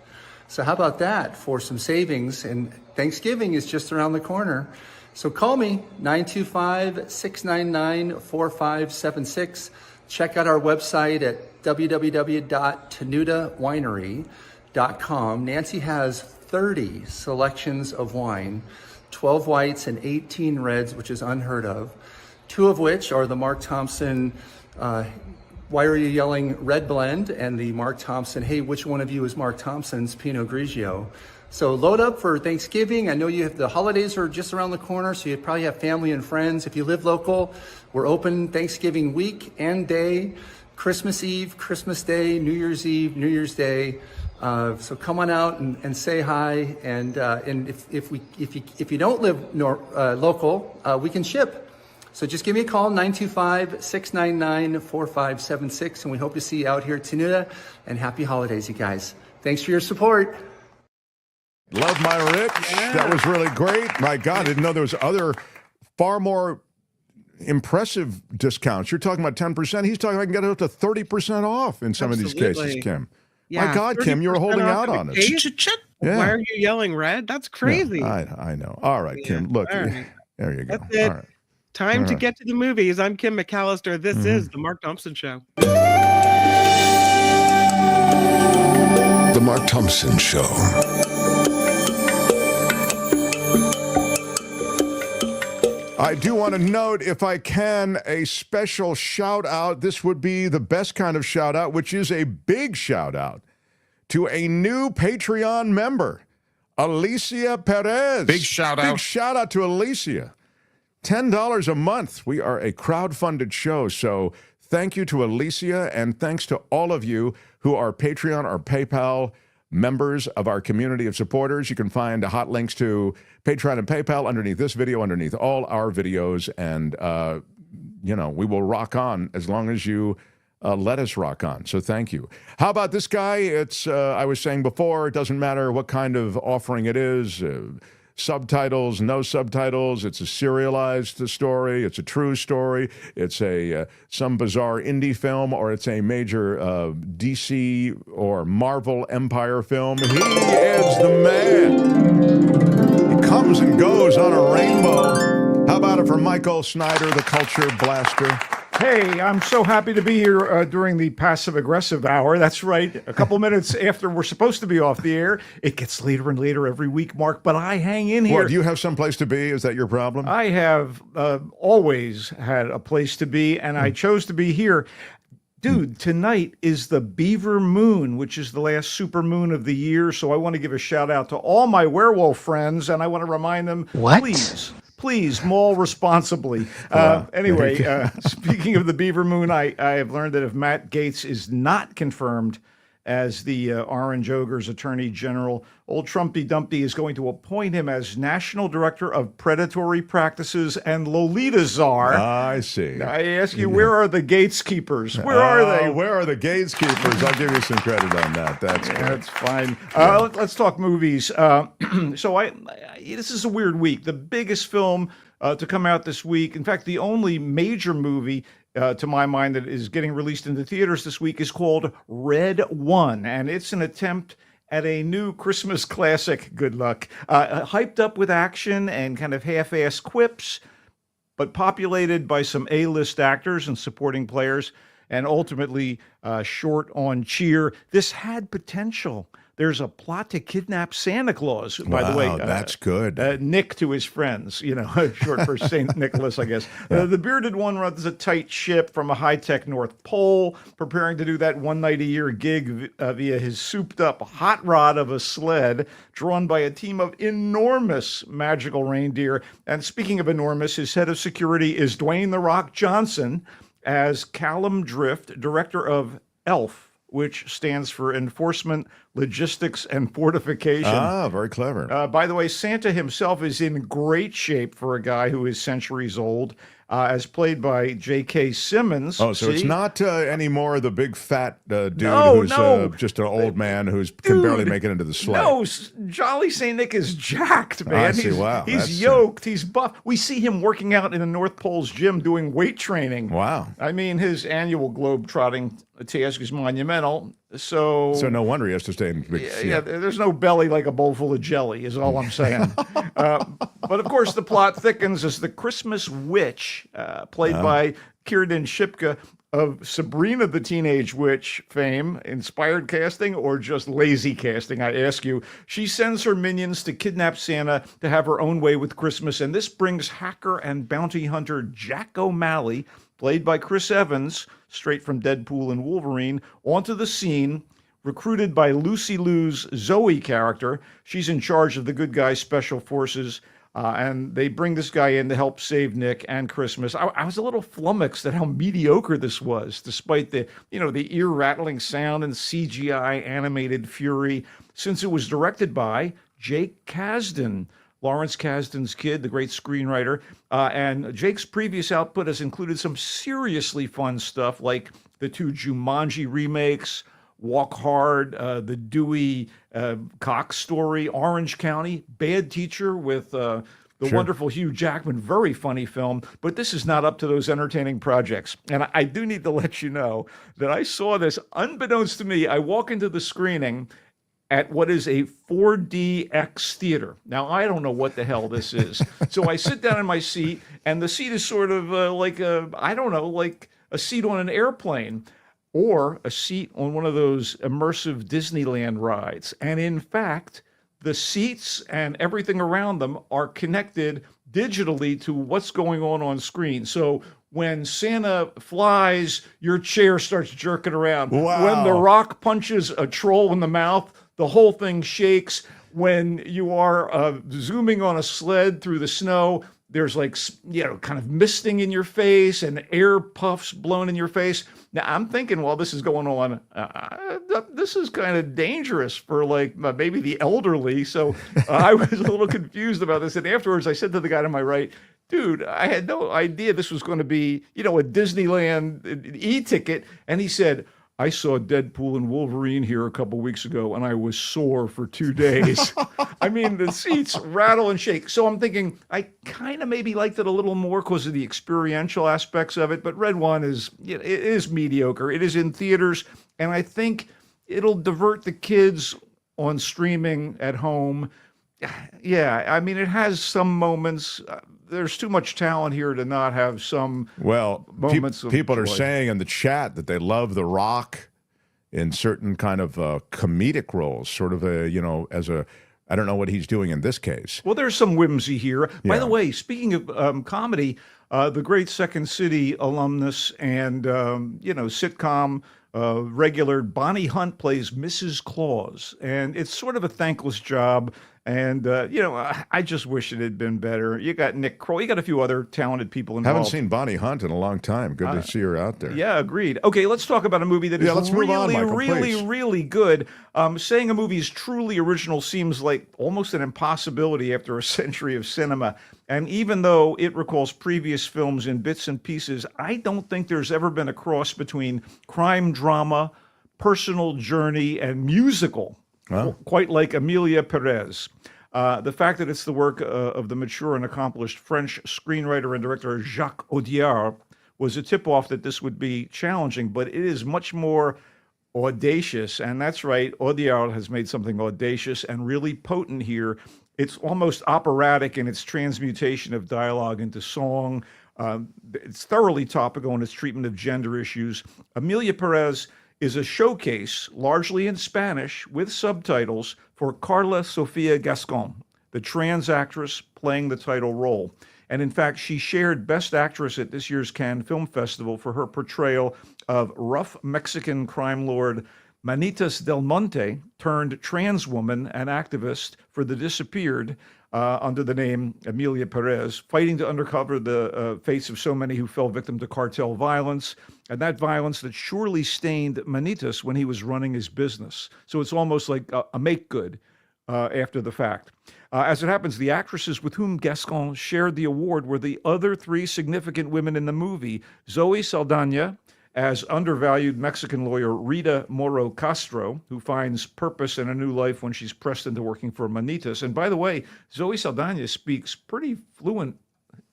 So how about that for some savings? And Thanksgiving is just around the corner. So call me, 925-699-4576. Check out our website at www.tenutawinery.com. Nancy has 30 selections of wine, 12 whites and 18 reds, which is unheard of, 2 of which are the Mark Thompson Why Are You Yelling Red Blend and the Mark Thompson, hey, which one of you is Mark Thompson's Pinot Grigio? So load up for Thanksgiving. I know the holidays are just around the corner, so you probably have family and friends. If you live local, we're open Thanksgiving week and day, Christmas Eve, Christmas Day, New Year's Eve, New Year's Day. So come on out and say hi. And if you don't live local, we can ship. So just give me a call, 925-699-4576, and we hope to see you out here at Tenuta. And happy holidays, you guys. Thanks for your support. Love my Rich. Yeah. That was really great. My God, I didn't know there was other far more impressive discounts. You're talking about 10%. He's talking about I can get up to 30% off in some of these cases, Kim. Yeah, my God, Kim, you're holding out on us. Yeah. Why are you yelling red? That's crazy. Yeah, I know. All right, Kim, look, right. There you go. That's it. All right. Time to get to the movies. I'm Kim McAllister. This is The Mark Thompson Show. The Mark Thompson Show. I do want to note, if I can, a special shout out. This would be the best kind of shout out, which is a big shout out to a new Patreon member, Alicia Perez. Big shout out. Big shout out to Alicia. $10 a month. We are a crowd-funded show, so thank you to Alicia, and thanks to all of you who are Patreon or PayPal members of our community of supporters. You can find hot links to Patreon and PayPal underneath this video, underneath all our videos, and, we will rock on as long as you let us rock on. So thank you. How about this guy? It's, I was saying before, it doesn't matter what kind of offering it is, subtitles, no subtitles. It's a serialized story. It's a true story. It's a some bizarre indie film, or it's a major DC or Marvel Empire film. He is the man. He comes and goes on a rainbow. How about it for Michael Snyder, the culture blaster? Hey, I'm so happy to be here during the passive-aggressive hour. That's right. A couple minutes after we're supposed to be off the air. It gets later and later every week, Mark, but I hang in here. Well, do you have some place to be? Is that your problem? I have always had a place to be, and I chose to be here. Dude, tonight is the Beaver Moon, which is the last super moon of the year, so I want to give a shout-out to all my werewolf friends, and I want to remind them, please maul responsibly. Anyway, speaking of the Beaver Moon, I have learned that if Matt Gaetz is not confirmed as the Orange Ogre's Attorney General, old Trumpy Dumpy is going to appoint him as National Director of Predatory Practices and Lolita Czar. I see. I ask you, where are the Gateskeepers? Where are they? Where are the Gateskeepers? I'll give you some credit on that. That's fine. Let's talk movies. So this is a weird week. The biggest film to come out this week, in fact, the only major movie to my mind that is getting released into theaters this week is called Red One, and it's an attempt at a new Christmas classic. Good luck. Hyped up with action and kind of half-ass quips, but populated by some A-list actors and supporting players, and ultimately short on cheer. This had potential. there's a plot to kidnap Santa Claus. By the way, that's good. Nick to his friends, short for St. Nicholas, I guess. The bearded one runs a tight ship from a high-tech North Pole, preparing to do that one-night-a-year gig via his souped-up hot rod of a sled, drawn by a team of enormous magical reindeer. And speaking of enormous, his head of security is Dwayne "The Rock" Johnson as Callum Drift, director of ELF, which stands for Enforcement, Logistics, and Fortification. Ah, very clever. By the way, Santa himself is in great shape for a guy who is centuries old, as played by J.K. Simmons. Oh, so it's not anymore the big fat dude who's just an old man who can barely make it into the sleigh. No, Jolly St. Nick is jacked, man. I see. Wow. He's yoked. He's buff. We see him working out in the North Pole's gym doing weight training. Wow. I mean, his annual globe-trotting task is monumental. So no wonder he has to stay in big. Yeah, there's no belly like a bowl full of jelly, is all I'm saying. But of course, the plot thickens as the Christmas witch, played by Kiernan Shipka of Sabrina the Teenage Witch fame, inspired casting or just lazy casting, I ask you. She sends her minions to kidnap Santa to have her own way with Christmas, and this brings hacker and bounty hunter Jack O'Malley, played by Chris Evans, straight from Deadpool and Wolverine, onto the scene, recruited by Lucy Liu's Zoe character. She's in charge of the good guys' special forces, and they bring this guy in to help save Nick and Christmas. I was a little flummoxed at how mediocre this was, despite the ear-rattling sound and CGI animated fury, since it was directed by Jake Kasdan, Lawrence Kasdan's kid, the great screenwriter. And Jake's previous output has included some seriously fun stuff like the 2 Jumanji remakes, Walk Hard, the Dewey Cox story, Orange County, Bad Teacher with the wonderful Hugh Jackman, very funny film. But this is not up to those entertaining projects. And I do need to let you know that I saw this, unbeknownst to me. I walk into the screening at what is a 4DX theater. Now, I don't know what the hell this is. So I sit down in my seat, and the seat is sort of like a seat on an airplane or a seat on one of those immersive Disneyland rides. And in fact, the seats and everything around them are connected digitally to what's going on screen. So when Santa flies, your chair starts jerking around. Wow. When The Rock punches a troll in the mouth, the whole thing shakes. When you are zooming on a sled through the snow, there's kind of misting in your face and air puffs blown in your face. Now, I'm thinking, while this is going on, this is kind of dangerous for maybe the elderly. So I was a little confused about this. And afterwards, I said to the guy to my right, dude, I had no idea this was going to be, a Disneyland e-ticket. And he said, I saw Deadpool and Wolverine here a couple weeks ago, and I was sore for 2 days. I mean, the seats rattle and shake. So I'm thinking, I kind of maybe liked it a little more because of the experiential aspects of it. But Red One it is mediocre. It is in theaters, and I think it'll divert the kids on streaming at home. Yeah, I mean, it has some moments. There's too much talent here to not have some moments of people joy. Are saying in the chat that they love The Rock in certain kind of comedic roles, sort of I don't know what he's doing in this case. Well, there's some whimsy here. By the way, speaking of comedy, the great Second City alumnus and sitcom regular Bonnie Hunt plays Mrs. Claus, and it's sort of a thankless job. And, I just wish it had been better. You got Nick Kroll. You got a few other talented people involved. Haven't seen Bonnie Hunt in a long time. Good to see her out there. Yeah, agreed. Okay, let's talk about a movie that is really good. Saying a movie is truly original seems like almost an impossibility after a century of cinema. And even though it recalls previous films in bits and pieces, I don't think there's ever been a cross between crime drama, personal journey, and musical. Quite like Emilia Perez. The fact that it's the work of the mature and accomplished French screenwriter and director Jacques Audiard was a tip-off that this would be challenging, but it is much more audacious. And that's right, Audiard has made something audacious and really potent here. It's almost operatic in its transmutation of dialogue into song. It's thoroughly topical in its treatment of gender issues. Emilia Perez is a showcase, largely in Spanish, with subtitles for Carla Sofia Gascon, the trans actress playing the title role. And in fact, she shared Best Actress at this year's Cannes Film Festival for her portrayal of rough Mexican crime lord Manitas Del Monte, turned trans woman and activist for the disappeared under the name Emilia Perez, fighting to uncover the fates of so many who fell victim to cartel violence, and that violence that surely stained Manitas when he was running his business. So it's almost like a make-good after the fact. As it happens, the actresses with whom Gascon shared the award were the other three significant women in the movie: Zoe Saldana as undervalued Mexican lawyer Rita Moro Castro, who finds purpose and a new life when she's pressed into working for Manitas. And by the way, Zoe Saldana speaks pretty fluent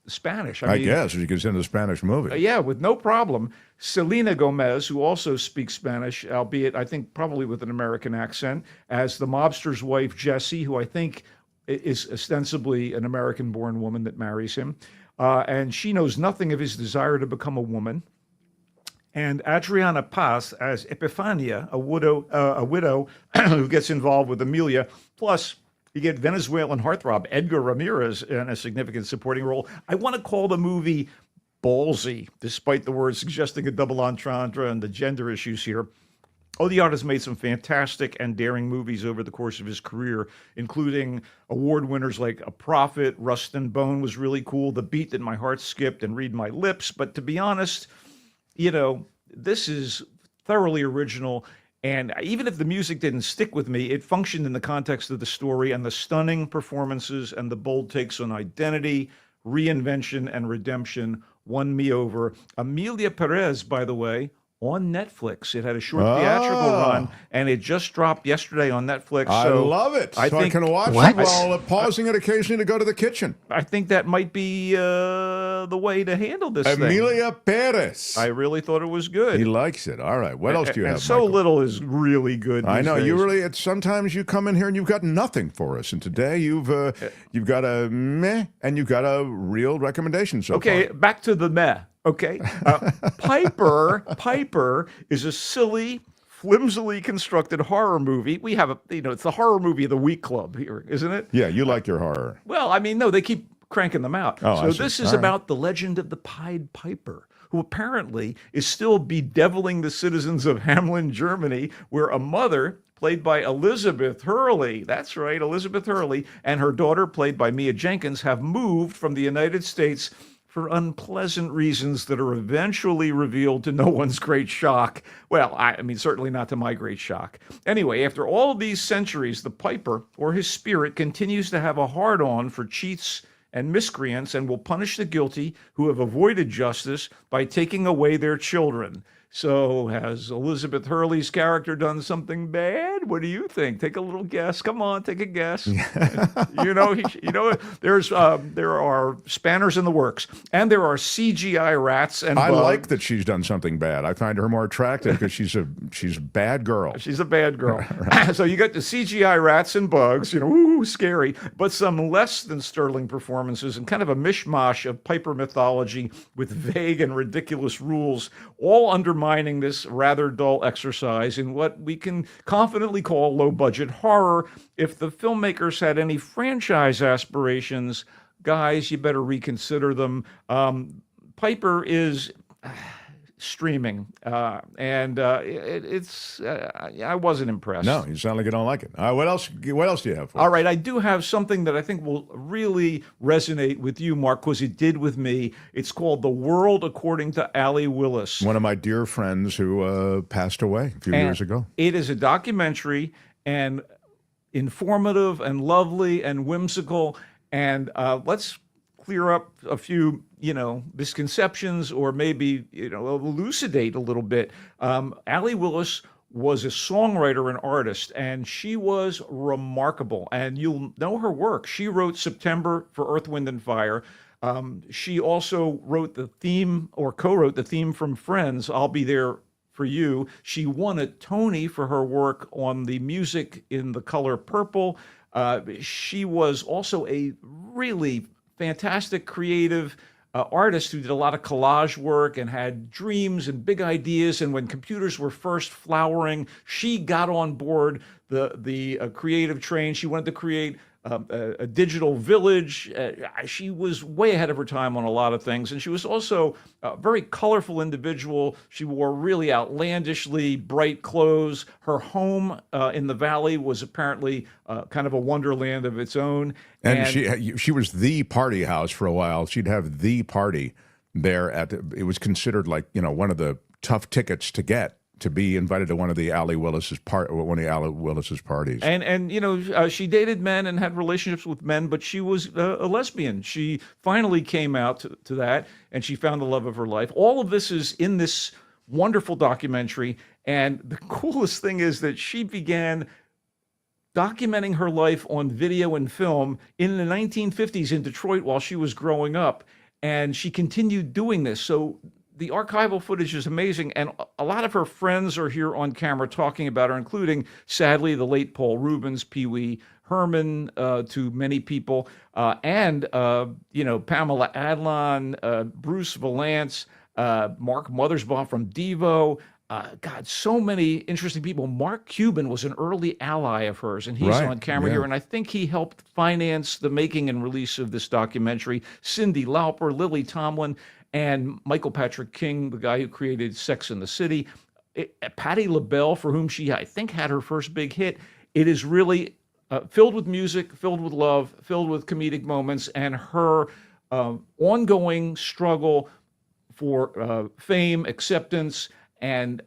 Spanish. I guess, she gets into the Spanish movie. Yeah, with no problem. Selena Gomez, who also speaks Spanish, albeit I think probably with an American accent, as the mobster's wife, Jessie, who I think is ostensibly an American-born woman that marries him. And she knows nothing of his desire to become a woman. And Adriana Paz as Epifania, a widow who gets involved with Emilia. Plus, you get Venezuelan heartthrob Edgar Ramirez in a significant supporting role. I want to call the movie ballsy, despite the word suggesting a double entendre and the gender issues here. Audiard has made some fantastic and daring movies over the course of his career, including award winners like A Prophet, Rust and Bone was really cool, The Beat That My Heart Skipped, and Read My Lips. But to be honest, you know, this is thoroughly original. And even if the music didn't stick with me, it functioned in the context of the story, and the stunning performances and the bold takes on identity, reinvention, and redemption won me over. Emilia Perez, by the way, on Netflix. It had a short theatrical run, and it just dropped yesterday on Netflix. I love it. I can watch it while pausing it occasionally to go to the kitchen. I think that might be the way to handle this thing. Emilia Perez. I really thought it was good. He likes it. All right. What else do you have, so Michael? little is really good I know. these You days. really, it's sometimes you come in here and you've got nothing for us. And today you've got a meh and you've got a real recommendation so Okay, far. back to the meh. Okay. Piper is a silly, flimsily constructed horror movie. We have it's the horror movie of the week club here, isn't it? Yeah, you like your horror. Well, I mean, no, they keep cranking them out. Oh, so this is about the legend of the Pied Piper, who apparently is still bedeviling the citizens of Hamelin, Germany, where a mother, played by Elizabeth Hurley, that's right, Elizabeth Hurley, and her daughter, played by Mia Jenkins, have moved from the United States for unpleasant reasons that are eventually revealed to no one's great shock. Well, I mean, certainly not to my great shock. Anyway, after all of these centuries, the Piper, or his spirit, continues to have a hard-on for cheats and miscreants and will punish the guilty who have avoided justice by taking away their children. So has Elizabeth Hurley's character done something bad? What do you think? Take a little guess. Come on, take a guess. There are spanners in the works, and there are CGI rats and I bugs. like that she's done something bad. I find her more attractive because she's a bad girl. She's a bad girl. So you got the CGI rats and bugs, ooh, scary, but some less than sterling performances and kind of a mishmash of Piper mythology with vague and ridiculous rules, all undermining this rather dull exercise in what we can confidently call low-budget horror. If the filmmakers had any franchise aspirations, guys, you better reconsider them. Piper is streaming, and I wasn't impressed. No, you sound like you don't like it. What else do you have for us? All right, I do have something that I think will really resonate with you, Mark, because it did with me. It's called The World According to Allie Willis. One of my dear friends who passed away a few years ago. It is a documentary, and informative and lovely and whimsical, and let's clear up a few misconceptions, or maybe elucidate a little bit. Allie Willis was a songwriter and artist, and she was remarkable, and you'll know her work. She wrote September for Earth, Wind and Fire. She also wrote the theme, or co-wrote the theme from Friends, I'll Be There for You. She won a Tony for her work on the music in The Color Purple. She was also a really fantastic, creative artist who did a lot of collage work and had dreams and big ideas. And when computers were first flowering, she got on board the creative train. She wanted to create a digital village. She was way ahead of her time on a lot of things. And she was also a very colorful individual. She wore really outlandishly bright clothes. Her home in the Valley was apparently kind of a wonderland of its own. And she was the party house for a while. She'd have the party there it was considered like, one of the tough tickets to get, to be invited to one of the Allie Willis's parties. And she dated men and had relationships with men, but she was a lesbian. She finally came out to that, and she found the love of her life. All of this is in this wonderful documentary, and the coolest thing is that she began documenting her life on video and film in the 1950s in Detroit while she was growing up, and she continued doing this. So the archival footage is amazing, and a lot of her friends are here on camera talking about her, including, sadly, the late Paul Rubens, Pee Wee Herman, to many people, and Pamela Adlon, Bruce Valance, Mark Mothersbaugh from Devo. God, so many interesting people. Mark Cuban was an early ally of hers, and he's on camera here, and I think he helped finance the making and release of this documentary. Cyndi Lauper, Lily Tomlin, and Michael Patrick King, the guy who created Sex and the City. Patti LaBelle, for whom she, I think, had her first big hit. It is really filled with music, filled with love, filled with comedic moments, and her ongoing struggle for fame, acceptance, and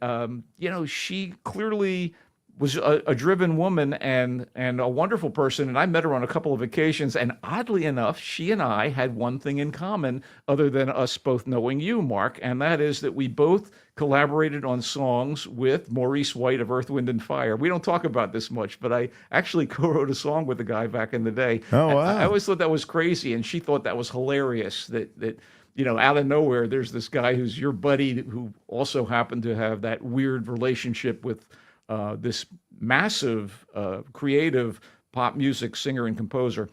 she clearly was a driven woman and a wonderful person. And I met her on a couple of occasions. And oddly enough, she and I had one thing in common other than us both knowing you, Mark. And that is that we both collaborated on songs with Maurice White of Earth, Wind and Fire. We don't talk about this much, but I actually co-wrote a song with the guy back in the day. Oh, wow. I always thought that was crazy. And she thought that was hilarious that out of nowhere, there's this guy who's your buddy who also happened to have that weird relationship with this massive creative pop music singer and composer.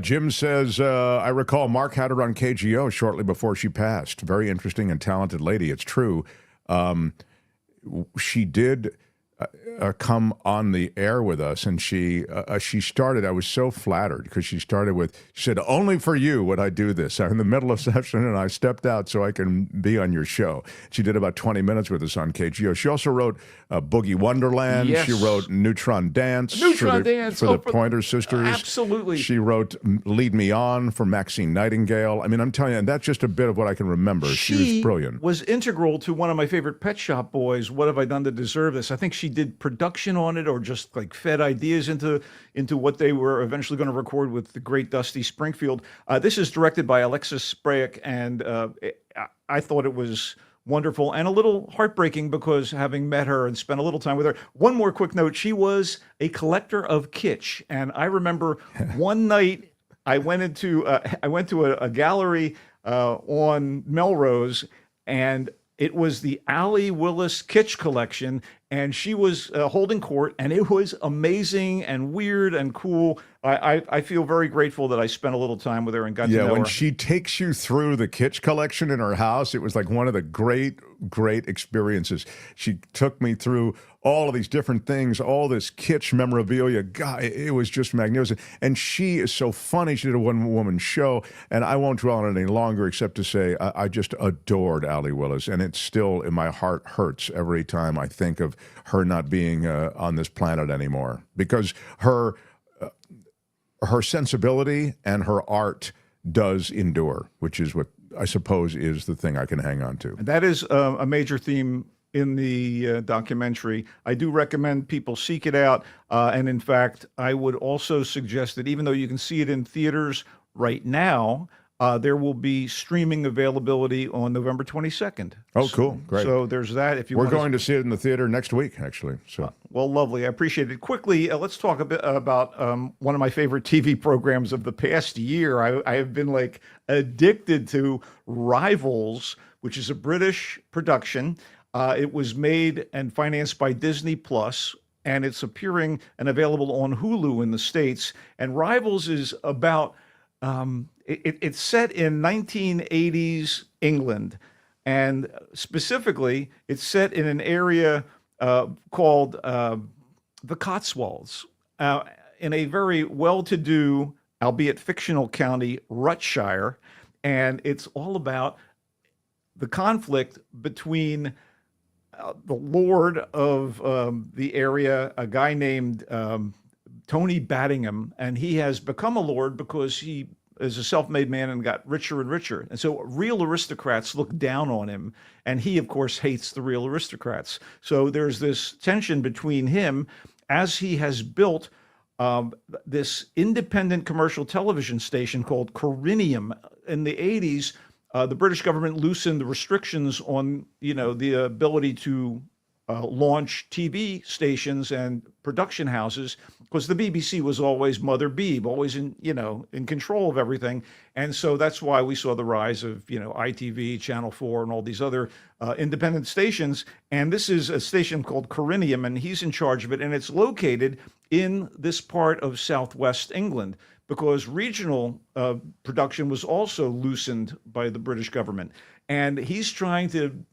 Jim says, I recall Mark had her on KGO shortly before she passed. Very interesting and talented lady. It's true. She did come on the air with us, and she started. I was so flattered because she said, "Only for you would I do this." I'm in the middle of session, and I stepped out so I can be on your show. She did about 20 minutes with us on KGO. She also wrote Boogie Wonderland. Yes. She wrote Neutron Dance for the Pointer Sisters. Absolutely. She wrote Lead Me On for Maxine Nightingale. I mean, I'm telling you, and that's just a bit of what I can remember. She was brilliant. Was integral to one of my favorite Pet Shop Boys, What Have I Done to Deserve This? I think she did production on it, or just like fed ideas into what they were eventually going to record with the great Dusty Springfield. This is directed by Alexis Sprayek, and I thought it was wonderful and a little heartbreaking because having met her and spent a little time with her. One more quick note: she was a collector of kitsch, and I remember one night I went to a gallery on Melrose, and it was the Allie Willis Kitsch collection, and she was holding court, and it was amazing and weird and cool. I feel very grateful that I spent a little time with her and got to know her. Yeah, when she takes you through the kitsch collection in her house, it was like one of the great experiences. She took me through all of these different things, all this kitsch memorabilia. God, it was just magnificent. And she is so funny. She did a one-woman show, and I won't dwell on it any longer except to say I just adored Allie Willis, and it still, in my heart, hurts every time I think of her not being on this planet anymore, because her sensibility and her art does endure, which is what I suppose is the thing I can hang on to. That is a major theme in the documentary. I do recommend people seek it out. And in fact, I would also suggest that even though you can see it in theaters right now, there will be streaming availability on November 22nd. Oh, cool. Great. So there's that. If you We're going to see it in the theater next week, actually. So well, lovely. I appreciate it. Quickly, let's talk a bit about one of my favorite TV programs of the past year. I have been like addicted to Rivals, which is a British production. It was made and financed by Disney Plus, and it's appearing and available on Hulu in the States. And Rivals is about It's set in 1980s England, and specifically, it's set in an area called the Cotswolds, in a very well-to-do, albeit fictional county, Rutshire, and it's all about the conflict between the lord of the area, a guy named Tony Battingham, and he has become a lord because he is a self-made man and got richer and richer. And so real aristocrats look down on him, and he, of course, hates the real aristocrats. So there's this tension between him as he has built this independent commercial television station called Corinium. In the 80s, the British government loosened the restrictions on, the ability to launch TV stations and production houses, because the BBC was always Mother Beeb, always in control of everything. And so that's why we saw the rise of, ITV, Channel 4, and all these other independent stations. And this is a station called Corinium, and he's in charge of it. And it's located in this part of southwest England, because regional production was also loosened by the British government. And he's trying to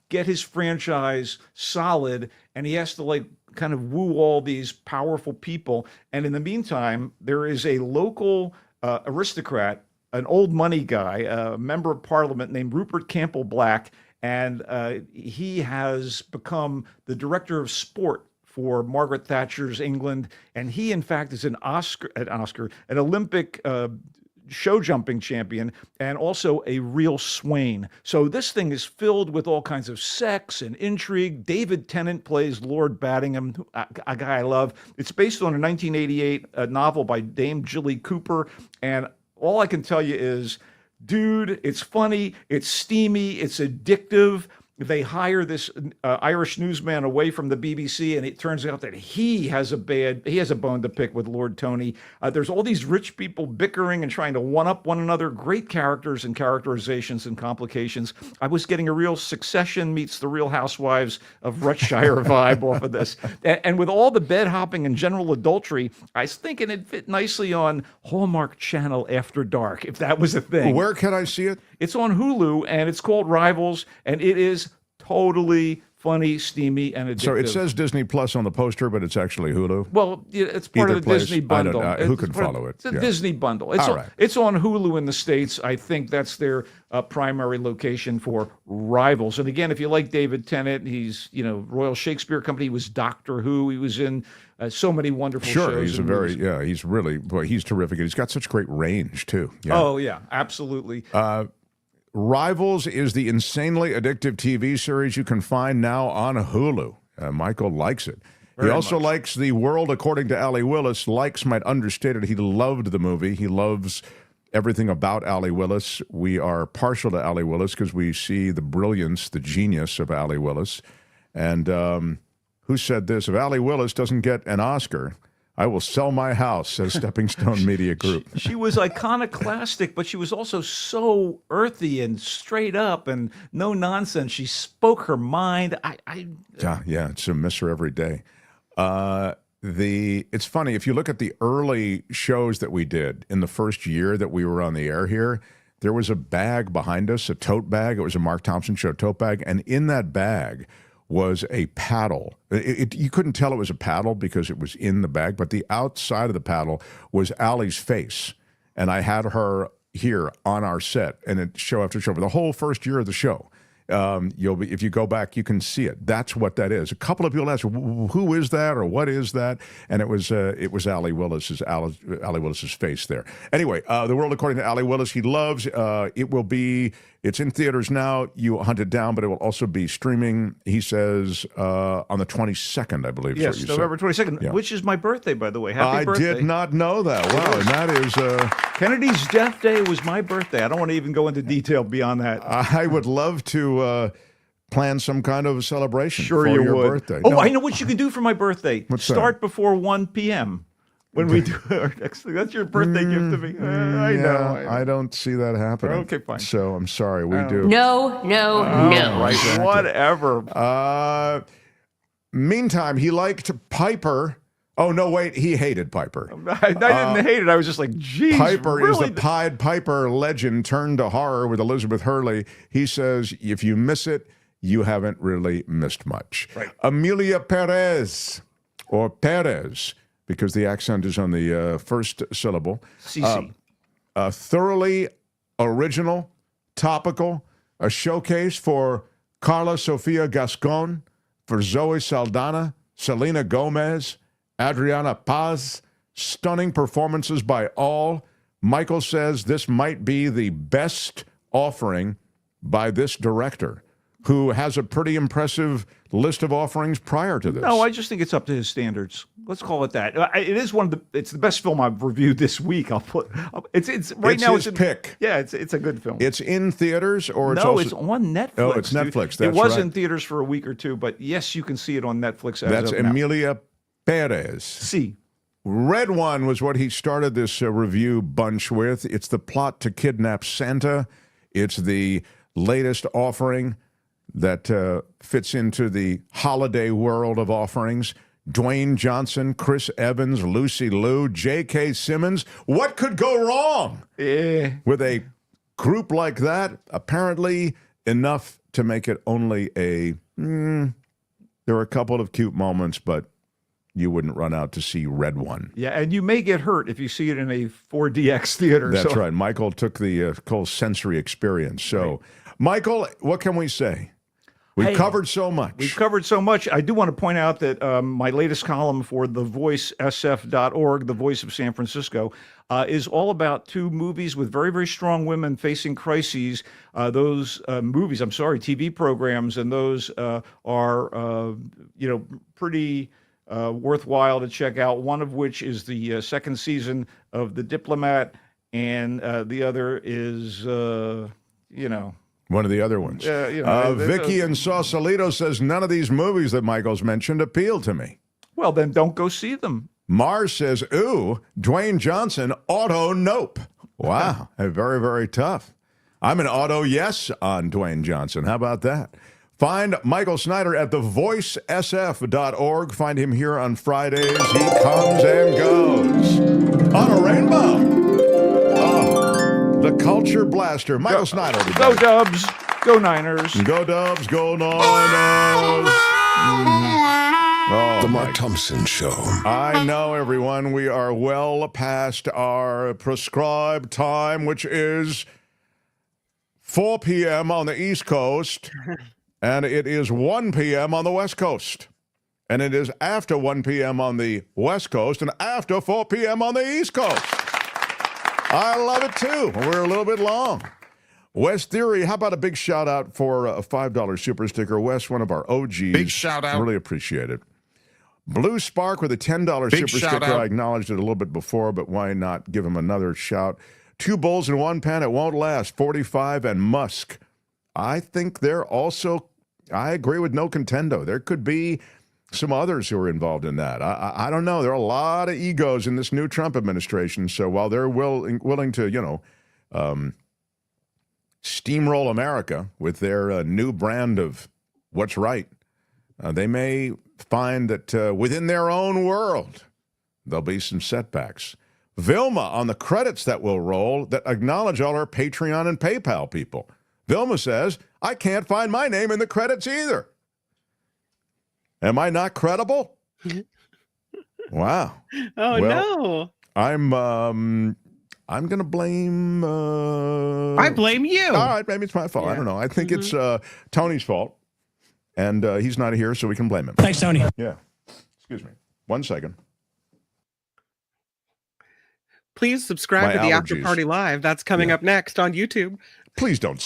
get his franchise solid, and he has to kind of woo all these powerful people. And in the meantime, there is a local aristocrat, an old money guy, a member of parliament named Rupert Campbell Black, and he has become the director of sport for Margaret Thatcher's England, and he, in fact, is an Olympic show jumping champion, and also a real swain. So this thing is filled with all kinds of sex and intrigue. David Tennant plays Lord Battingham, a guy I love. It's based on a 1988 novel by Dame Jilly Cooper, and all I can tell you is, dude, it's funny, it's steamy, it's addictive. They hire this Irish newsman away from the BBC, and it turns out that he has a bone to pick with Lord Tony. There's all these rich people bickering and trying to one-up one another. Great characters and characterizations and complications. I was getting a real Succession meets the Real Housewives of Rutshire vibe off of this. And with all the bed hopping and general adultery, I was thinking it'd fit nicely on Hallmark Channel After Dark, if that was a thing. Where can I see it? It's on Hulu, and it's called Rivals, and it is totally funny, steamy, and addictive. So it says Disney Plus on the poster, but it's actually Hulu? Well, it's part of the Disney bundle. Who can follow it? It's a Disney bundle. It's on Hulu in the States. I think that's their primary location for Rivals. And again, if you like David Tennant, he's, Royal Shakespeare Company, he was Doctor Who, he was in so many wonderful shows. Sure, he's he's terrific. He's got such great range, too. Yeah. Oh, yeah, absolutely. Rivals is the insanely addictive TV series you can find now on Hulu. Michael likes it. He also likes The World According to Allee Willis. Likes might understate it. He loved the movie. He loves everything about Allee Willis. We are partial to Allee Willis because we see the brilliance, the genius of Allee Willis. And who said this? If Allee Willis doesn't get an Oscar, I will sell my house, says Stepping Stone Media Group. She was iconoclastic, but she was also so earthy and straight up and no nonsense. She spoke her mind. Yeah, it's a miss her every day. It's funny, if you look at the early shows that we did in the first year that we were on the air here, there was a bag behind us, a tote bag. It was a Mark Thompson Show tote bag, and in that bag was a paddle. You couldn't tell it was a paddle because it was in the bag, but the outside of the paddle was Allie's face. And I had her here on our set, and it show after show for the whole first year of the show. If you go back, you can see it. That's what that is. A couple of people asked, "Who is that?" or "What is that?" And it was Allee Willis's face there. Anyway, The World According to Allee Willis. He loves. It's in theaters now. You hunt it down, but it will also be streaming. He says on the 22nd, I believe. Yes, November 22nd, which is my birthday, by the way. Happy birthday! I did not know that. Wow, and that is Kennedy's death day was my birthday. I don't want to even go into detail beyond that. I would love to plan some kind of celebration for your birthday. Oh, no. I know what you can do for my birthday. Start before 1 p.m. when we do our next thing. That's your birthday gift to me. I know. I don't see that happening. Okay, fine. So I'm sorry. We do. No. Right, whatever. Meantime, he liked Piper Oh, no, wait. He hated Piper. I didn't hate it. I was just like, geez. Piper really? is the Pied Piper legend turned to horror with Elizabeth Hurley. He says, if you miss it, you haven't really missed much. Right. Amelia Perez, or Perez, because the accent is on the first syllable. CC. Thoroughly original, topical, a showcase for Carla Sofia Gascon, for Zoe Saldana, Selena Gomez, Adriana Paz. Stunning performances by all. Michael says this might be the best offering by this director, who has a pretty impressive list of offerings prior to this. No, I just think it's up to his standards. Let's call it that. It is it's the best film I've reviewed this week. It's right now. His pick. Yeah, it's a good film. It's in theaters, or it's it's on Netflix. Oh, it's Netflix. That's it was right. in theaters for a week or two, but yes, you can see it on Netflix. That's Amelia Perez. See. Red One was what he started this review bunch with. It's the plot to kidnap Santa. It's the latest offering that fits into the holiday world of offerings. Dwayne Johnson, Chris Evans, Lucy Liu, J.K. Simmons. What could go wrong with a group like that? Apparently enough to make it only a... there are a couple of cute moments, but you wouldn't run out to see Red One. Yeah, and you may get hurt if you see it in a 4DX theater. That's right. Michael took the whole sensory experience. So, right. Michael, what can we say? We've covered so much. We've covered so much. I do want to point out that my latest column for thevoicesf.org, The Voice of San Francisco, is all about two movies with very, very strong women facing crises. Those movies, TV programs, and those are, pretty worthwhile to check out. One of which is the second season of The Diplomat, and the other is, one of the other ones. Vicky in Sausalito says none of these movies that Michael's mentioned appeal to me. Well, then don't go see them. Mars says, ooh, Dwayne Johnson, auto nope. Wow, very, very tough. I'm an auto yes on Dwayne Johnson. How about that? Find Michael Snyder at thevoicesf.org. Find him here on Fridays. He comes and goes on a rainbow. The Culture Blaster, Michael Snyder. Go Dubs, go Niners. Go Dubs, go Niners. The Mark Thompson Show. I know, everyone, we are well past our prescribed time, which is 4 p.m. on the East Coast, and it is 1 p.m. on the West Coast. And it is after 1 p.m. on the West Coast and after 4 p.m. on the East Coast. I love it, too. We're a little bit long. Wes Theory, how about a big shout-out for a $5 super sticker? Wes, one of our OGs. Big shout-out. Really appreciate it. Blue Spark with a $10 super sticker. I acknowledged it a little bit before, but why not give him another shout? 2 bulls in 1 pan, it won't last. 45 and Musk. I think they're also, I agree with No Contendo. There could be some others who are involved in that. I don't know. There are a lot of egos in this new Trump administration. So while they're willing to, steamroll America with their new brand of what's right, they may find that within their own world, there'll be some setbacks. Vilma on the credits that will roll that acknowledge all our Patreon and PayPal people. Vilma says, I can't find my name in the credits either. Am I not credible? Wow. Oh, no. I'm going to blame... I blame you. All right, maybe it's my fault. Yeah. I don't know. I think it's Tony's fault. And he's not here, so we can blame him. Thanks, Tony. Yeah. Excuse me. 1 second. Please subscribe to the After Party Live. That's coming up next on YouTube. Please don't.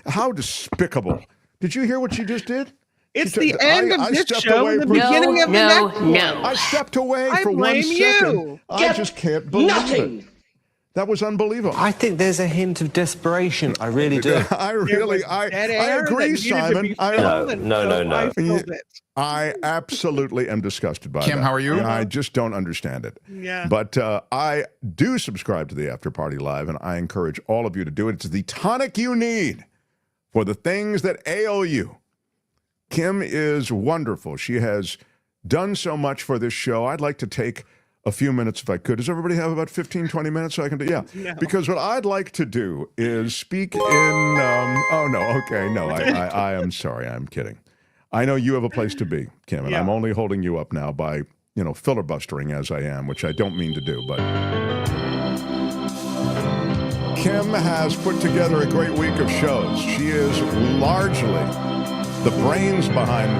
How despicable. Did you hear what she just did? It's the end of this show and the beginning of the next one. I stepped away for 1 second. You. I just can't believe it. That was unbelievable. I think there's a hint of desperation. I really do. I agree, Simon. No. I absolutely am disgusted by that. Kim, how are you? I just don't understand it. Yeah. But I do subscribe to the After Party Live, and I encourage all of you to do it. It's the tonic you need for the things that ail you. Kim is wonderful. She has done so much for this show. I'd like to take a few minutes if I could. Does everybody have about 15, 20 minutes so I can do? Yeah. No. Because what I'd like to do is speak in, oh no, okay, no, I am sorry, I'm kidding. I know you have a place to be, Kim, and I'm only holding you up now by, filibustering as I am, which I don't mean to do, but Kim has put together a great week of shows. She is largely the brains behind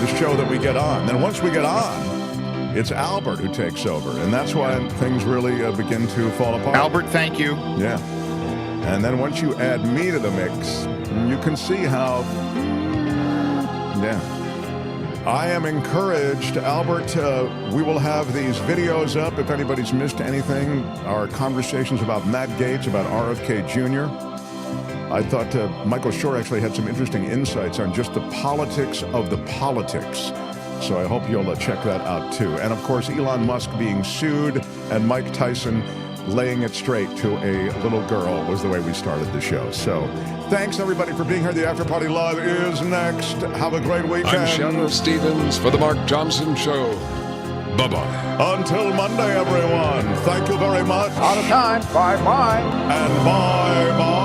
the show that we get on. Then once we get on, it's Albert who takes over, and that's why things really begin to fall apart. Albert, thank you. Yeah. And then once you add me to the mix, you can see how, I am encouraged. Albert, we will have these videos up if anybody's missed anything. Our conversations about Matt Gaetz, about RFK Jr. I thought Michael Shure actually had some interesting insights on just the politics of the politics. So I hope you'll check that out too. And of course, Elon Musk being sued and Mike Tyson laying it straight to a little girl was the way we started the show. So thanks everybody for being here. The After Party Live is next. Have a great weekend. I'm Shannon Stevens for The Mark Thompson Show. Bye-bye. Until Monday, everyone. Thank you very much. Out of time. Bye-bye. And bye-bye.